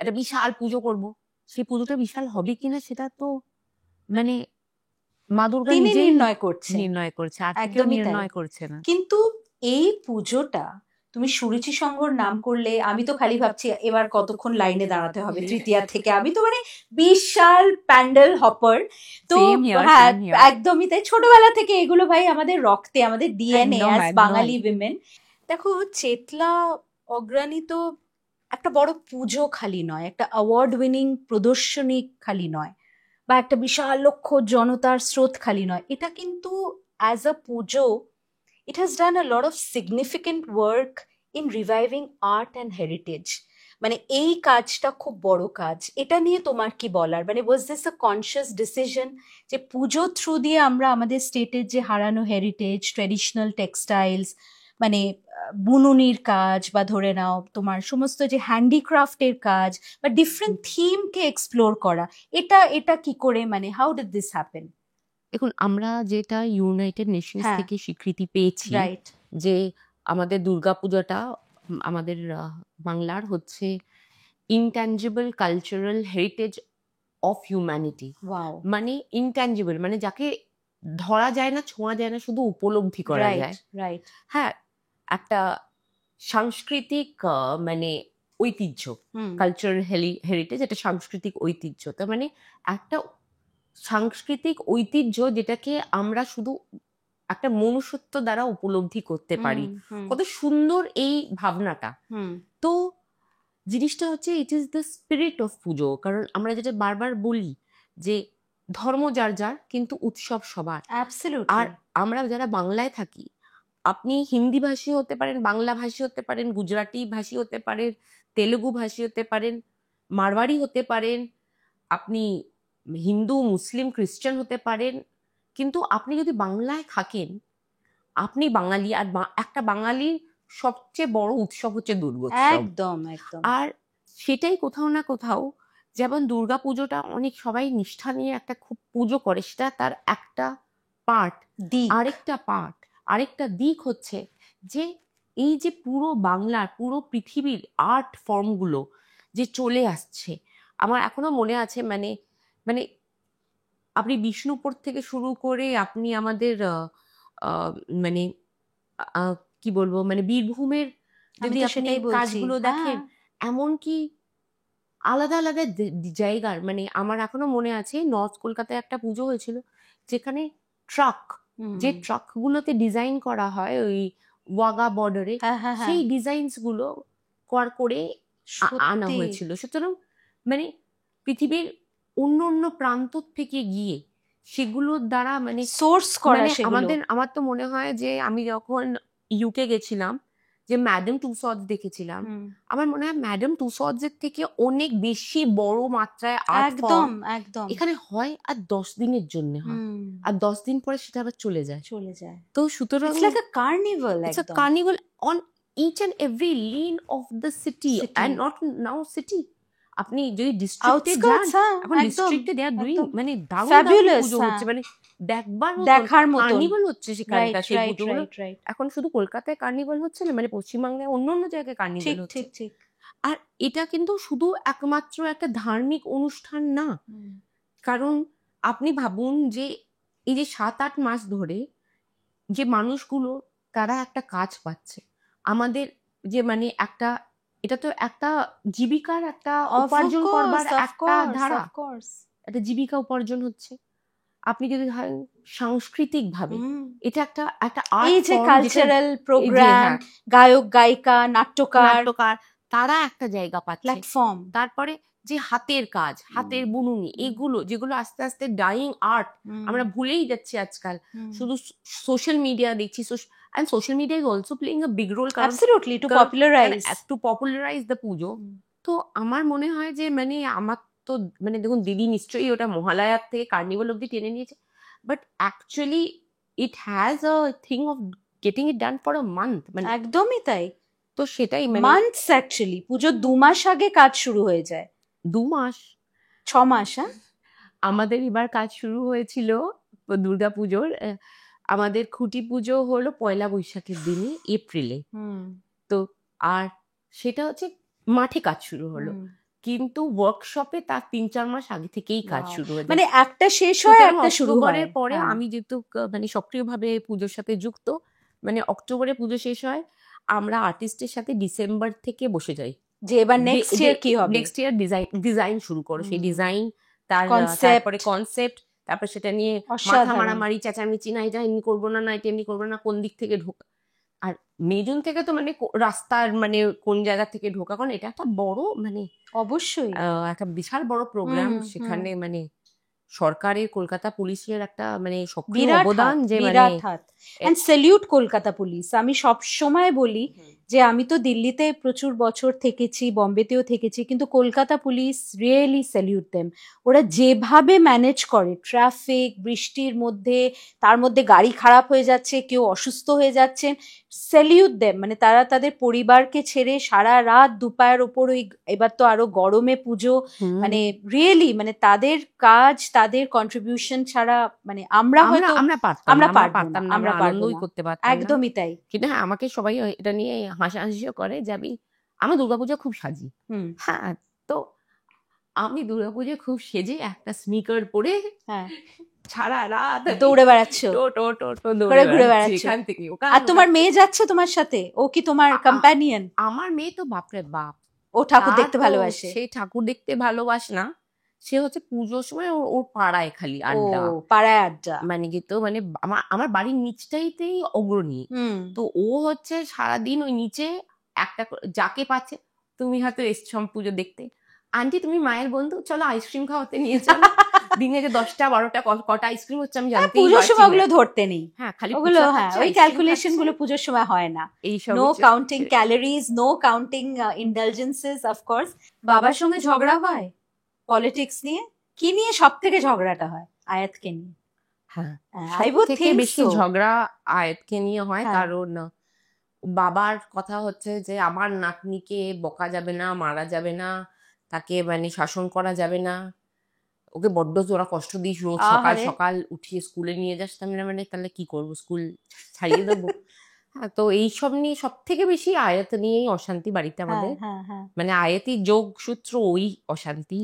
একটা বিশাল পুজো করব, সেই পুজোটা বিশাল হবে কিনা সেটা তো মানে মা দুর্গা নিজেই নির্ণয় করছে, আর কেউ নির্ণয় করছে না। কিন্তু এই পুজোটা তুমি সুরুচি সংঘর নাম করলে, আমি তো খালি ভাবছি এবার কতক্ষণ লাইনে দাঁড়াতে হবে তৃতীয়া থেকে। আমি তো মানে বিশাল প্যান্ডেল হপার, তো হ্যাঁ একদমই তাই। ছোটবেলা থেকে এগুলো ভাই আমাদের রক্তে, আমাদের ডিএনএ অ্যাজ বাঙালি উইমেন। দেখো চেতলা অগ্রণী তো একটা বড় পুজো খালি নয়, একটা অ্যাওয়ার্ড উইনিং প্রদর্শনী খালি নয়, বা একটা বিশাল লক্ষ জনতার স্রোত খালি নয়। এটা কিন্তু as a Puja it has done a lot of significant work in reviving art and heritage. মানে এই কাজটা খুব বড় কাজ। এটা নিয়ে তোমার কি বলার? মানে was this a conscious decision যে পুজো থ্রু দিয়ে আমরা আমাদের স্টেটের যে হারানো হেরিটেজ, ট্র্যাডিশনাল টেক্সটাইলস, মানে বুননির কাজ, বা ধরে নাও তোমার সমস্ত যে হ্যান্ডিক্রাফটের কাজ, বা ডিফারেন্ট থিমকে এক্সপ্লোর করা, এটা কি করে, মানে হাউ ডিড দিস হ্যাপেন? দেখুন, আমরা যেটা ইউনাইটেড নেশনস থেকে স্বীকৃতি পেয়েছি যে আমাদের দুর্গাপূজাটা আমাদের বাংলার হচ্ছে intangible cultural heritage of humanity. মানে ইনট্যাঞ্জিবল মানে যাকে ধরা যায় না, ছোঁয়া যায় না, শুধু উপলব্ধি করা যায়। হ্যাঁ, একটা সাংস্কৃতিক মানে ঐতিহ্য, কালচারাল হেরিটেজ, এটা সাংস্কৃতিক ঐতিহ্য। তার মানে একটা সাংস্কৃতিক ঐতিহ্য যেটাকে আমরা শুধু একটা মনুষ্যত্ব দ্বারা উপলব্ধি করতে পারি। কত সুন্দর এই ভাবনাটা। তো জিনিসটা হচ্ছে it is the spirit of পুজো। কারণ আমরা যেটা বারবার বলি যে ধর্ম যার যার, কিন্তু উৎসব সবার। আর আমরা যারা বাংলায় থাকি, আপনি হিন্দি ভাষী হতে পারেন, বাংলা ভাষী হতে পারেন, গুজরাটি ভাষী হতে পারেন, তেলুগু ভাষী হতে পারেন, মারওয়াড়ি হতে পারেন, আপনি হিন্দু, মুসলিম, খ্রিস্টান হতে পারেন, কিন্তু আপনি যদি বাংলায় থাকেন আপনি বাঙালি। আর একটা বাঙালির সবচেয়ে বড় উৎসব হচ্ছে দুর্গোৎসব। একদম একদম। আর সেটাই কোথাও না কোথাও, যেমন দুর্গা পুজোটা অনেক সবাই নিষ্ঠা নিয়ে একটা খুব পুজো করে, সেটা তার একটা পার্ট। আরেকটা দিক হচ্ছে যে এই যে পুরো বাংলার, পুরো পৃথিবীর আর্ট ফর্মগুলো যে চলে আসছে। আমার এখনো মনে আছে, মানে মানে আপনি বিষ্ণুপুর থেকে শুরু করে আপনি আমাদের মানে কি বলবো, মানে বীরভূমের যদি আপনি কাজগুলো দেখেন, এমনকি আলাদা আলাদা জায়গার, মানে আমার এখনো মনে আছে নর্থ কলকাতায় একটা পুজো হয়েছিল যেখানে যে ট্রাকগুলোতে ডিজাইন করা হয় ওই ওয়াগা বর্ডারে, সেই ডিজাইনস গুলো করে আনা হয়েছিল। সুতরাং মানে পৃথিবীর অন্য অন্য প্রান্ত থেকে গিয়ে সেগুলোর দ্বারা মানে সোর্স করা, আমার তো মনে হয় যে আমি যখন ইউকে গেছিলাম, যে ম্যাডাম টুসডস দেখেছিলাম, আমার মনে হয় ম্যাডাম টুসডস এর থেকে অনেক বেশি বড় মাত্রায় আর্ট ফর্ম এখানে হয়, আর 10 দিনের জন্য হয়, আর 10 দিন পরে সেটা আবার চলে যায়। তো সুতরাং it's like a carnival, it's a carnival on each and every lane of the city, and not now city. আপনি যদি ডিস্ট্রিক্টে যান, এখন ডিস্ট্রিক্টে দে আর ডুইং মানে দারুণ পুজো হচ্ছে, মানে দেখার মতো কার্নিভাল হচ্ছে সেখানটা। সেই পুজোগুলো এখন শুধু কলকাতায় কার্নিভাল হচ্ছে না, মানে পশ্চিমবাংলায় অন্য অন্য জায়গায় কার্নিভাল হচ্ছে। আর এটা কিন্তু শুধু একমাত্র একটা ধার্মিক অনুষ্ঠান না, কারণ আপনি ভাবুন যে এই যে 7-8 মাস ধরে যে মানুষগুলো তারা একটা কাজ পাচ্ছে, আমাদের যে মানে একটা, এটা তো একটা জীবিকার একটা উপার্জন করবার একটা ধারা, একটা জীবিকা উপার্জন হচ্ছে। আপনি যদি ধরেন সাংস্কৃতিক ভাবে এটা একটা একটা এই আর্ট যে ফর্ম, কালচারাল প্রোগ্রাম, গায়ক গায়িকা, নাট্যকার, নাট্যকার, তারা একটা জায়গা পাচ্ছে। প্ল্যাটফর্ম। তারপরে যে হাতের কাজ, হাতের বুননি, এগুলো যেগুলো আস্তে আস্তে ডাইং আর্ট আমরা ভুলেই যাচ্ছি আজকাল। শুধু সোশ্যাল মিডিয়া দেখছি, and social media is also playing a big role, কারণ Absolutely, to popularize. to popularize the পুজো। তো আমার মনে হয় যে মানে আমার তো মানে দেখুন দিদি নিশ্চয়ই ওটা মহালয়ার থেকে কার্নিভাল অব্দি টেনে নিয়েছে, but actually it has a thing of getting it done for a month, মানে একদমই তাই। তো সেটাই মানে মান্থস অ্যাকচুয়ালি, পুজো 2 মাস আগে কাজ শুরু হয়ে যায়। 2 মাস 6 মাস। হ্যাঁ, আমাদের এবার কাজ শুরু হয়েছিল দুর্গাপুজোর। আমাদের খুঁটি পুজো হলো পয়লা বৈশাখের দিনই, এপ্রিলে। তো আর সেটা হচ্ছে মাঠে কাজ শুরু হলো, কিন্তু ওয়ার্কশপে তার 3-4 মাস আগে থেকেই কাজ শুরু হয়ে যায়। মানে একটা শেষ হয় একটা শুরু হয়। অক্টোবরের পরে আমি যেহেতু মানে সক্রিয়ভাবে পুজোর সাথে যুক্ত, মানে অক্টোবরে পুজো শেষ হয়, আমরা আর্টিস্টের সাথে ডিসেম্বর থেকে বসে যাই যে এবার নেক্সট ইয়ার কি হবে, নেক্সট ইয়ার ডিজাইন শুরু করো। সেই ডিজাইন, তারপরে কনসেপ্ট, তারপর সেটা নিয়ে মাথা মারামারি, চেঁচামেচি, না এটা এমনি করবো না, না এটা এমনি করবো না, কোন দিক থেকে ঢোকা। আর মে জুন থেকে তো মানে রাস্তার মানে কোন জায়গা থেকে ঢোকা, কারণ এটা একটা বড় মানে অবশ্যই একটা বিশাল বড় প্রোগ্রাম। সেখানে মানে সরকারের, কলকাতা পুলিশের একটা মানে সক্রিয় অবদান, যে মানে এন্ড স্যালিউট কলকাতা পুলিশ। আমি সব সময় বলি যে আমি তো দিল্লিতে প্রচুর বছর থেকেছি, বম্বেতেও থেকেছি, কিন্তু Kolkata police really salute them. ওরা যেভাবে ম্যানেজ করে ট্রাফিক, বৃষ্টির মধ্যে, তার মধ্যে গাড়ি খারাপ হয়ে যাচ্ছে, কেউ অসুস্থ হয়ে যাচ্ছেন, স্যালিউট দেম। মানে তারা তাদের পরিবারকে ছেড়ে সারা রাত দুপায়ের ওপর, ওই এবার তো আরো গরমে পুজো, মানে রিয়েলি মানে তাদের কাজ, তাদের কন্ট্রিবিউশন ছাড়া মানে আমরা পারতাম না, আমরা আনন্দই করতে পারতাম। একদমই তাই। কিন্তু হ্যাঁ, আমাকে সবাই এটা নিয়ে হাসাহাসিও করে যে আমি দুর্গাপূজা খুব সাজি। হ্যাঁ, তো আমি দুর্গাপূজায় খুব সেজে একটা স্নিকার পরে সারা রাত দৌড়ে বেড়াচ্ছ, ঘুরে বেড়াচ্ছ এখান থেকে ওখানে। আর তোমার মেয়ে যাচ্ছে তোমার সাথে? ও কি তোমার কম্প্যানিয়ন? আমার মেয়ে তো বাপরে বাপ, ও ঠাকুর দেখতে ভালোবাসে। সে ঠাকুর দেখতে ভালোবাসে না, সে হচ্ছে পুজোর সময় ওর পাড়ায় খালি আড্ডা, পাড়ায় আড্ডা। মানে কি তো মানে আমার বাড়ির নিচটাইতেই অগ্রণী। তো ও হচ্ছে সারাদিন ওই নিচে একটা যাকে পাচ্ছে, তুমি হয়তো এসছো পুজো দেখতে, আন্টি তুমি মায়ের বন্ধু, চলো আইসক্রিম খাওয়াতে নিয়ে চলো। দিনে যে 10টা 12টা কটা আইসক্রিম হচ্ছে আমি জানতেই পারছি। পুজোর সময় ওগুলো ধরতে নেই। হ্যাঁ, খালি ওগুলো, হ্যাঁ, ওই ক্যালকুলেশন গুলো পুজোর সময় হয় না। No counting calories, no counting indulgences. Of course বাবার সঙ্গে ঝগড়া হয় পলিটিক্স নিয়ে। কি নিয়ে সব থেকে ঝগড়াটা হয়? আয়াতকে নিয়ে। হ্যাঁ, সবথেকে বেশি ঝগড়া আয়াতকে নিয়ে হয়, কারণ বাবার কথা হচ্ছে যে আমার নাতনিকে বকা যাবে না, মারা যাবে না, তাকে মানে শাসন করা যাবে না, ওকে বড্ড তোরা কষ্ট দিস, রোজ সকাল সকাল উঠিয়ে স্কুলে নিয়ে যাস। মানে তাহলে কি করবো, স্কুল ছাড়িয়ে দেবো? হ্যাঁ, তো এইসব নিয়ে সব থেকে বেশি আয়াত নিয়েই অশান্তি বাড়িতে আমাদের। মানে আয়াতই যোগসূত্র, ওই অশান্তি।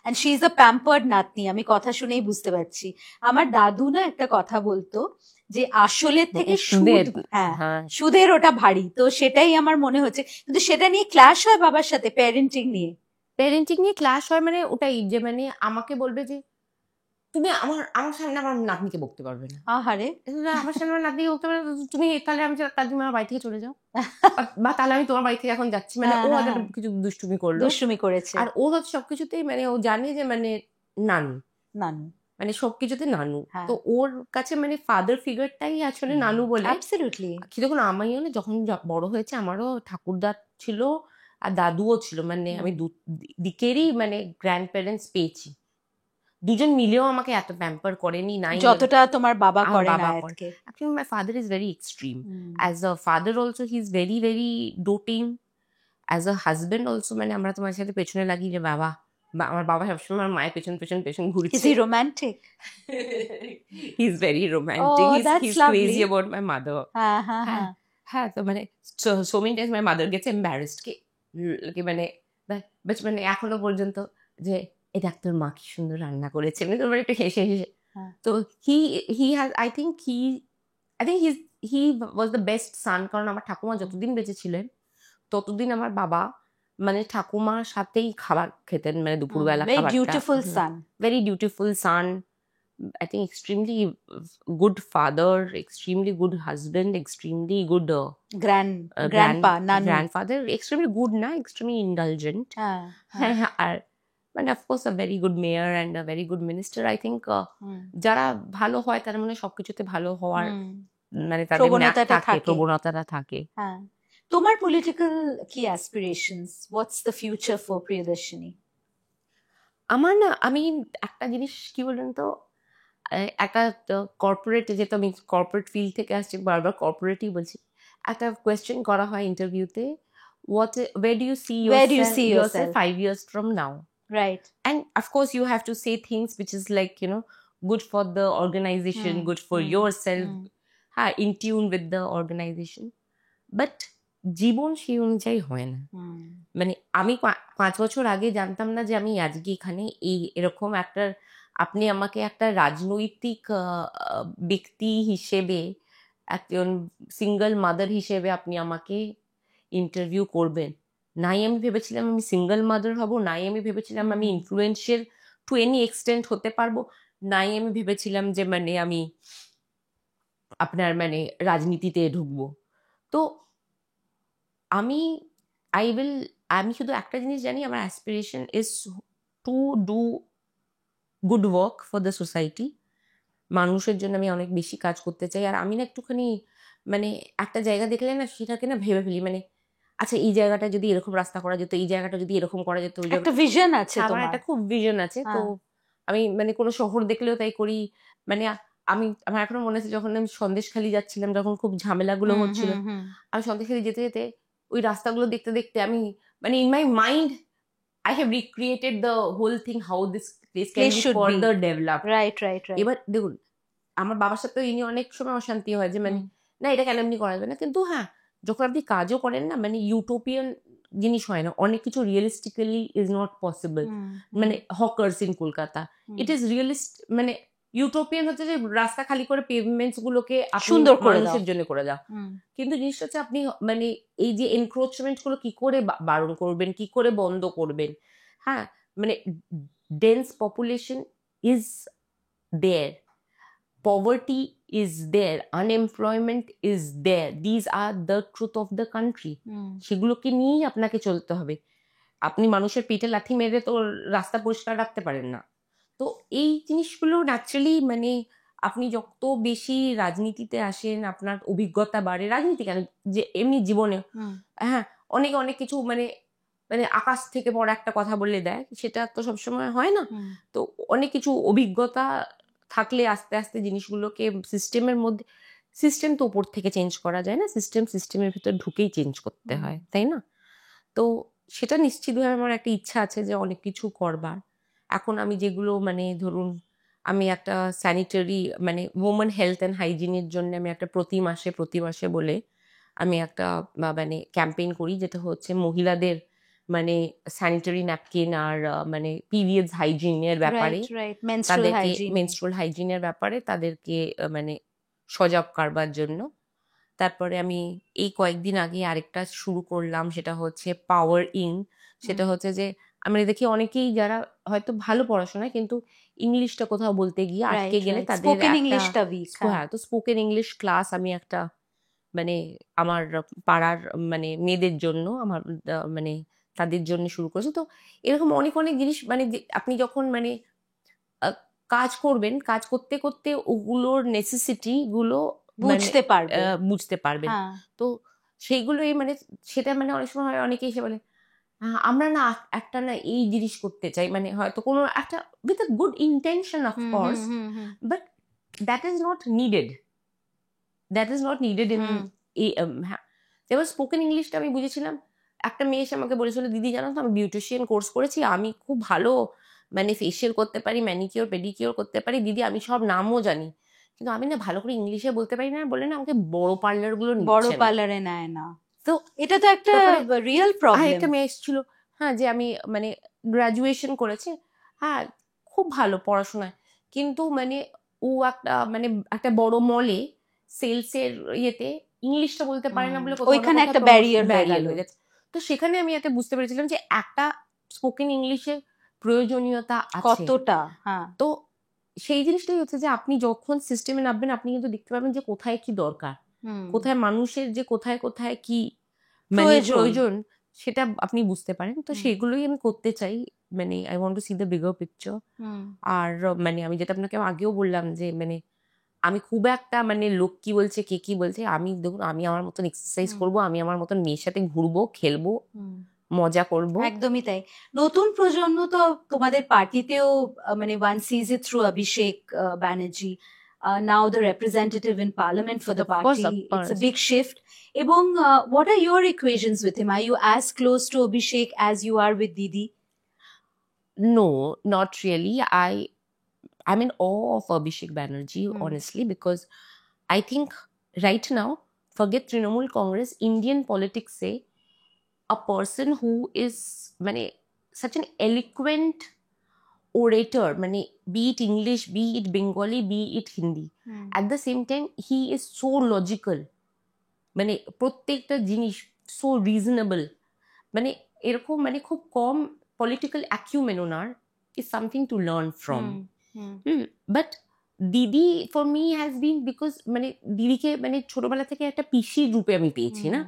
And she is a pampered নাতনি, আমি কথা শুনেই বুঝতে পারছি। আমার দাদু না একটা কথা বলতো যে আসলের থেকে সুদের ওটা ভারী, তো সেটাই আমার মনে হচ্ছে। কিন্তু সেটা নিয়ে ক্ল্যাশ হয় বাবার সাথে, প্যারেন্টিং নিয়ে ক্লাস হয়। মানে ওটাই যে মানে আমাকে বলবে যে তুমি আমার সামনে আমার নাতনিকে বকতে পারবে না। আহারে, আমার সামনে আমার নাতনিকে বকতে পারবে, তুমি তাহলে তুমি আমার বাড়ি থেকে চলে যাও, বা তাহলে আমি তোমার বাড়ি থেকে এখন যাচ্ছি। মানে ও হয়তো কিছু দুষ্টুমি করেছে, আর ও হচ্ছে সবকিছুতেই মানে ও জানে যে মানে নানু মানে সবকিছুতে নানু। তো ওর কাছে মানে ফাদার ফিগারটাই আসলে নানু বলে। অ্যাবসলিউটলি। দেখুন আমি যখন বড় হয়েছে আমারও ঠাকুরদা ছিল আর দাদুও ছিল, মানে আমি দিকেরই মানে গ্র্যান্ড প্যারেন্টস পেয়েছি। দুজন মিলেও আমাকে এত প্যাম্পার করেনি নাই যতটা তোমার বাবা করে না। Actually my father is very extreme. As a father also he is very very doting. As a husband also মানে আমরা তোমার সাথে পেছনে লাগি যে বাবা, আমার বাবা সবসময় আমার মায়ের পেছন ঘুরছে। Is he romantic? He is very romantic. He's crazy about my mother. হ্যাঁ, তো মানে so many times my mother gets embarrassed কি মানে মানে এখনো পর্যন্ত যে এই ডাক্তার মা কি সুন্দর রান্না করেছে, মানে তোমার একটু হেসে হ্যাঁ। তো he has I think he was the best son, কারণ আমার ঠাকুমা যতদিন বেঁচে ছিলেন ততদিন আমার বাবা মানে ঠাকুমার সাথেই খাবার খেতেন, মানে দুপুরবেলা ভেরি খাবারটা। Beautiful San. Very dutiful son. I think extremely good father, extremely good husband, extremely good grandpa, নানু। grandfather, extremely good না, extremely indulgent. হ্যাঁ, আর মানে of course a very good mayor and a very good minister. I think যারা ভালো হয় তারা মানে সবকিছুতে ভালো হওয়ার মানে তাদের প্রবণতাটা থাকে। প্রবণতাটা থাকে। হ্যাঁ। তোমার পলিটিক্যাল কি aspirations? What's the future for Priyadarshini? আমার না, আমি একটা জিনিস কি বলুন তো, একটা কর্পোরেট, যেহেতু আমি কর্পোরেট ফিল্ড থেকে আসছি, বারবার কর্পোরেটই বলছি, একটা কোয়েশ্চেন করা হয় ইন্টারভিউতে, where do you see yourself 5 years from now? Right. And of course you have to say things which is like, good for the organization, good for yourself, in tune with the organization. But জীবন সেই অনুযায়ী হয় না। মানে আমি 5 বছর আগে জানতাম না যে আমি আজকে এখানে এরকম একটা, আপনি আমাকে একটা রাজনৈতিক ব্যক্তি হিসেবে, একজন সিঙ্গল মাদার হিসেবে আপনি আমাকে ইন্টারভিউ করবেন। নাই আমি ভেবেছিলাম আমি সিঙ্গল মাদার হব, নাই আমি ভেবেছিলাম আমি ইনফ্লুয়েন্সিয়াল টু এনি এক্সটেন্ট হতে পারবো, নাই আমি ভেবেছিলাম যে মানে আমি আপনার মানে রাজনীতিতে ঢুকবো। তো আমি শুধু একটা জিনিস জানি, আমার aspiration is to do good work for the society. মানুষের জন্য আমি অনেক বেশি কাজ করতে চাই। আর আমি না একটুখানি মানে একটা জায়গা দেখলে না সেটাকে না ভেবে ফেলি, মানে আচ্ছা এই জায়গাটা যদি এরকম রাস্তা করা যেত, এই জায়গাটা যদি এরকম করা যেত, একটা ভিশন আছে আমার তোমার। একটা খুব ভিশন আছে। তো আমি মানে কোনো শহর দেখলেও তাই করি। মানে আমার এখনো মনে আছে যখন আমি সন্দেশখালি যাচ্ছিলাম, যখন খুব ঝামেলাগুলো হচ্ছিল, আমি সন্দেশখালি যেতে যেতে ওই রাস্তাগুলো দেখতে দেখতে আমি মানে in my mind I have recreated the whole thing, how this place can be further developed. Right. এবার দেখুন, আমার বাবার সাথে এই নিয়ে অনেক সময় অশান্তি হয় যে মানে না এটা কেন এমনি করা যাবে না, কিন্তু হ্যাঁ যখন আপনি কাজও করেন না, মানে ইউটোপিয়ান জিনিস হয় না, অনেক কিছু রিয়েলিস্টিক্যালি ইজ নট পসিবল। মানে hawkers in Kolkata, it is মানে ইউটোপিয়ান হচ্ছে যে রাস্তা খালি করে পেভমেন্টস গুলোকে সুন্দর করে মানুষের জন্য করে দাও, কিন্তু জিনিসটা হচ্ছে আপনি মানে এই যে এনক্রোচমেন্ট গুলো কি করে বারণ করবেন, কি করে বন্ধ করবেন। হ্যাঁ, মানে dense population is there, poverty is there, unemployment is there, these are the truth of the country. সেগুলোকে নিয়েই আপনাকে চলতে হবে। আপনি মানুষের পেটে লাথি মেরে তো রাস্তা পরিষ্কার রাখতে পারেন না। তো এই জিনিসগুলো ন্যাচারালি মানে আপনি যত বেশি রাজনীতিতে আসেন আপনার অভিজ্ঞতা বাড়ে, রাজনীতি কেন যে এমনি জীবনে, হ্যাঁ অনেক অনেক কিছু মানে মানে আকাশ থেকে পড়া একটা কথা বলে দেয়, সেটা তো সবসময় হয় না। তো অনেক কিছু অভিজ্ঞতা থাকলে আস্তে আস্তে জিনিসগুলোকে সিস্টেমের মধ্যে, সিস্টেম তো উপর থেকে চেঞ্জ করা যায় না, সিস্টেমের ভিতর ঢুকেই চেঞ্জ করতে হয়, তাই না? তো সেটা নিশ্চিতভাবে আমার একটা ইচ্ছা আছে যে অনেক কিছু করবার। এখন আমি যেগুলো মানে ধরুন আমি একটা স্যানিটারি মানে ওমেন হেলথ অ্যান্ড হাইজিনের জন্য আমি একটা প্রতি মাসে বলে আমি একটা মানে ক্যাম্পেইন করি, যেটা হচ্ছে মহিলাদের মানে স্যানিটারি ন্যাপকিন আর মানে পিরিয়ডস হাইজিনের ব্যাপারে, তাদেরকে মেনস্ট্রুয়াল হাইজিনের ব্যাপারে তাদেরকে মানে সজাগ করবার জন্য। তারপরে আমি এই কয়েকদিন আগে আরেকটা শুরু করলাম, সেটা হচ্ছে পাওয়ার ইন। সেটা হচ্ছে যে আমরা দেখি অনেকেই যারা হয়তো ভালো পড়াশোনায় কিন্তু ইংলিশটা কোথাও বলতে গিয়ে আটকে গেলে তাদের হ্যাঁ, তো স্পোকেন ইংলিশ ক্লাস আমি একটা মানে আমার পাড়ার মানে মেয়েদের জন্য আমার মানে তাদের জন্য শুরু করেছি। তো এরকম অনেক অনেক জিনিস মানে আপনি যখন মানে কাজ করবেন, কাজ করতে করতে ওগুলোর নেসেসিটি গুলো বুঝতে পারবেন। তো সেইগুলোই মানে সেটা মানে অনেক সময় অনেকে এসে বলে আমরা না একটা না এই জিনিস করতে চাই, মানে হয়তো কোনো একটা with a good intention of course, but that is not needed in এই হ্যাঁ। যেমন স্পোকেন ইংলিশটা আমি বুঝেছিলাম, একটা মেয়ে এসে আমাকে বলেছিল দিদি জানো তো আমি বিউটিশিয়ান কোর্স করেছি, আমি খুব ভালো মানে ফেশিয়াল করতে পারি, ম্যানিকিওর পেডিকিওর করতে পারি দিদি, আমি সব নামও জানি, কিন্তু আমি না ভালো করে ইংলিশে বলতে পারি না, বলে না আমাকে বড় পার্লারে নেয় না। তো এটা তো একটা রিয়েল প্রবলেম। একটা মেয়ে এসেছিল, হ্যাঁ, যে আমি মানে গ্রাজুয়েশন করেছি, হ্যাঁ খুব ভালো পড়াশোনায়, কিন্তু মানে ও একটা মানে একটা বড় মলে সেলসের ইয়েতে ইংলিশটা বলতে পারে না বলে কোথাও না ওইখানে কোথাও একটা ব্যারিয়ার হয়ে ব্যারিয়ার গেল। হয়ে গেছে। তো সেখানে আমি একটা বুঝতে পেরেছিলাম যে একটা স্পোকেন ইংলিশের প্রয়োজনীয়তা আছে কতটা, হ্যাঁ। তো সেই জিনিসটাই হচ্ছে যে আপনি যখন সিস্টেমে নামবেন আপনি কিন্তু দেখতে পাবেন যে কোথায় কি দরকার, কোথায় মানুষের যে কোথায় কোথায় কি মানে প্রয়োজন সেটা আপনি বুঝতে পারেন। তো সেগুলোই আমি করতে চাই, মানে I want to see the bigger picture. আর মানে আমি যেটা আপনাকে আগেও বললাম যে মানে আমি খুব একটা মানে লোক কি বলছে কে কি বলছে, আমি দেখুন আমি আমার মতন এক্সারসাইজ করব, আমি আমার মতন মেয়ের সাথে ঘুরবো, খেলবো, মজা করব। একদমই তাই। নতুন প্রজন্ম তো তোমাদের পার্টিতেও মানে one sees it through Abhishek Banerjee, now the representative in parliament for the Of course, party. of It's a course. big shift. Ebong, what are your equations with him? Are you as close to Abhishek as you are with Didi? No, not really. I'm in awe of Abhishek Banerjee, honestly, because I think right now, forget Trinamool Congress, Indian politics say a person who is mane, such an eloquent orator, mane, be it English, be it Bengali, be it Hindi. At the same time, he is so logical. মানে প্রত্যেকটা জিনিস so reasonable, মানে এরকম মানে খুব কম political acumen ওনার is something to learn from. But Didi for me has been because মানে দিদিকে মানে ছোটবেলা থেকে একটা পিসির রূপে আমি পেয়েছি না,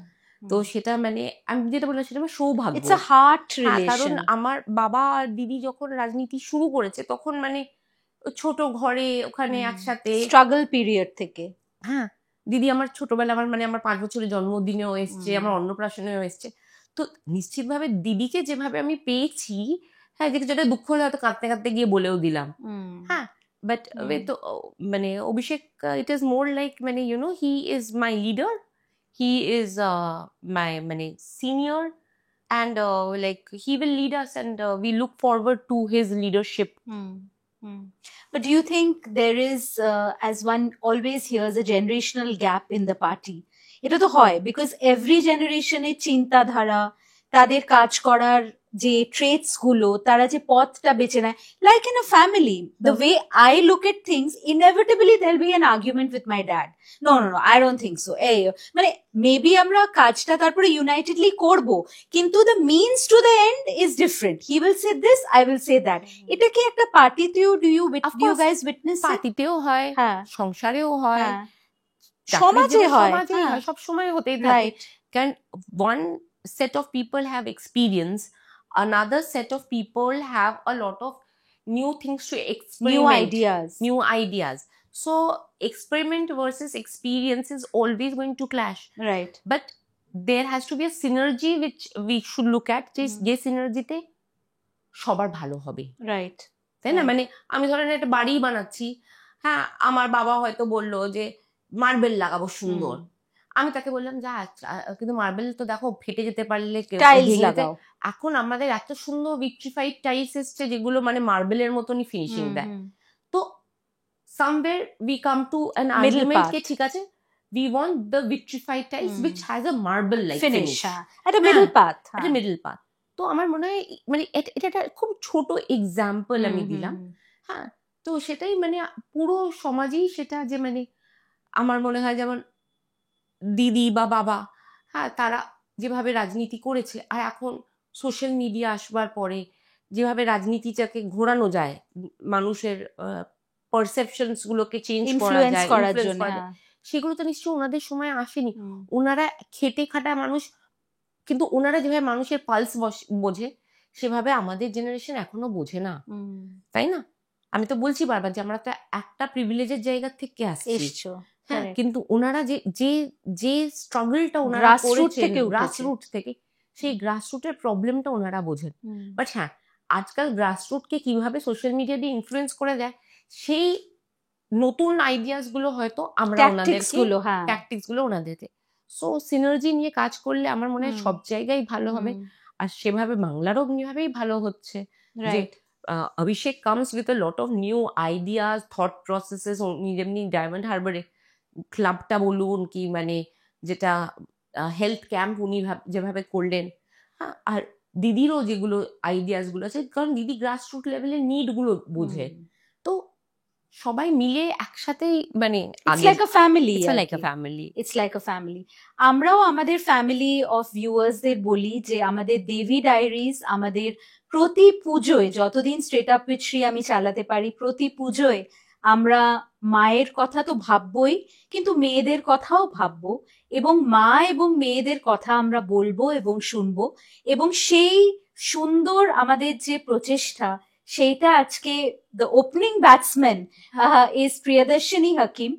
তো সেটা মানে আমি যেটা বললাম সেটা আমার সৌভাগ্য। It's a heart কারণ relation. আমার বাবা আর দিদি যখন রাজনীতি শুরু করেছে তখন মানে ছোট ঘরে ওখানে একসাথে স্ট্রাগল পিরিয়ড থেকে। হ্যাঁ, দিদি আমার ছোটবেলা আমার মানে আমার 5 বছরের জন্মদিনেও এসছে, আমার অন্নপ্রাশনেও এসছে। তো নিশ্চিতভাবে দিদিকে যেভাবে আমি পেয়েছি, হ্যাঁ যেটা দুঃখ হলে হয়তো কাঁদতে কাঁদতে গিয়ে বলেও দিলাম, হ্যাঁ বাট তো মানে Abhishek it is more like মানে you know he is my leader, he is my মানে senior and like he will lead us and we look forward to his leadership. But do you think there is, as one always hears, a generational gap in the party? এটা তো হয়, because every generation এর চিন্তাধারা, তাদের কাজ করার যে traits গুলো, তারা যে পথটা বেছে নেয়, like in a family, the way I look at things, inevitably there'll be an argument with my dad. No, I don't think so. এই মানে মেবি আমরা কাজটা তারপরে ইউনাইটেডলি করব, কিন্তু the means to the end is different. He will say this, I will say that. এটা কি একটা পার্টিতেও do you guys witness it? পার্টিতেও হয়, সংসারেও হয়, সমাজে হয়, সব সময় হতেই থাকে। কারণ one set of people have experience, another set of people have a lot of new things to experiment, new ideas. So experiment versus experience is always going to clash, right? But there has to be a synergy which we should look at, যে সিনার্জিতে সবার ভালো হবে, right? তাই না? মানে আমি ধরেন একটা বাড়ি বানাচ্ছি, হ্যাঁ আমার বাবা হয়তো বললো যে মার্বেল লাগাবো সুন্দর, আমি তাকে বললাম যা কিন্তু মার্বেল তো দেখো ফেটে যেতে পারলে টাইলস লাগাও। এখন আমাদের এত সুন্দর ভিট্রিফাইড টাইলস এসছে যেগুলো মানে মার্বেলের মতনই ফিনিশিং দেয়। তো somewhere we come to an argument কে ঠিক আছে, we want the vitrified tiles which has a marble like finish, at a middle path, at a middle path. তো আমার মনে হয় মানে এটা একটা খুব ছোট এক্সাম্পল আমি দিলাম, হ্যাঁ তো সেটাই মানে পুরো সমাজেই সেটা যে মানে আমার মনে হয় যেমন দিদি বা বাবা, হ্যাঁ তারা যেভাবে রাজনীতি করেছে, আর এখন সোশ্যাল মিডিয়া আসবার পরে যেভাবে রাজনীতিটাকে ঘোরানো যায়, মানুষের পারসেপশনস গুলোকে চেঞ্জ করা যায়, সেগুলো তো নিশ্চয়ই ওনাদের সময় আসেনি। ওনারা খেটে খাটা মানুষ, কিন্তু ওনারা যেভাবে মানুষের পালস বোঝে সেভাবে আমাদের জেনারেশন এখনো বোঝে না, তাই না? আমি তো বলছি বারবার যে আমরা তো একটা প্রিভিলেজের জায়গা থেকে আসছি, হ্যাঁ কিন্তু ওনারা যে স্ট্রাগলটা ওনারা করেছেন গ্রাসরুট থেকে, সেই গ্রাসরুটের প্রবলেমটা ওনারা বোঝেন। বাট হ্যাঁ আজকাল গ্রাসরুটকে কিভাবে সোশ্যাল মিডিয়া দিয়ে ইনফ্লুয়েন্স করে দেয়, সেই নতুন আইডিয়াস গুলো হয়তো আমরা ট্যাকটিক্স গুলো ওনাদেরকে, সো সিনার্জি নিয়ে কাজ করলে আমার মনে হয় সব জায়গায় ভালো হবে। আর সেভাবে বাংলারও এমনিভাবেই ভালো হচ্ছে, Abhishek comes with a lot of new ideas, thought processes. যেমনি ডায়মন্ড হারবারে ক্লাবটা বলুন কি মানে যেটা হেলথ ক্যাম্প উনি যেভাবে করলেন, হ্যাঁ আর দিদিরও যেগুলো আইডিয়াস গুলো আছে, কারণ দিদি গ্রাসরুট লেভেলের নিড গুলো বোঝে। তো সবাই মিলে একসাথেই মানে it's like a family, it's like a family. It's like a family. আমরাও আমাদের ফ্যামিলি অফ ভিউয়ার্সদের বলি যে আমাদের দেবী ডায়েরিজ আমাদের প্রতি পুজোয়, যতদিন স্ট্রেট আপ উইথ শ্রী আমি চালাতে পারি, প্রতি পুজোয় আমরা মায়ের কথা তো ভাববই, কিন্তু মেয়েদের কথাও ভাববো, এবং মা এবং মেয়েদের কথা আমরা বলবো এবং শুনবো। এবং সেই সুন্দর আমাদের যে প্রচেষ্টা, সেইটা আজকে the opening batsman is Priyadarshini Hakim.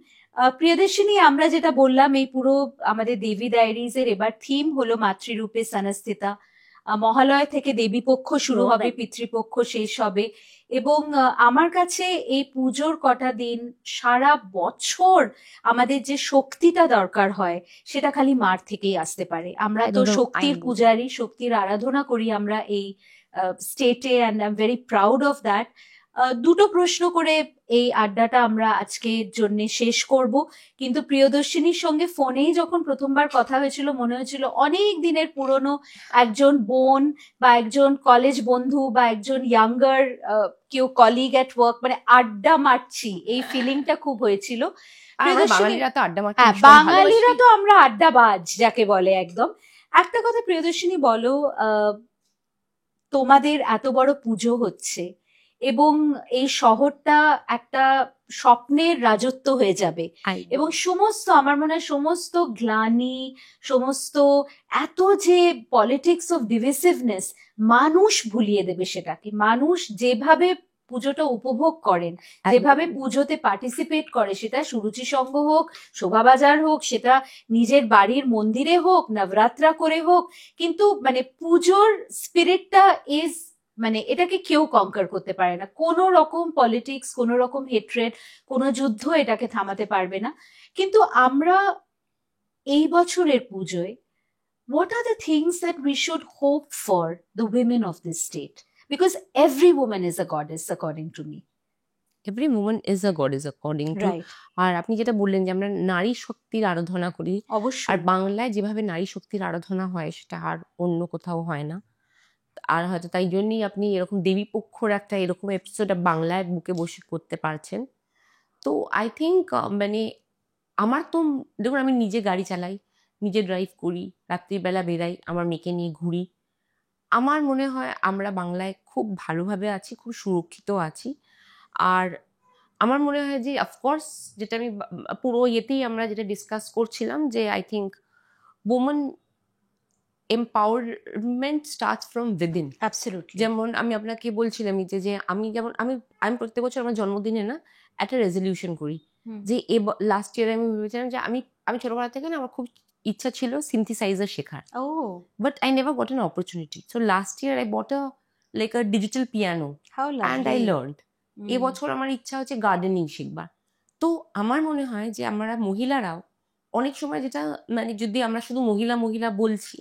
Priyadarshini, আমরা যেটা বললাম, এই পুরো আমাদের দেবী ডায়েরিজ এর এবার থিম হলো মাতৃরূপে সনস্থিতা। মহালয়া থেকে দেবী পক্ষ শুরু হবে, পিতৃপক্ষ শেষ হবে। এবং আমার কাছে এই পুজোর কটা দিন, সারা বছর আমাদের যে শক্তিটা দরকার হয় সেটা খালি মার থেকেই আসতে পারে। আমরা তো শক্তির পূজারী, শক্তির আরাধনা করি আমরা এই স্টেটে, and I am very proud of that. দুটো প্রশ্ন করে এই আড্ডাটা আমরা আজকের জন্য শেষ করব। কিন্তু প্রিয়দর্শিনীর সঙ্গে ফোনেই যখন প্রথমবার কথা হয়েছিল, মনে হয়েছিল অনেক দিনের পুরনো একজন বোন বা একজন কলেজ বন্ধু বা একজন ইয়াঙ্গার কেউ কলিগ অ্যাট ওয়ার্ক, মানে আড্ডা মারছি, এই ফিলিংটা খুব হয়েছিল। বাঙালিরা তো আড্ডা মারতে হ্যাঁ, বাঙালিরা তো আমরা আড্ডাবাজ যাকে বলে একদম। একটা কথা প্রিয়দর্শিনী বলো, তোমাদের এত বড় পুজো হচ্ছে এবং এই শহরটা একটা স্বপ্নের রাজত্ব হয়ে যাবে, এবং সমস্ত, আমার মনে হয় সমস্ত গ্লানি, সমস্ত এত যে পলিটিক্স অফ ডিভিসিভনেস, মানুষ ভুলিয়ে দেবে সেটাকে। মানুষ যেভাবে পুজোটা উপভোগ করেন, যেভাবে পুজোতে পার্টিসিপেট করে, সেটা সুরুচি সংঘ হোক, শোভাবাজার হোক, সেটা নিজের বাড়ির মন্দিরে হোক, নবরাত্রা করে হোক, কিন্তু মানে পুজোর স্পিরিটটা ইজ, মানে এটাকে কেউ কঙ্কার করতে পারে না। কোনো রকম পলিটিক্স, কোনো রকম হেট্রেড, কোনো যুদ্ধ এটাকে থামাতে পারবে না। কিন্তু আমরা এই বছরের পুজোয়, what are the things that we should hope for the women of this state? Because every woman is a goddess according to me. Every women is a goddess according to. Right. আর আপনি যেটা বললেন যে আমরা নারী শক্তির আরাধনা করি, আর অবশ্যই। বাংলায় যেভাবে নারী শক্তির আরাধনা হয় সেটা আর অন্য কোথাও হয় না। আর হয়তো তাই জন্যই আপনি এরকম দেবী পক্ষর একটা এরকম এপিসোড বাংলায় বুকে বসে করতে পারছেন। তো আই থিঙ্ক মানে আমার তো, দেখুন আমি নিজে গাড়ি চালাই, নিজে ড্রাইভ করি, রাত্রিবেলা বেরাই, আমার মেয়েকে নিয়ে ঘুরি। আমার মনে হয় আমরা বাংলায় খুব ভালোভাবে আছি, খুব সুরক্ষিত আছি। আর আমার মনে হয় যে অফকোর্স, যেটা আমি পুরো ইয়েতেই আমরা যেটা ডিসকাস করছিলাম, যে I think women empowerment starts from within. Absolutely. যেমন আমি আপনাকে বলছিলাম যে আমি যেমন আমি প্রত্যেক বছর আমার জন্মদিনে না একটা রেজলিউশন করি, যে লাস্ট ইয়ার আমি ভেবেছিলাম যে আমি ছোটবেলা থেকে না আমার খুব ইচ্ছা ছিল সিনথেসাইজার শেখার, but I never got an opportunity. So last year I bought like a digital piano and I learned. এবছর আমার ইচ্ছা হচ্ছে গার্ডেনিং শিখবার। তো আমার মনে হয় যে আমরা মহিলারাও অনেক সময়, যেটা মানে যদি আমরা শুধু মহিলা মহিলা বলছি,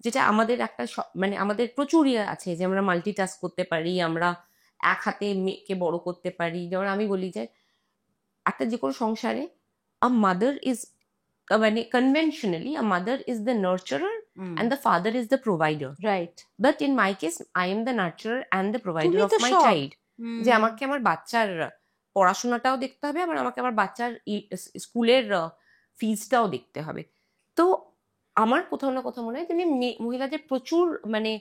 যেটা আমাদের একটা মানে আমাদের প্রচুর ইয়ে আছে যে আমরা মাল্টিটাস্ক করতে পারি, আমরা এক হাতে মেয়েকে বড় করতে পারি। যেমন আমি বলি যে একটা যে কোনো সংসারে আ মাদার ইজ, মানে conventionally a mother is the nurturer and the father is the provider. Right. But in my case, I am the nurturer and the provider of my child. যে আমাকে আমার বাচ্চার পড়াশোনাটাও দেখতে হবে, আবার আমাকে আমার বাচ্চার স্কুলের ফিজটাও দেখতে হবে। তো আমার কোথাও না কোথাও মনে হয় তেমনি মহিলাদের প্রচুর মানে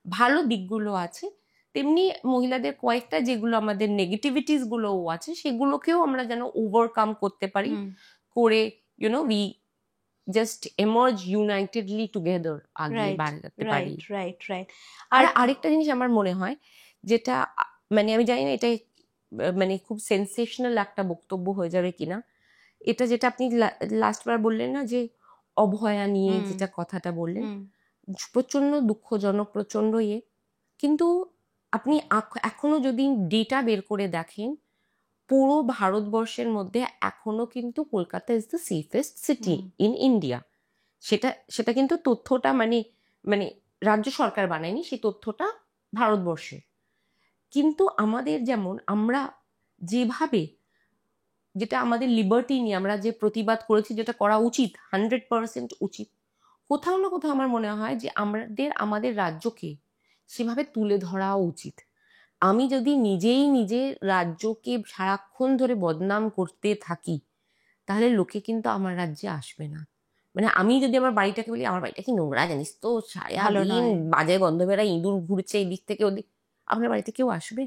ভালো দিকগুলো আছে, তেমনি মহিলাদের কয়েকটা যেগুলো আমাদের নেগেটিভিটিস গুলোও আছে, সেগুলোকেও আমরা যেন ওভারকাম করতে পারি, করে you know we just emerge unitedly together আগে বাড়ে যেতে পারি। রাইট। আর আরেকটা জিনিস আমার মনে হয়, যেটা মানে আমি জানি না এটা মানে খুব সেন্সেশনাল একটা বক্তব্য হয়ে যাবে কিনা, এটা যেটা আপনি লাস্টবার বললেন না যে অভয়া নিয়ে যেটা কথাটা বললেন, প্রচন্ড দুঃখজনক, প্রচন্ড ইয়ে, কিন্তু আপনি এখনো যদি ডেটা বের করে দেখেন, পুরো ভারতবর্ষের মধ্যে এখনো কিন্তু Kolkata is the safest city in India. সেটা কিন্তু তথ্যটা মানে রাজ্য সরকার বানায়নি, সেই তথ্যটা ভারতবর্ষে। কিন্তু আমাদের যেমন আমরা যেভাবে, যেটা আমাদের লিবার্টি নিয়ে আমরা যে প্রতিবাদ করেছি, যেটা করা উচিত, 100% উচিত, কোথাও না কোথাও আমার মনে হয় যে আমাদের রাজ্যকে সেভাবে তুলে ধরা উচিত। আমি যদি নিজেই নিজের রাজ্যকে সারাক্ষণ ধরে বদনাম করতে থাকি, তাহলে লোকে কিন্তু আমার রাজ্যে আসবে না। মানে আমি যদি আমার বাড়িটাকে বলি আমার বাড়িটা কি নোংরা জানিস তো, ভালো সারাদিন নয়। বাজে গন্ধ বেড়ায়, ইঁদুর ঘুরছে এদিক থেকে ওদিক, আপনার বাড়িতে কেউ আসবে?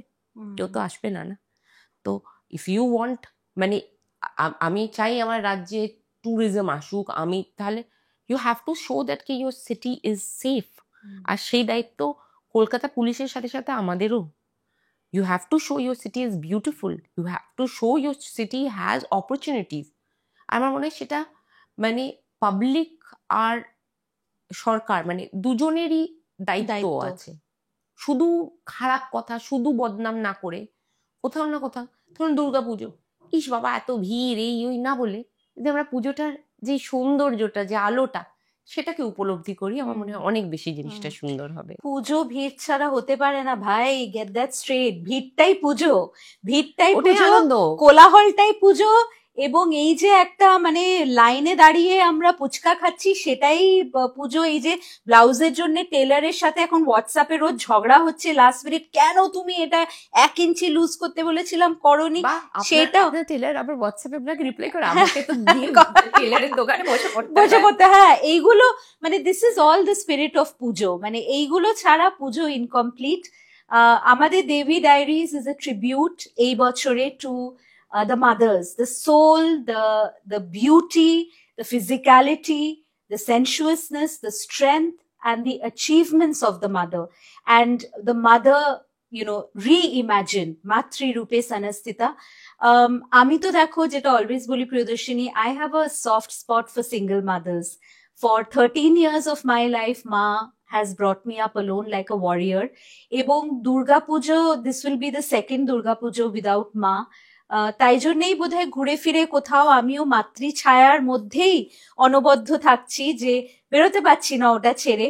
কেউ তো আসবে না। না তো ইফ ইউ ওয়ান্ট, মানে আমি চাই আমার রাজ্যে ট্যুরিজম আসুক, আমি তাহলে you have to show that কি ইউর সিটি ইজ সেফ। আর সেই দায়িত্ব কলকাতা পুলিশের সাথে সাথে আমাদেরও। You have to show your city is beautiful. You have to show your city has opportunities. আমার মনে হয় সেটা মানে পাবলিক আর সরকার মানে দুজনেরই দায়িত্ব আছে। শুধু খারাপ কথা, শুধু বদনাম না করে কোথাও না কোথাও, ধরুন দুর্গাপুজো, ইস বাবা এত ভিড় এই ওই না বলে যদি আমরা পুজোটার যে সৌন্দর্যটা, যে আলোটা, সেটাকে উপলব্ধি করি, আমার মনে হয় অনেক বেশি জিনিসটা সুন্দর হবে। পুজো ভিড় ছাড়া হতে পারে না ভাই, গেট দ্যাট স্ট্রেট। ভিড়টাই পুজো, ভিড়টাই ওটাই পুজো, আনন্দ। কোলাহলটাই পুজো। এবং এই যে একটা মানে লাইনে দাঁড়িয়ে আমরা ফুচকা খাচ্ছি সেটাই পুজো। এই যে ব্লাউজের জন্য টেলারের সাথে এখন হোয়াটসঅ্যাপে রোজ ঝগড়া হচ্ছে লাস্ট মিনিট, কেন তুমি এটা 1 ইঞ্চি লুজ করতে বলেছিলাম করনি, সেটা টেলার আবার হোয়াটসঅ্যাপে আপনাকে রিপ্লাই করে, আমাকে তো টেলারের দোকানে বসে পড়তে। হ্যাঁ, এইগুলো মানে this is all the spirit of পুজো। মানে এইগুলো ছাড়া পুজো ইনকমপ্লিট। আমাদের দেবী ডায়েরিজ ইজ এ ট্রিবিউট এই বছরে two the mothers, the soul, the beauty, the physicality, the sensuousness, the strength, and the achievements of the mother. And the mother, you know, reimagine matri rupe sanastita. আমি তো দেখো যেটা always বলি Priyadarshini, I have a soft spot for single mothers. For 13 years of my life, Ma has brought me up alone like a warrior. এবং Durga Pujo, this will be the second Durga Pujo without Ma. তাই জন্যই বোধহয় ঘুরে ফিরে কোথাও আমিও মাতৃ ছায়ার মধ্যেই অনবদ্য থাকছি, যে বেরোতে পারছি না ওটা ছেড়ে।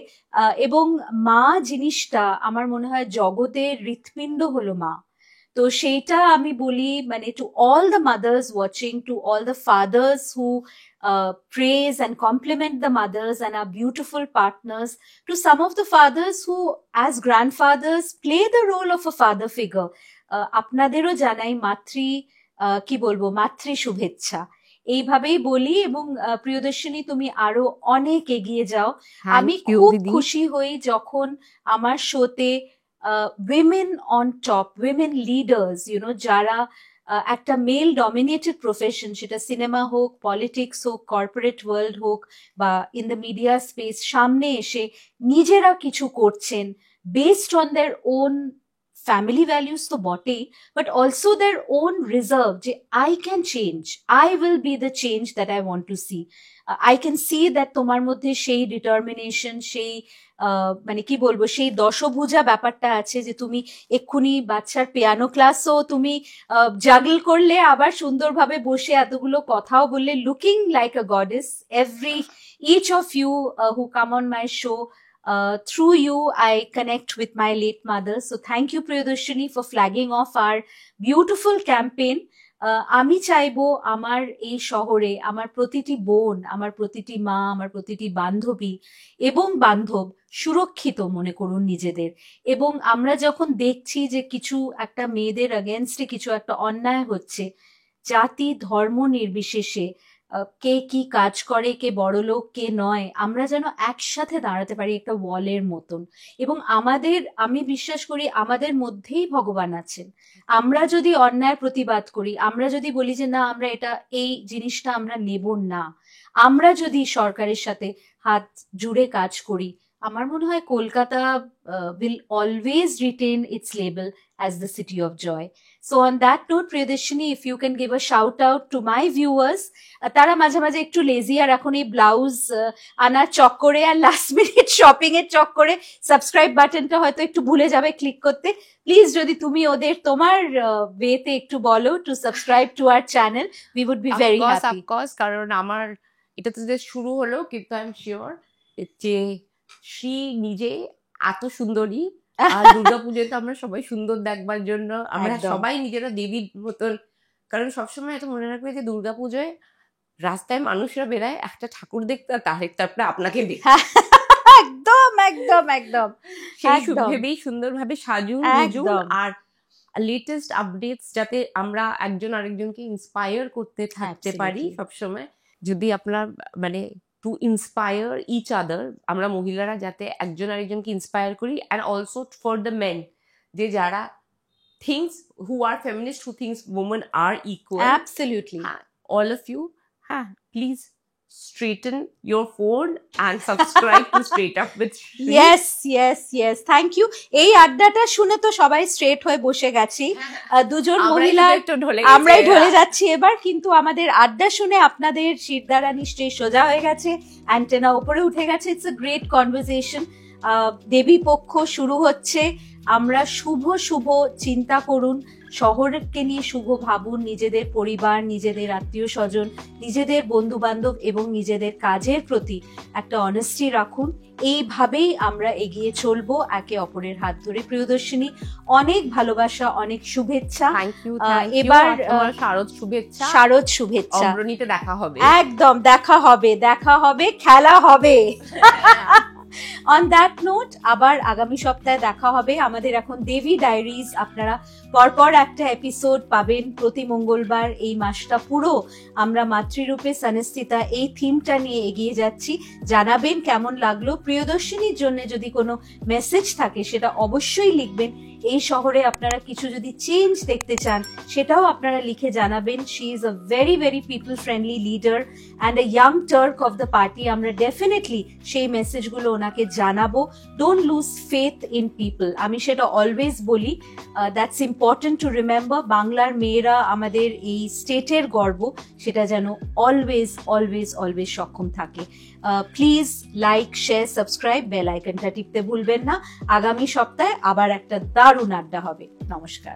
এবং মা জিনিসটা আমার মনে হয় জগতের হৃৎপিণ্ড হলো মা। তো সেইটা আমি বলি মানে to all the mother's watching, to all the father's who praise and compliment the mothers and are beautiful partners, to some of the fathers who as grandfathers play the role of a father figure. আপনাদেরও জানাই মাতৃ কি বলবো মাতৃ শুভেচ্ছা এইভাবেই বলি। এবং প্রিয়দর্শিনী তুমি আরো অনেক এগিয়ে যাও। আমি খুব খুশি হই যখন আমার শোতে women on top, women leaders, you know, যারা একটা মেল ডমিনেটেড প্রফেশন, সেটা সিনেমা হোক, পলিটিক্স হোক, কর্পোরেট ওয়ার্ল্ড হোক বা ইন দ্য মিডিয়া স্পেস, সামনে এসে নিজেরা কিছু করছেন based on their own family values তো বটেই, but also their own reserve, যে I can change, I will be the change that I want to see. I can see that তোমার মধ্যে সেই ডিটারমিনেশন, সেই মানে কি বলবো, সেই দশভুজা ব্যাপারটা আছে, যে তুমি এক্ষুনি বাচ্চার পিয়ানো ক্লাসও তুমি জাগল করলে, আবার সুন্দরভাবে বসে এতগুলো কথাও বললে, looking like a goddess. each of you who come on my show, through you I connect with my late mother. So thank you Priyadarshini for flagging off our beautiful campaign. আমি চাইবো আমার এই শহরে আমার প্রতিটি বোন, আমার প্রতিটি মা, আমার প্রতিটি বান্ধবী এবং বান্ধব সুরক্ষিত মনে করুন নিজেদের। এবং আমরা যখন দেখছি যে কিছু একটা মেয়েদের এগেনস্টে কিছু একটা অন্যায় হচ্ছে, জাতি ধর্ম নির্বিশেষে কে কি কাজ করে, কে বড়লোক কে নয়, আমরা যেন একসাথে দাঁড়াতে পারি একটা ওয়ালের মতন। এবং আমি বিশ্বাস করি আমাদের মধ্যেই ভগবান আছেন। আমরা যদি অন্যায়ের প্রতিবাদ করি, আমরা যদি বলি যে না আমরা এই জিনিসটা আমরা নেব না, আমরা যদি সরকারের সাথে হাত জুড়ে কাজ করি, আমার মনে হয় Kolkata will always retain its label as the city of joy. So on that note, Priyadarshini, if you can give a shout out to my viewers, তারা মাঝে মাঝে একটু লেজি, আর এখন এই ব্লাউজ আনার চক্করে আর লাস্ট মিনিট শপিং এর চক্করে সাবস্ক্রাইব বাটনটা হয়তো একটু ভুলে যাবে ক্লিক করতে। প্লিজ যদি তুমি ওদের তোমার ওয়েতে একটু বলো to subscribe to our channel, we would be very happy. Of course, কারণ আমার এটা তো শুরু হলো, কিন্তু আই এম শিওর যে শ্রী নিজে এত সুন্দরী, আর দুর্গাপুজোয় তো আমরা সবাই সুন্দর দেখবার জন্য আমরা সবাই নিজেরা দেবীর মতন। কারণ সবসময় এত মনে রাখবে যে দুর্গাপুজোয় রাস্তায় মানুষরা বেড়ায় একটা ঠাকুর দেখতে, তারপরে আপনাকে দেখতে। একদম একদম একদম সেই ভেবেই সুন্দরভাবে সাজুন, আর লেটেস্ট আপডেটস যাতে আমরা একজন আরেকজনকে ইন্সপায়ার করতে থাকতে পারি Absolutely. সবসময়। যদি আপনারা মানে টু ইন্সপায়ার ইচ আদার, আমরা মহিলারা যাতে একজন আরেকজনকে ইন্সপায়ার করি, and also for the men, যে যারা thinks who are feminist, who thinks women are equal, Absolutely. all of you, please straighten your phone and subscribe to Straight Up with Shri. yes, thank you. এই আড্ডাটা শুনে তো সবাই straight হয়ে বসে গেছি, দুজন মহিলা আমরাই ঢলে যাচ্ছি এবার, কিন্তু আমাদের আড্ডা শুনে আপনাদের শিরদাঁড়া নিশ্চয়ই সোজা হয়ে গেছে, অ্যান্টেনা উপরে উঠে গেছে। It's a great conversation. Devi Paksha শুরু হচ্ছে, আমরা শুভ শুভ চিন্তা করুন, শহরকে নিয়ে শুভ ভাবুন, নিজেদের পরিবার, নিজেদের আত্মীয় স্বজন, নিজেদের বন্ধু বান্ধব এবং নিজেদের কাজের প্রতি একটা অনেস্টি রাখুন। এইভাবেই আমরা এগিয়ে চলবো একে অপরের হাত ধরে। প্রিয়দর্শিনী, অনেক ভালোবাসা, অনেক শুভেচ্ছা। Thank you. এবার শারদ শুভেচ্ছা। শারদ শুভেচ্ছা। অগ্রণীতে দেখা হবে। একদম দেখা হবে, খেলা হবে। অন দ্যাট নোট, আবার আগামী সপ্তাহে দেখা হবে। আমাদের এখন দেবী ডায়েরিজ আপনারা পরপর একটা এপিসোড পাবেন প্রতি মঙ্গলবার। এই মাসটা পুরো আমরা মাতৃরূপে সনস্থিতা এই থিমটা নিয়ে এগিয়ে যাচ্ছি। জানাবেন কেমন লাগলো। প্রিয়দর্শিনীর জন্য যদি কোনো মেসেজ থাকে সেটা অবশ্যই লিখবেন। এই শহরে আপনারা কিছু যদি চেঞ্জ দেখতে চান সেটাও আপনারা লিখে জানাবেন। She is a very very people friendly leader and a young টার্ক of the party. আমরা ডেফিনেটলি সেই মেসেজগুলো ওনাকে জানাবো। Don't lose faith in people, আমি সেটা অলওয়েজ বলি। That's important to remember. বাংলার মেয়েরা আমাদের এই স্টেটের গর্ব, সেটা যেন অলওয়েজ অলওয়েজ অলওয়েজ সক্ষম থাকে। Please like, share, subscribe, bell আইকনটা টিপতে ভুলবেন না। আগামী সপ্তাহে আবার একটা দারুণ আড্ডা হবে। নমস্কার।